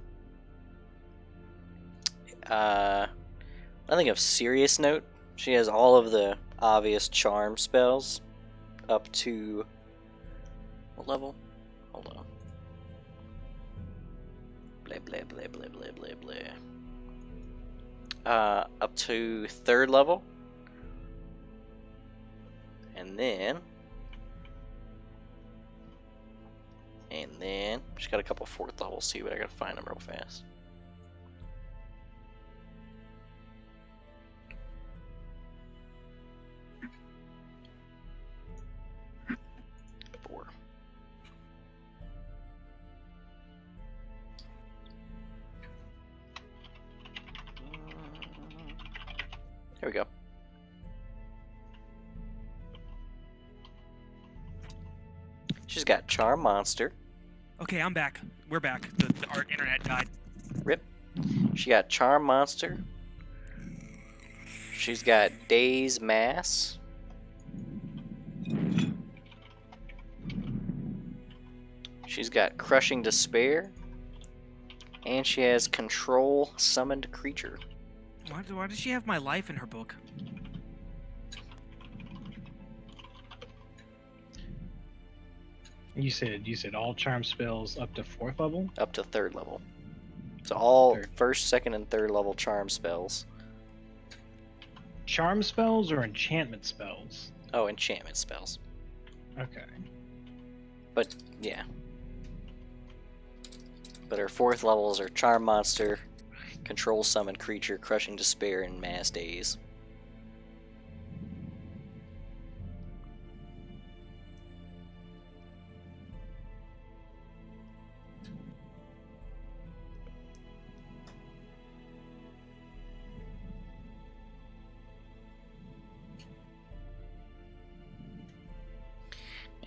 Nothing of serious note. She has all of the obvious charm spells up to what level? Hold on. Blah blah blah blah blah blah blah. Up to 3rd level. And then she's got a couple 4th levels too, but I gotta find them real fast. Four. Here we go. She's got Charm Monster. Okay, I'm back. We're back. Our internet died. Rip. She got Charm Monster. She's got Daze Mass. She's got Crushing Despair. And she has Control Summoned Creature. Why does she have my life in her book? You said all charm spells up to 4th level? Up to 3rd level. So all Third. 1st, 2nd, and 3rd level charm spells. Charm spells or enchantment spells? Oh, enchantment spells. Okay. But, yeah. But her 4th levels are Charm Monster, Control Summon Creature, Crushing Despair, and Mass Daze.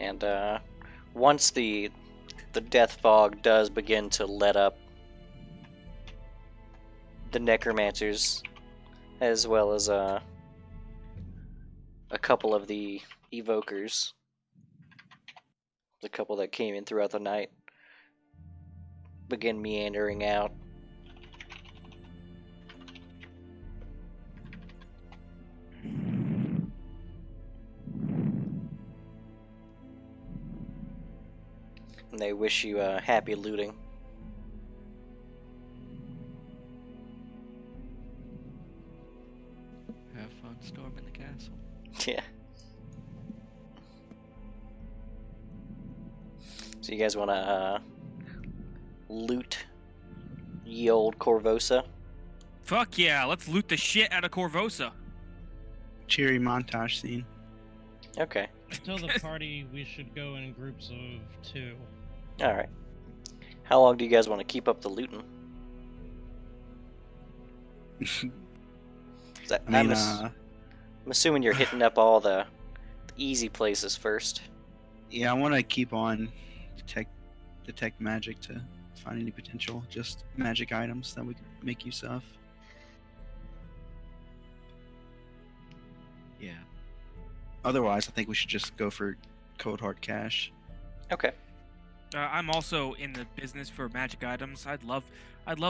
And once the death fog does begin to let up, the necromancers, as well as a couple of the evokers, the couple that came in throughout the night, begin meandering out. And they wish you happy looting. Have fun storming the castle. Yeah. So you guys want to loot ye old Corvosa? Fuck yeah, let's loot the shit out of Corvosa. Cheery montage scene. Okay. Tell the party we should go in groups of 2. All right. How long do you guys want to keep up the looting? I mean, I'm assuming you're hitting up all the easy places first. yeah, I want to keep on detect magic to find any potential just magic items that we can make use of. Yeah. Otherwise, I think we should just go for cold hard cash. Okay. I'm also in the business for magic items. I'd love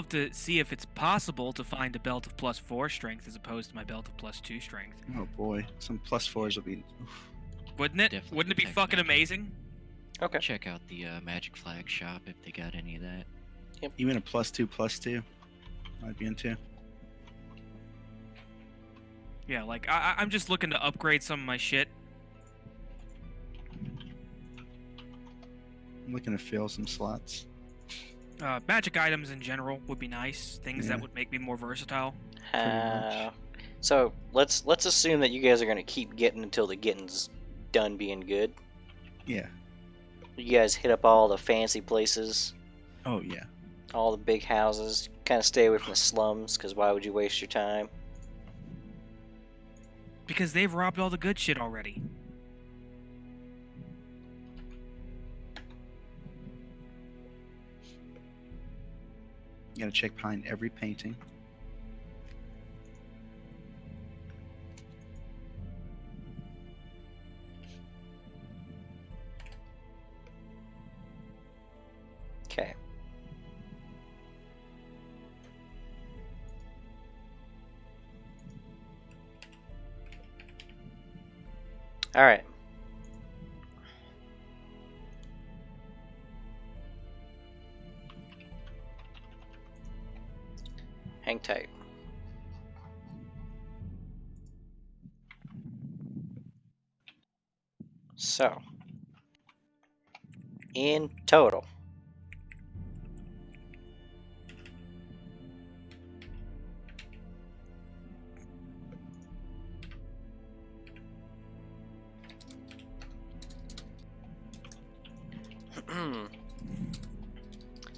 to see if it's possible to find a belt of +4 strength as opposed to my belt of +2 strength. Oh boy, some +4s will be. Wouldn't it? Definitely Wouldn't it be detect fucking magic. amazing? Okay. Check out the Magic Flag shop if they got any of that. Even a +2/+2. I'd be into. Yeah, like I'm just looking to upgrade some of my shit. I'm looking to fill some slots. Magic items in general would be nice. Things that Yeah. would make me more versatile. much. So let's assume that you guys are gonna keep getting until the getting's done being good. Yeah. You guys hit up all the fancy places, Oh yeah. all the big houses. Kind of stay away from the slums, because why would you waste your time? Because they've robbed all the good shit already. You gotta check behind every painting. Okay. All right. Hang tight. So, in total,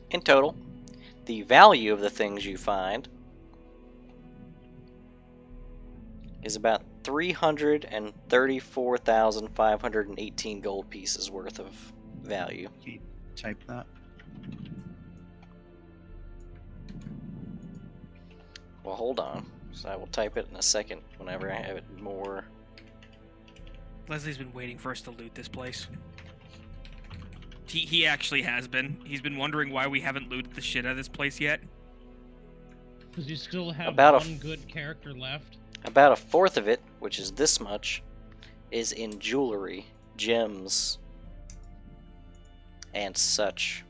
in total, the value of the things you find is about 334,518 gold pieces worth of value. Can you type that? Well, hold on. So I will type it in a second whenever I have it more. Leslie's been waiting for us to loot this place. He actually has been. He's been wondering why we haven't looted the shit out of this place yet. Because you still have About a one good character left. About a fourth of it, which is this much, is in jewelry, gems, and such.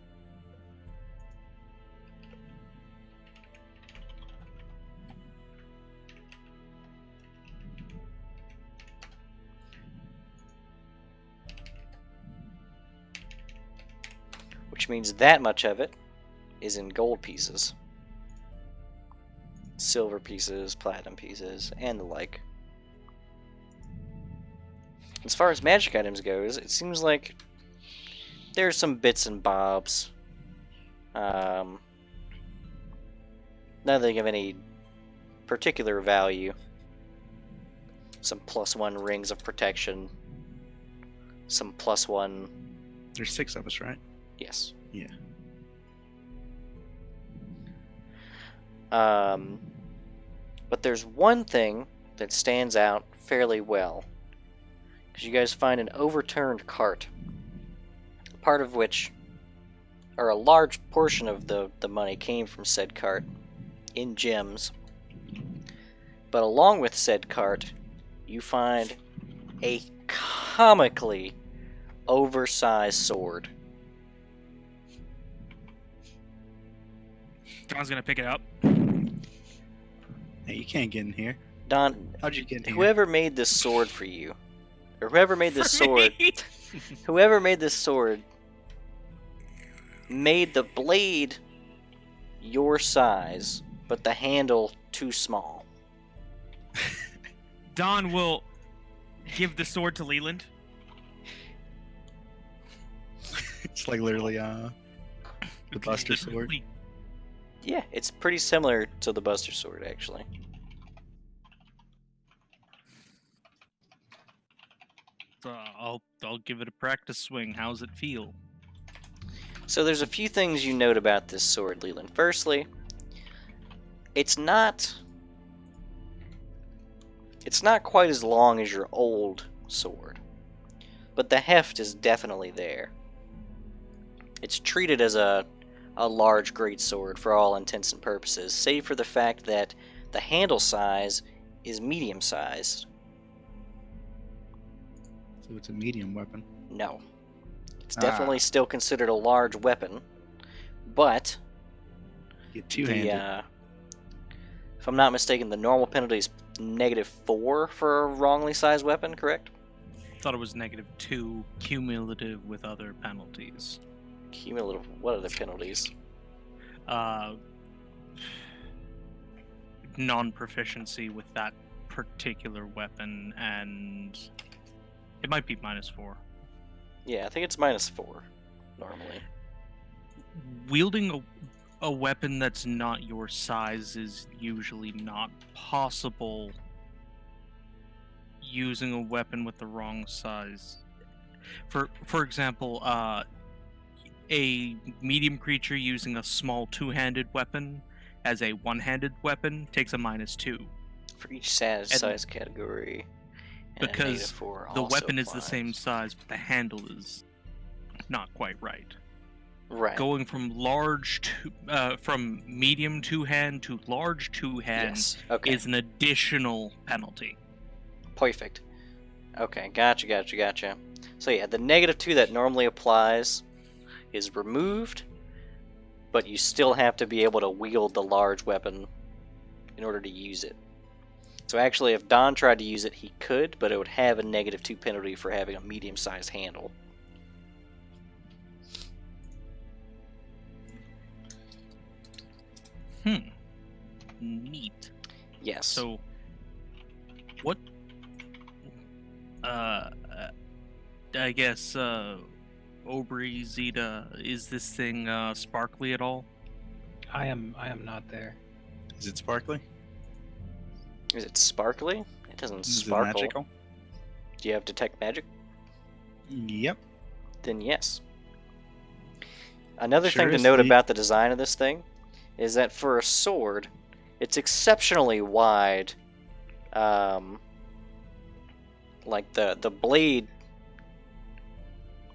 Which means that much of it is in gold pieces, silver pieces, platinum pieces, and the like. As far as magic items goes, it seems like there's some bits and bobs. Nothing of any particular value. Some +1 rings of protection. Some +1. There's 6 of us, right? Yes. Yeah. But there's one thing that stands out fairly well. Because you guys find an overturned cart. Part of which, or a large portion of the money came from said cart in gems. But along with said cart, you find a comically oversized sword. John's gonna pick it up. Hey, you can't get in here. Don, How'd you get in here? whoever made this sword for you, or whoever made this For sword, me? whoever made this sword made the blade your size, but the handle too small. Don will give the sword to Leland. It's like literally the Buster sword. Yeah, it's pretty similar to the Buster sword, actually. I'll give it a practice swing. How's it feel? So there's a few things you note about this sword, Leland. Firstly, it's not quite as long as your old sword, but the heft is definitely there. It's treated as a large greatsword for all intents and purposes, save for the fact that the handle size is medium-sized. So it's a medium weapon. No. It's definitely still considered a large weapon, but Get two-handed. if I'm not mistaken, the normal penalty is -4 for a wrongly sized weapon, correct? Thought it was -2 cumulative with other penalties. Cumulative, what are the penalties? Non-proficiency with that particular weapon, and it might be -4. Yeah, I think it's -4, normally. Wielding a weapon that's not your size is usually not possible. Using a weapon with the wrong size. For example, a medium creature using a small two-handed weapon as a one-handed weapon takes a -2. For each size category. And a Because -4 the also weapon is the applies. same size, but the handle is not quite right. Right. Going from from medium two-hand to large two-hand Yes. Okay. is an additional penalty. Perfect. Okay, gotcha. So yeah, the -2 that normally applies is removed, but you still have to be able to wield the large weapon in order to use it. So actually, if Don tried to use it, he could, but it would have a -2 penalty for having a medium-sized handle. Neat. Yes. So, what? I guess, Aubrey, Zeta, is this thing sparkly at all? I am not there. Is it sparkly? Is it sparkly? It doesn't Is sparkle. it magical? Do you have detect magic? Yep. Then yes. Another Sure thing to is note neat. about the design of this thing is that for a sword, it's exceptionally wide. Like the blade,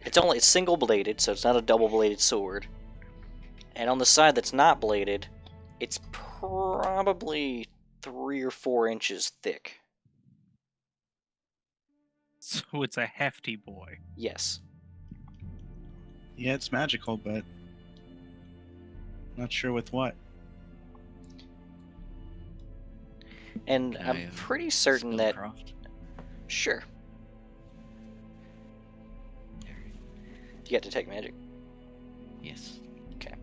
it's single bladed, so it's not a double bladed sword. And on the side that's not bladed, it's probably 3 or 4 inches thick. So it's a hefty boy. Yes. Yeah, it's magical, but not sure with what. And Can I'm I, pretty certain that... Spellcraft? Sure. You got detect magic? Yes. Okay.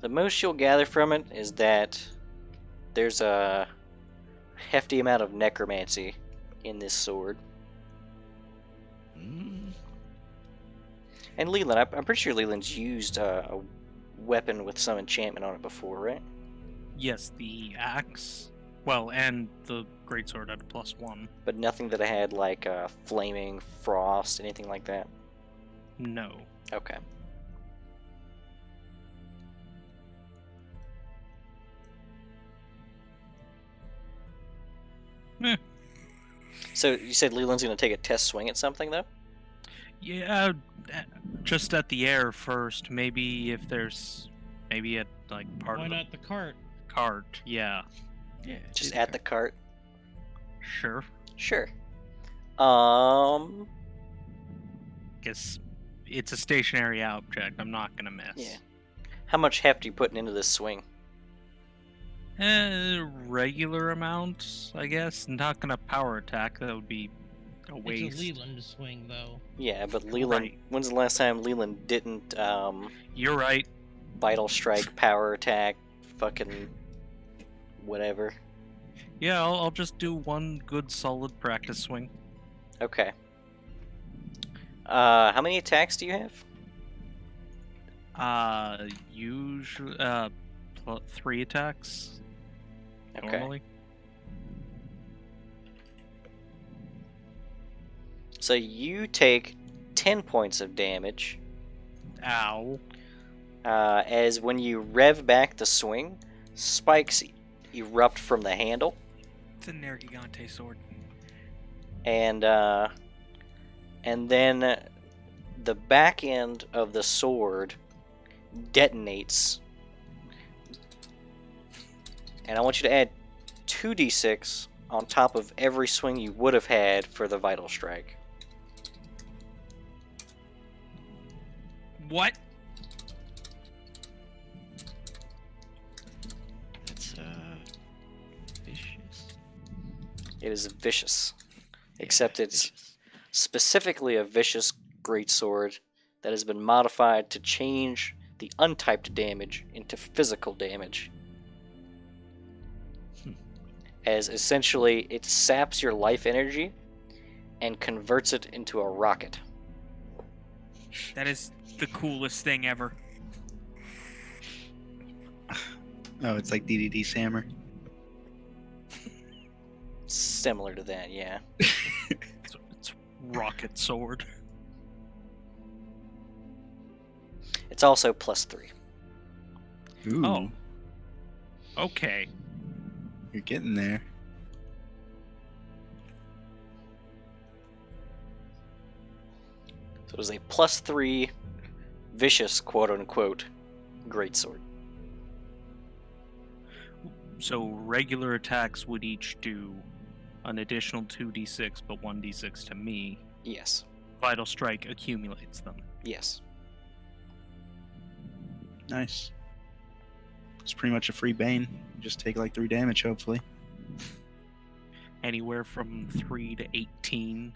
The most you'll gather from it is that there's a hefty amount of necromancy in this sword. Mm. And Leland, I'm pretty sure Leland's used a weapon with some enchantment on it before, right? Yes, the axe Well, and the greatsword at a +1. But nothing that had like flaming frost, anything like that. No. Okay. Eh. So you said Leland's going to take a test swing at something, though? Yeah, just at the air first. Maybe if there's, maybe at like part Why of the not the cart? cart. Yeah, Yeah. Just do at the cart? sure. Sure. Guess it's a stationary object. I'm not gonna miss. Yeah. How much heft are you putting into this swing? Regular amount, I guess. Not gonna power attack. That would be a waste. It's a Leland swing, though. Yeah, but Leland. Right. When's the last time Leland didn't You're right. vital strike, power attack, fucking whatever? Yeah, I'll just do one good solid practice swing. Okay. How many attacks do you have? Usually, 3 attacks. Okay. Normally. So you take 10 points of damage. Ow. As when you rev back the swing, spikes erupt from the handle, It's a Nergigante sword. and then the back end of the sword detonates. And I want you to add 2d6 on top of every swing you would have had for the vital strike. What? That's vicious. It is vicious, except it's Vicious. specifically a vicious greatsword that has been modified to change the untyped damage into physical damage. As essentially it saps your life energy and converts it into a rocket. That is the coolest thing ever. Oh, it's like DDD Sammer. Similar to that, yeah. It's rocket sword. It's also +3. Ooh, Oh. Okay. you're getting there. So it was a +3 vicious, quote-unquote, greatsword. So regular attacks would each do an additional 2d6, but 1d6 to me. Yes. Vital strike accumulates them. Yes. Nice. It's pretty much a free bane. You just take like 3 damage, hopefully. Anywhere from 3 to 18.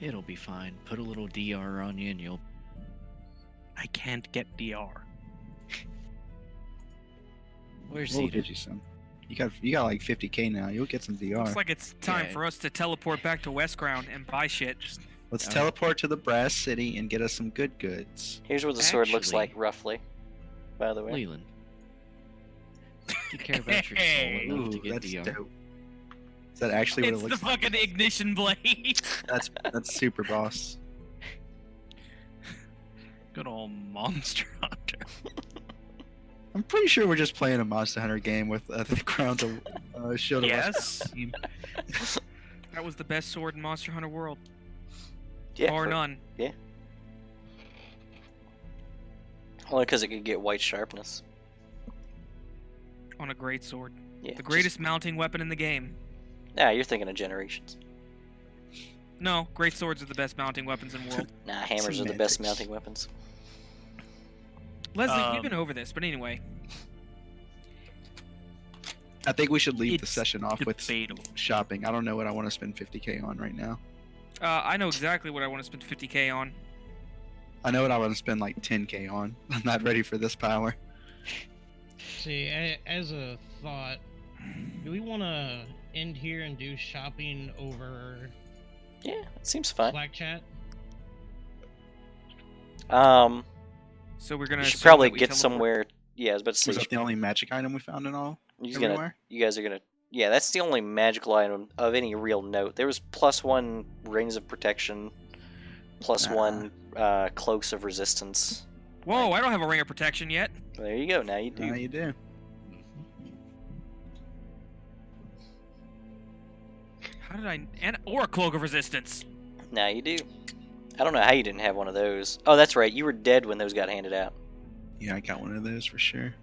It'll be fine. Put a little DR on you and you'll. I can't get DR. Where's We'll Zeta? get you some. You got like 50k now. You'll get some DR. Looks like it's time Yeah. for us to teleport back to Westground and buy shit. Just Let's Oh. teleport to the Brass City and get us some good goods. Here's what the sword looks Actually- like, roughly. By the way. Leland. Do you care about your soul Hey. enough Ooh, to get that's DR? dope. Is that actually what it's it the looks like? fucking ignition blade. That's super boss. Good old Monster Hunter. I'm pretty sure we're just playing a Monster Hunter game with the Crowns of Shield of Yes. West. That was the best sword in Monster Hunter World, Yeah, bar none. only because it could get white sharpness. On a great sword, Yeah. the greatest mounting weapon in the game. Nah, you're thinking of generations. No, great swords are the best mounting weapons in the world. Nah, hammers are the best Semantics. mounting weapons. Leslie, we've Um, been over this, but anyway. I think we should leave the It's session off with Debatable. shopping. I don't know what I want to spend 50k on right now. I know exactly what I want to spend 50k on. I know what I want to spend like 10k on. I'm not ready for this power. See, as a thought, do we want to end here and do shopping over Yeah, it seems fine. Slack chat? So we're gonna You should assume probably that we get teleport- somewhere. Yeah, I was about to say. Was that the only magic item we found in all? Everywhere? You guys are gonna. Yeah, that's the only magical item of any real note. There was +1 rings of protection, +1 cloaks of resistance. Whoa! I don't have a ring of protection yet. There you go. Now you do. Now you do. How did I? Or a cloak of resistance. Now you do. I don't know how you didn't have one of those. Oh, that's right. You were dead when those got handed out. Yeah, I got one of those for sure.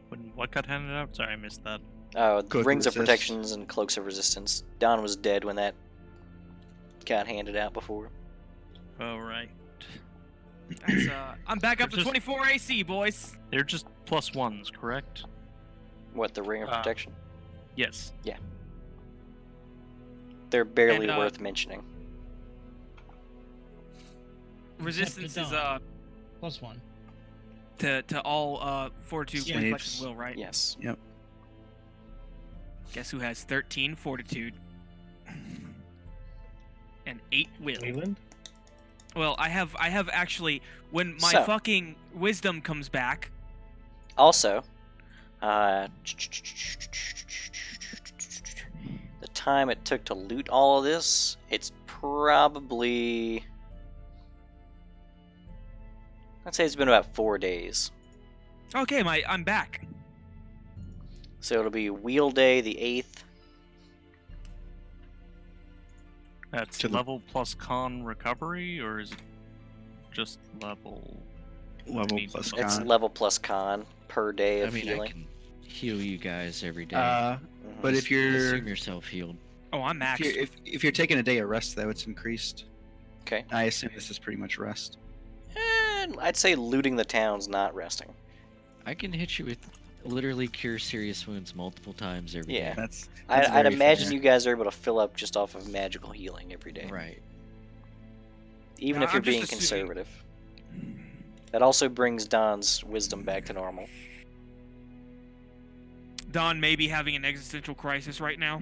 When what got handed out? Sorry, I missed that. Oh, Cloak of rings of resist. protections and cloaks of resistance. Don was dead when that got handed out before. Oh right. That's I'm back up to Just- 24 AC, boys. They're just +1s, correct? What, the ring of Ah. protection? Yes. They're barely And, worth mentioning. Resistance is Dawn. +1. to all fortitude, Yeah. reflex, Saves. and will, right? Yes. Guess who has 13 fortitude and 8 will? Leland? Well, I have actually when my So. fucking wisdom comes back. Also, the time it took to loot all of this, it's probably... I'd say it's been about 4 days. Okay, I'm back. So it'll be Wheel Day the 8th. That's To the- level plus con recovery, or is it just level? Level Need plus both. It's con. level plus con per day I of mean, I healing. can heal you guys every day. Mhm. But if you're Assume yourself healed. Oh, I'm if maxed. you're, if you're taking a day of rest, though, it's increased. Okay. I assume this is pretty much rest. I'd say looting the town's not resting. I can hit you with literally cure serious wounds multiple times every Yeah. day. That's I'd very imagine fair. you guys are able to fill up just off of magical healing every day. Right. Even No, if you're I'm just being assuming- conservative. That also brings Don's wisdom back to normal. Don may be having an existential crisis right now.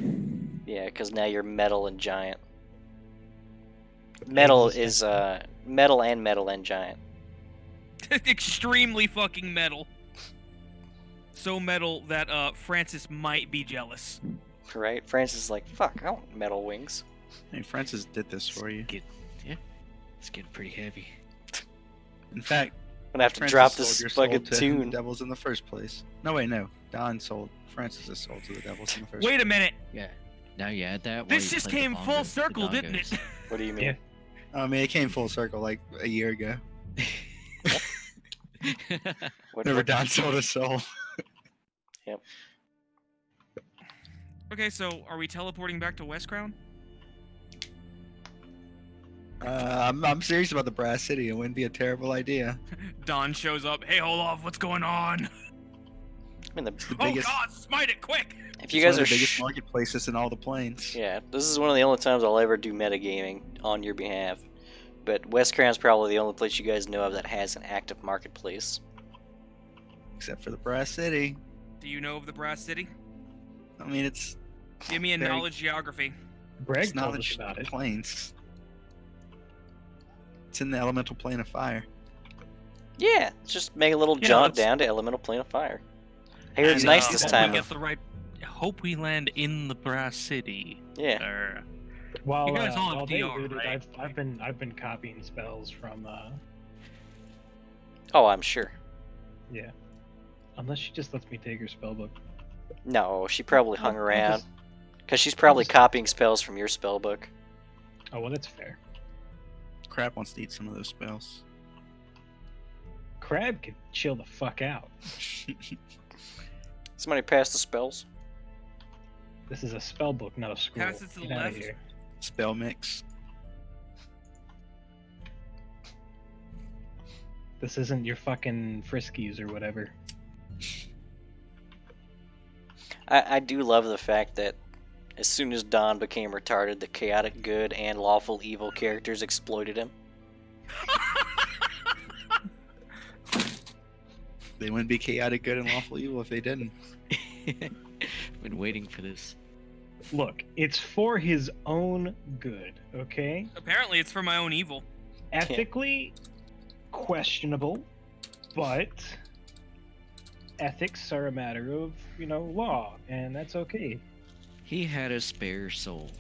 Yeah, because now you're metal and giant. Metal is metal and giant. Extremely fucking metal. So metal that Francis might be jealous. Right? Francis is like, fuck, I want metal wings. Hey, Francis did this for you. It's getting pretty heavy. In fact, I'm gonna have to Francis drop sold this your soul fucking to the tune. devils in the first place. No, wait, no. Don sold Francis' soul to the devils in the first Wait place. a minute. Yeah. Now you add that. while This you just play the came bongos full with the circle, didn't it? dongos. What do you mean? Yeah. I mean, it came full circle like a year ago. What, Never what- Don sold his soul. Okay, so are we teleporting back to West Crown? I'm serious about the Brass City. It wouldn't be a terrible idea. Don shows up. Hey, hold off. What's going on? I mean, The Oh biggest, God, smite it quick! if you it's one guys of are the biggest sh- marketplaces in all the plains. yeah, this is one of the only times I'll ever do metagaming on your behalf. But West Crown's probably the only place you guys know of that has an active marketplace. Except for the Brass City. Do you know of the Brass City? I mean, it's Give me a Very- knowledge geography. Greg it's told us knowledge about of it. plains. It's in the elemental plane of fire. Yeah, just make a little Yeah, jaunt let's- down to Elemental Plane of Fire. I hear it's And, nice this hope time. We get the right. Hope we land in the Brass City. Yeah, Or, While, You guys all have while they DR, looted, right? I've been copying spells from oh, I'm sure. yeah. Unless she just lets me take her spell book. No, she probably hung I'll around. just- Because she's probably just- copying spells from your spell book. Oh well, that's fair. Crap wants to eat some of those spells. Crab could chill the fuck out. Somebody pass the spells. This is a spell book, not a scroll. Pass it to the Get outta left. here. Spell mix. This isn't your fucking friskies or whatever. I do love the fact that as soon as Don became retarded, the chaotic good and lawful evil characters exploited him. They wouldn't be chaotic good and lawful evil if they didn't. Been waiting for this. Look, it's for his own good, okay? Apparently, it's for my own evil. Ethically questionable, But ethics are a matter of, law, and that's okay. He had a spare soul.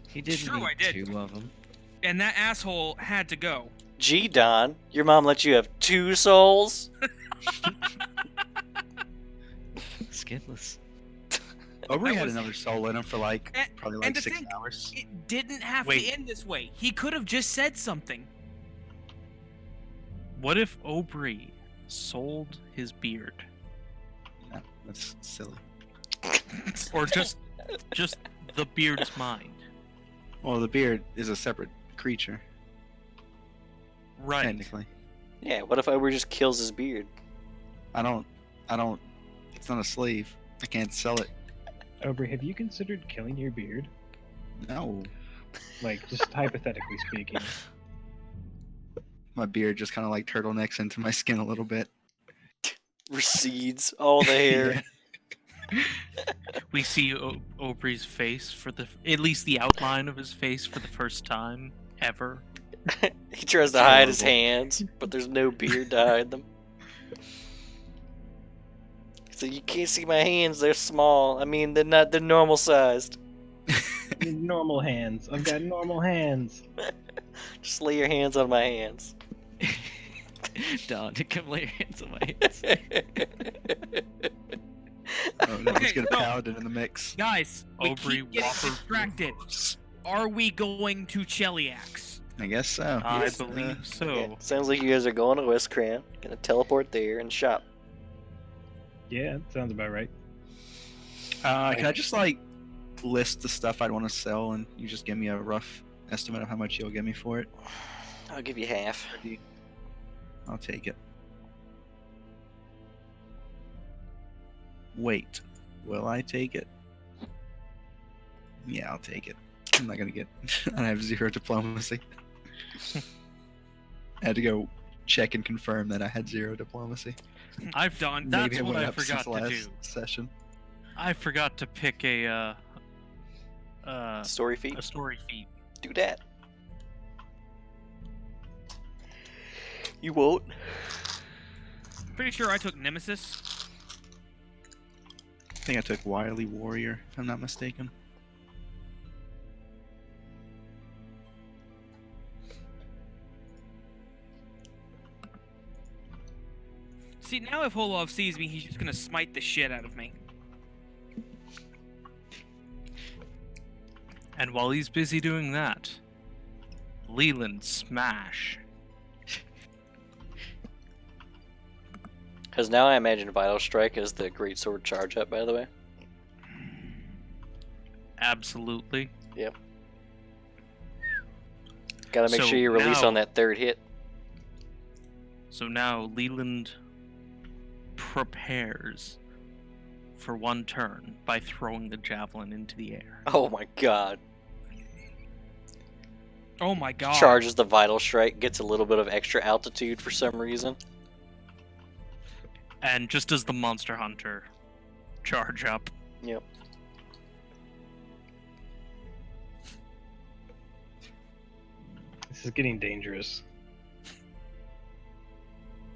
He didn't True, need I did. 2 of them. And that asshole had to go. Gee, Don, your mom let you have 2 souls? Skinless. Aubrey That had was- another soul in him for probably and to 6 think, hours. It didn't have Wait. to end this way. He could have just said something. What if Aubrey sold his beard? No, that's silly. Or just the beard's mind? Well, the beard is a separate creature, Right. technically. Yeah, what if Ober just kills his beard? I don't. It's not a sleeve. I can't sell it. Aubrey, have you considered killing your beard? No, Like, just hypothetically speaking. my beard just kind of like turtlenecks into my skin a little bit. Recedes all the hair. We see Aubrey's face at least the outline of his face for the first time ever. He tries to It's hide his horrible. hands, but there's no beard to hide them. So you can't see my hands, they're small. I mean, they're normal sized. Normal hands. I've got normal hands. Just lay your hands on my hands. Don, come lay your hands on my hands. Oh, no, let's Okay, get a so- paladin in the mix. Guys, we Aubrey keep getting Whopper distracted. Are we going to Cheliax? I guess so. I Yes, believe so. Yeah, sounds like you guys are going to West Cran. Gonna teleport there and shop. Yeah, that sounds about right. Can I just list the stuff I'd want to sell, and you just give me a rough estimate of how much you'll give me for it? I'll give you half. I'll take it. Wait, will I take it? Yeah, I'll take it. I'm not gonna get. I have 0 diplomacy. I had to go check and confirm that I had 0 diplomacy. I've Done. That's Maybe I what went I up forgot since to last do. session. I forgot to pick a Story feat. story feat. Do that. You won't. Pretty sure I took Nemesis. I think I took Wily Warrior, if I'm not mistaken. See, now if Holov sees me, he's just gonna smite the shit out of me. And while he's busy doing that, Leland smash. Because now I imagine Vital Strike as the Great Sword charge up, by the way. Absolutely. Gotta make So sure you release now- on that 3rd hit. So now Leland prepares for one turn by throwing the javelin into the air. Oh my god. Oh my god. Charges the Vital Strike, gets a little bit of extra altitude for some reason. And just as the monster hunter charge up, Yep. This is getting dangerous.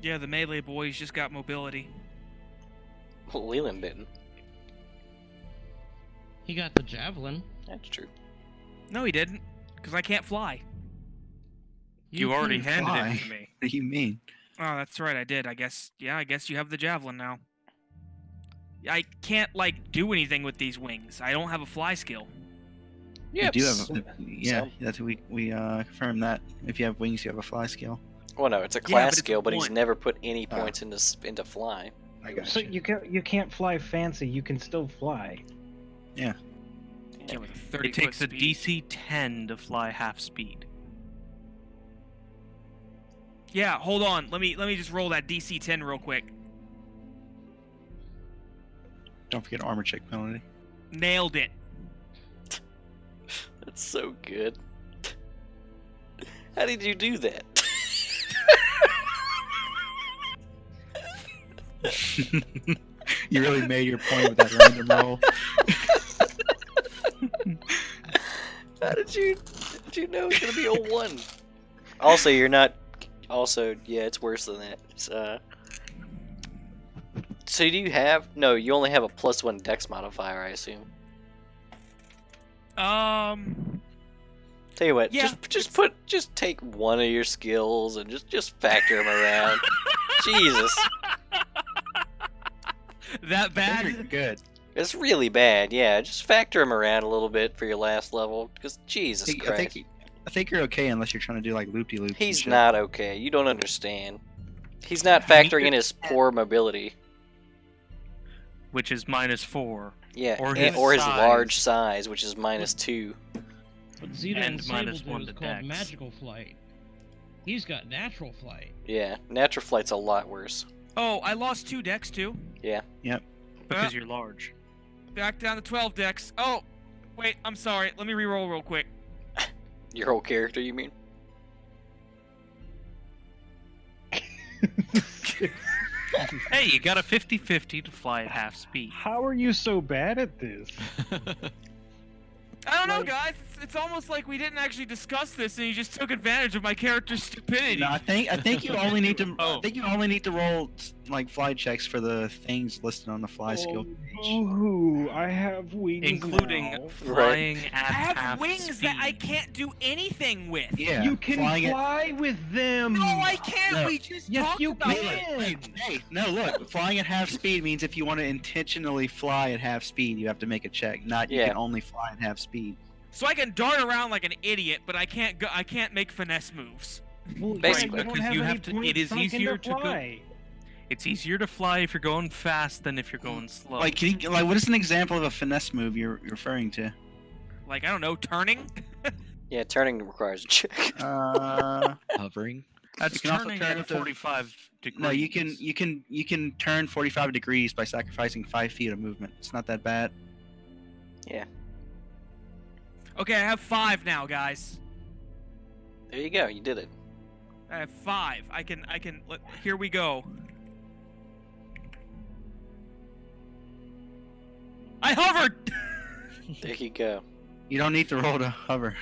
Yeah, the melee boys just got mobility. Well, Leland didn't. He got the javelin. That's true. No, he didn't, because I can't fly. you already can handed fly. it to me. What do you mean? Oh, that's right, I did. I guess. Yeah, I guess you have the javelin now. I can't do anything with these wings. I don't have a fly skill. You do have. Yep. Yeah, So- that's we confirmed that. If you have wings, you have a fly skill. Well, no, it's a Yeah, class but it's skill, but he's one. never put any Oh. points into fly. I got So you can't fly fancy. You can still fly. Yeah, with a 30 It takes a foot speed. DC 10 to fly half speed. Yeah, hold on. Let me just roll that DC 10 real quick. Don't forget armor check penalty. Nailed it. That's so good. How did you do that? You really made your point with that random roll. How did you know it's gonna be a 1? Also, you're not. Also, yeah, it's worse than that. It's So do you have? No, you only have a +1 Dex modifier, I assume. Tell you what, Yeah, just take one of your skills and just factor them around. Jesus, That I think bad? you're good. it's really bad. Yeah, just factor them around a little bit for your last level, because Jesus Christ, I think you're okay unless you're trying to do like loopy loops. he's not okay. You don't understand. He's not You need factoring to- in his poor mobility. Which is -4. Yeah, Or and- his or his size. large size, which is -2. What Zeta And and Sable -1 do is to called Dex. magical flight. He's got natural flight. Yeah, natural flight's a lot worse. Oh, I lost 2 Dex too. Yeah. Because you're large. Back down to 12 Dex. Oh, wait, I'm sorry. Let me re-roll real quick. Your whole character, you mean? Hey, you got a 50-50 to fly at half speed. How are you so bad at this? I don't know, Like- guys. It's almost like we didn't actually discuss this, and you just took advantage of my character's stupidity. No, I think you only need to. Oh. I think you only need to roll like fly checks for the things listed on the fly skill page. Ooh, I have wings Including now. flying I at have half wings speed. that I can't do anything with. Yeah, You can flying fly with them. No, I can't. No. We just Yes, talked you about can. it. Hey, no, look, flying at half speed means if you want to intentionally fly at half speed, you have to make a check. Not you Yeah. can only fly at half speed. So I can dart around like an idiot, but I can't go. I can't make finesse moves. Well, Basically. you don't Because have you any have to- points it is sunk into easier to go- fly. It's easier to fly if you're going fast than if you're going slow. Like, what is an example of a finesse move you're referring to? Like, I don't know, turning. Yeah, turning requires a check. Hovering. That's you can also turning turn at up to- 45 degrees. No, you can turn 45 degrees by sacrificing 5 feet of movement. It's not that bad. Okay, I have 5 now, guys. There you go. You did it. I have 5. I can. Here we go. I hovered. There you go. You don't need to roll to hover.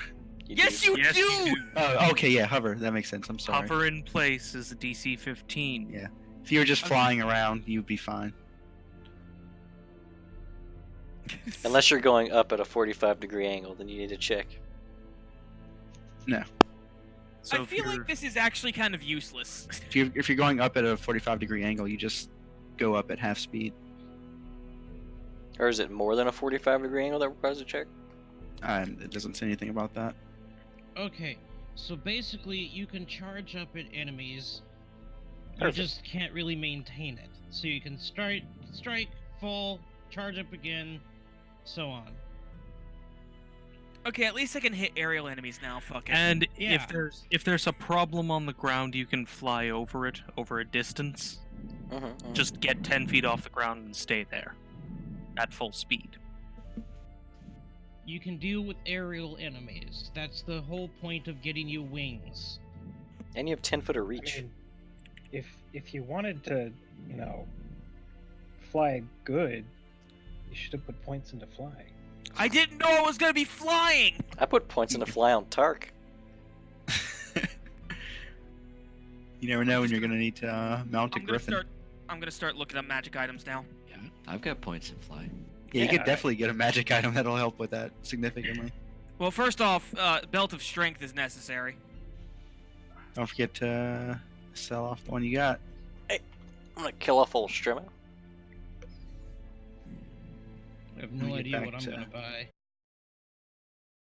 You Yes, do. you Yes, do. you do. Oh, okay, yeah, hover. That makes sense. I'm sorry. Hover in place is a DC 15. Yeah. If you were just flying around, you'd be fine. Unless you're going up at a 45-degree angle, then you need to check. So I if feel you're- like this is actually kind of useless. If you're going up at a 45-degree angle, you just go up at half speed. Or is it more than a 45-degree angle that requires a check? It doesn't say anything about that. Okay, so basically you can charge up at enemies. You Perfect. just can't really maintain it. So you can strike, fall, charge up again, so on. Okay, at least I can hit aerial enemies now. Fuck it. And Yeah. if there's a problem on the ground, you can fly over it over a distance. Just get 10 feet off the ground and stay there at full speed. You can deal with aerial enemies. That's the whole point of getting you wings. And you have 10 foot of I reach. mean, if you wanted to, fly good, you should have put points into flying. I didn't know I was gonna be flying. I put points into fly on Tark. You never know when you're gonna need to mount a I'm griffin. gonna start looking up magic items now. Yeah, I've got points in fly. Yeah, you Yeah. could definitely get a magic item that'll help with that significantly. Well, first off, belt of strength is necessary. Don't forget to sell off the one you got. I'm gonna kill off old Strimmer. I have Let me no get idea back what I'm to- gonna buy.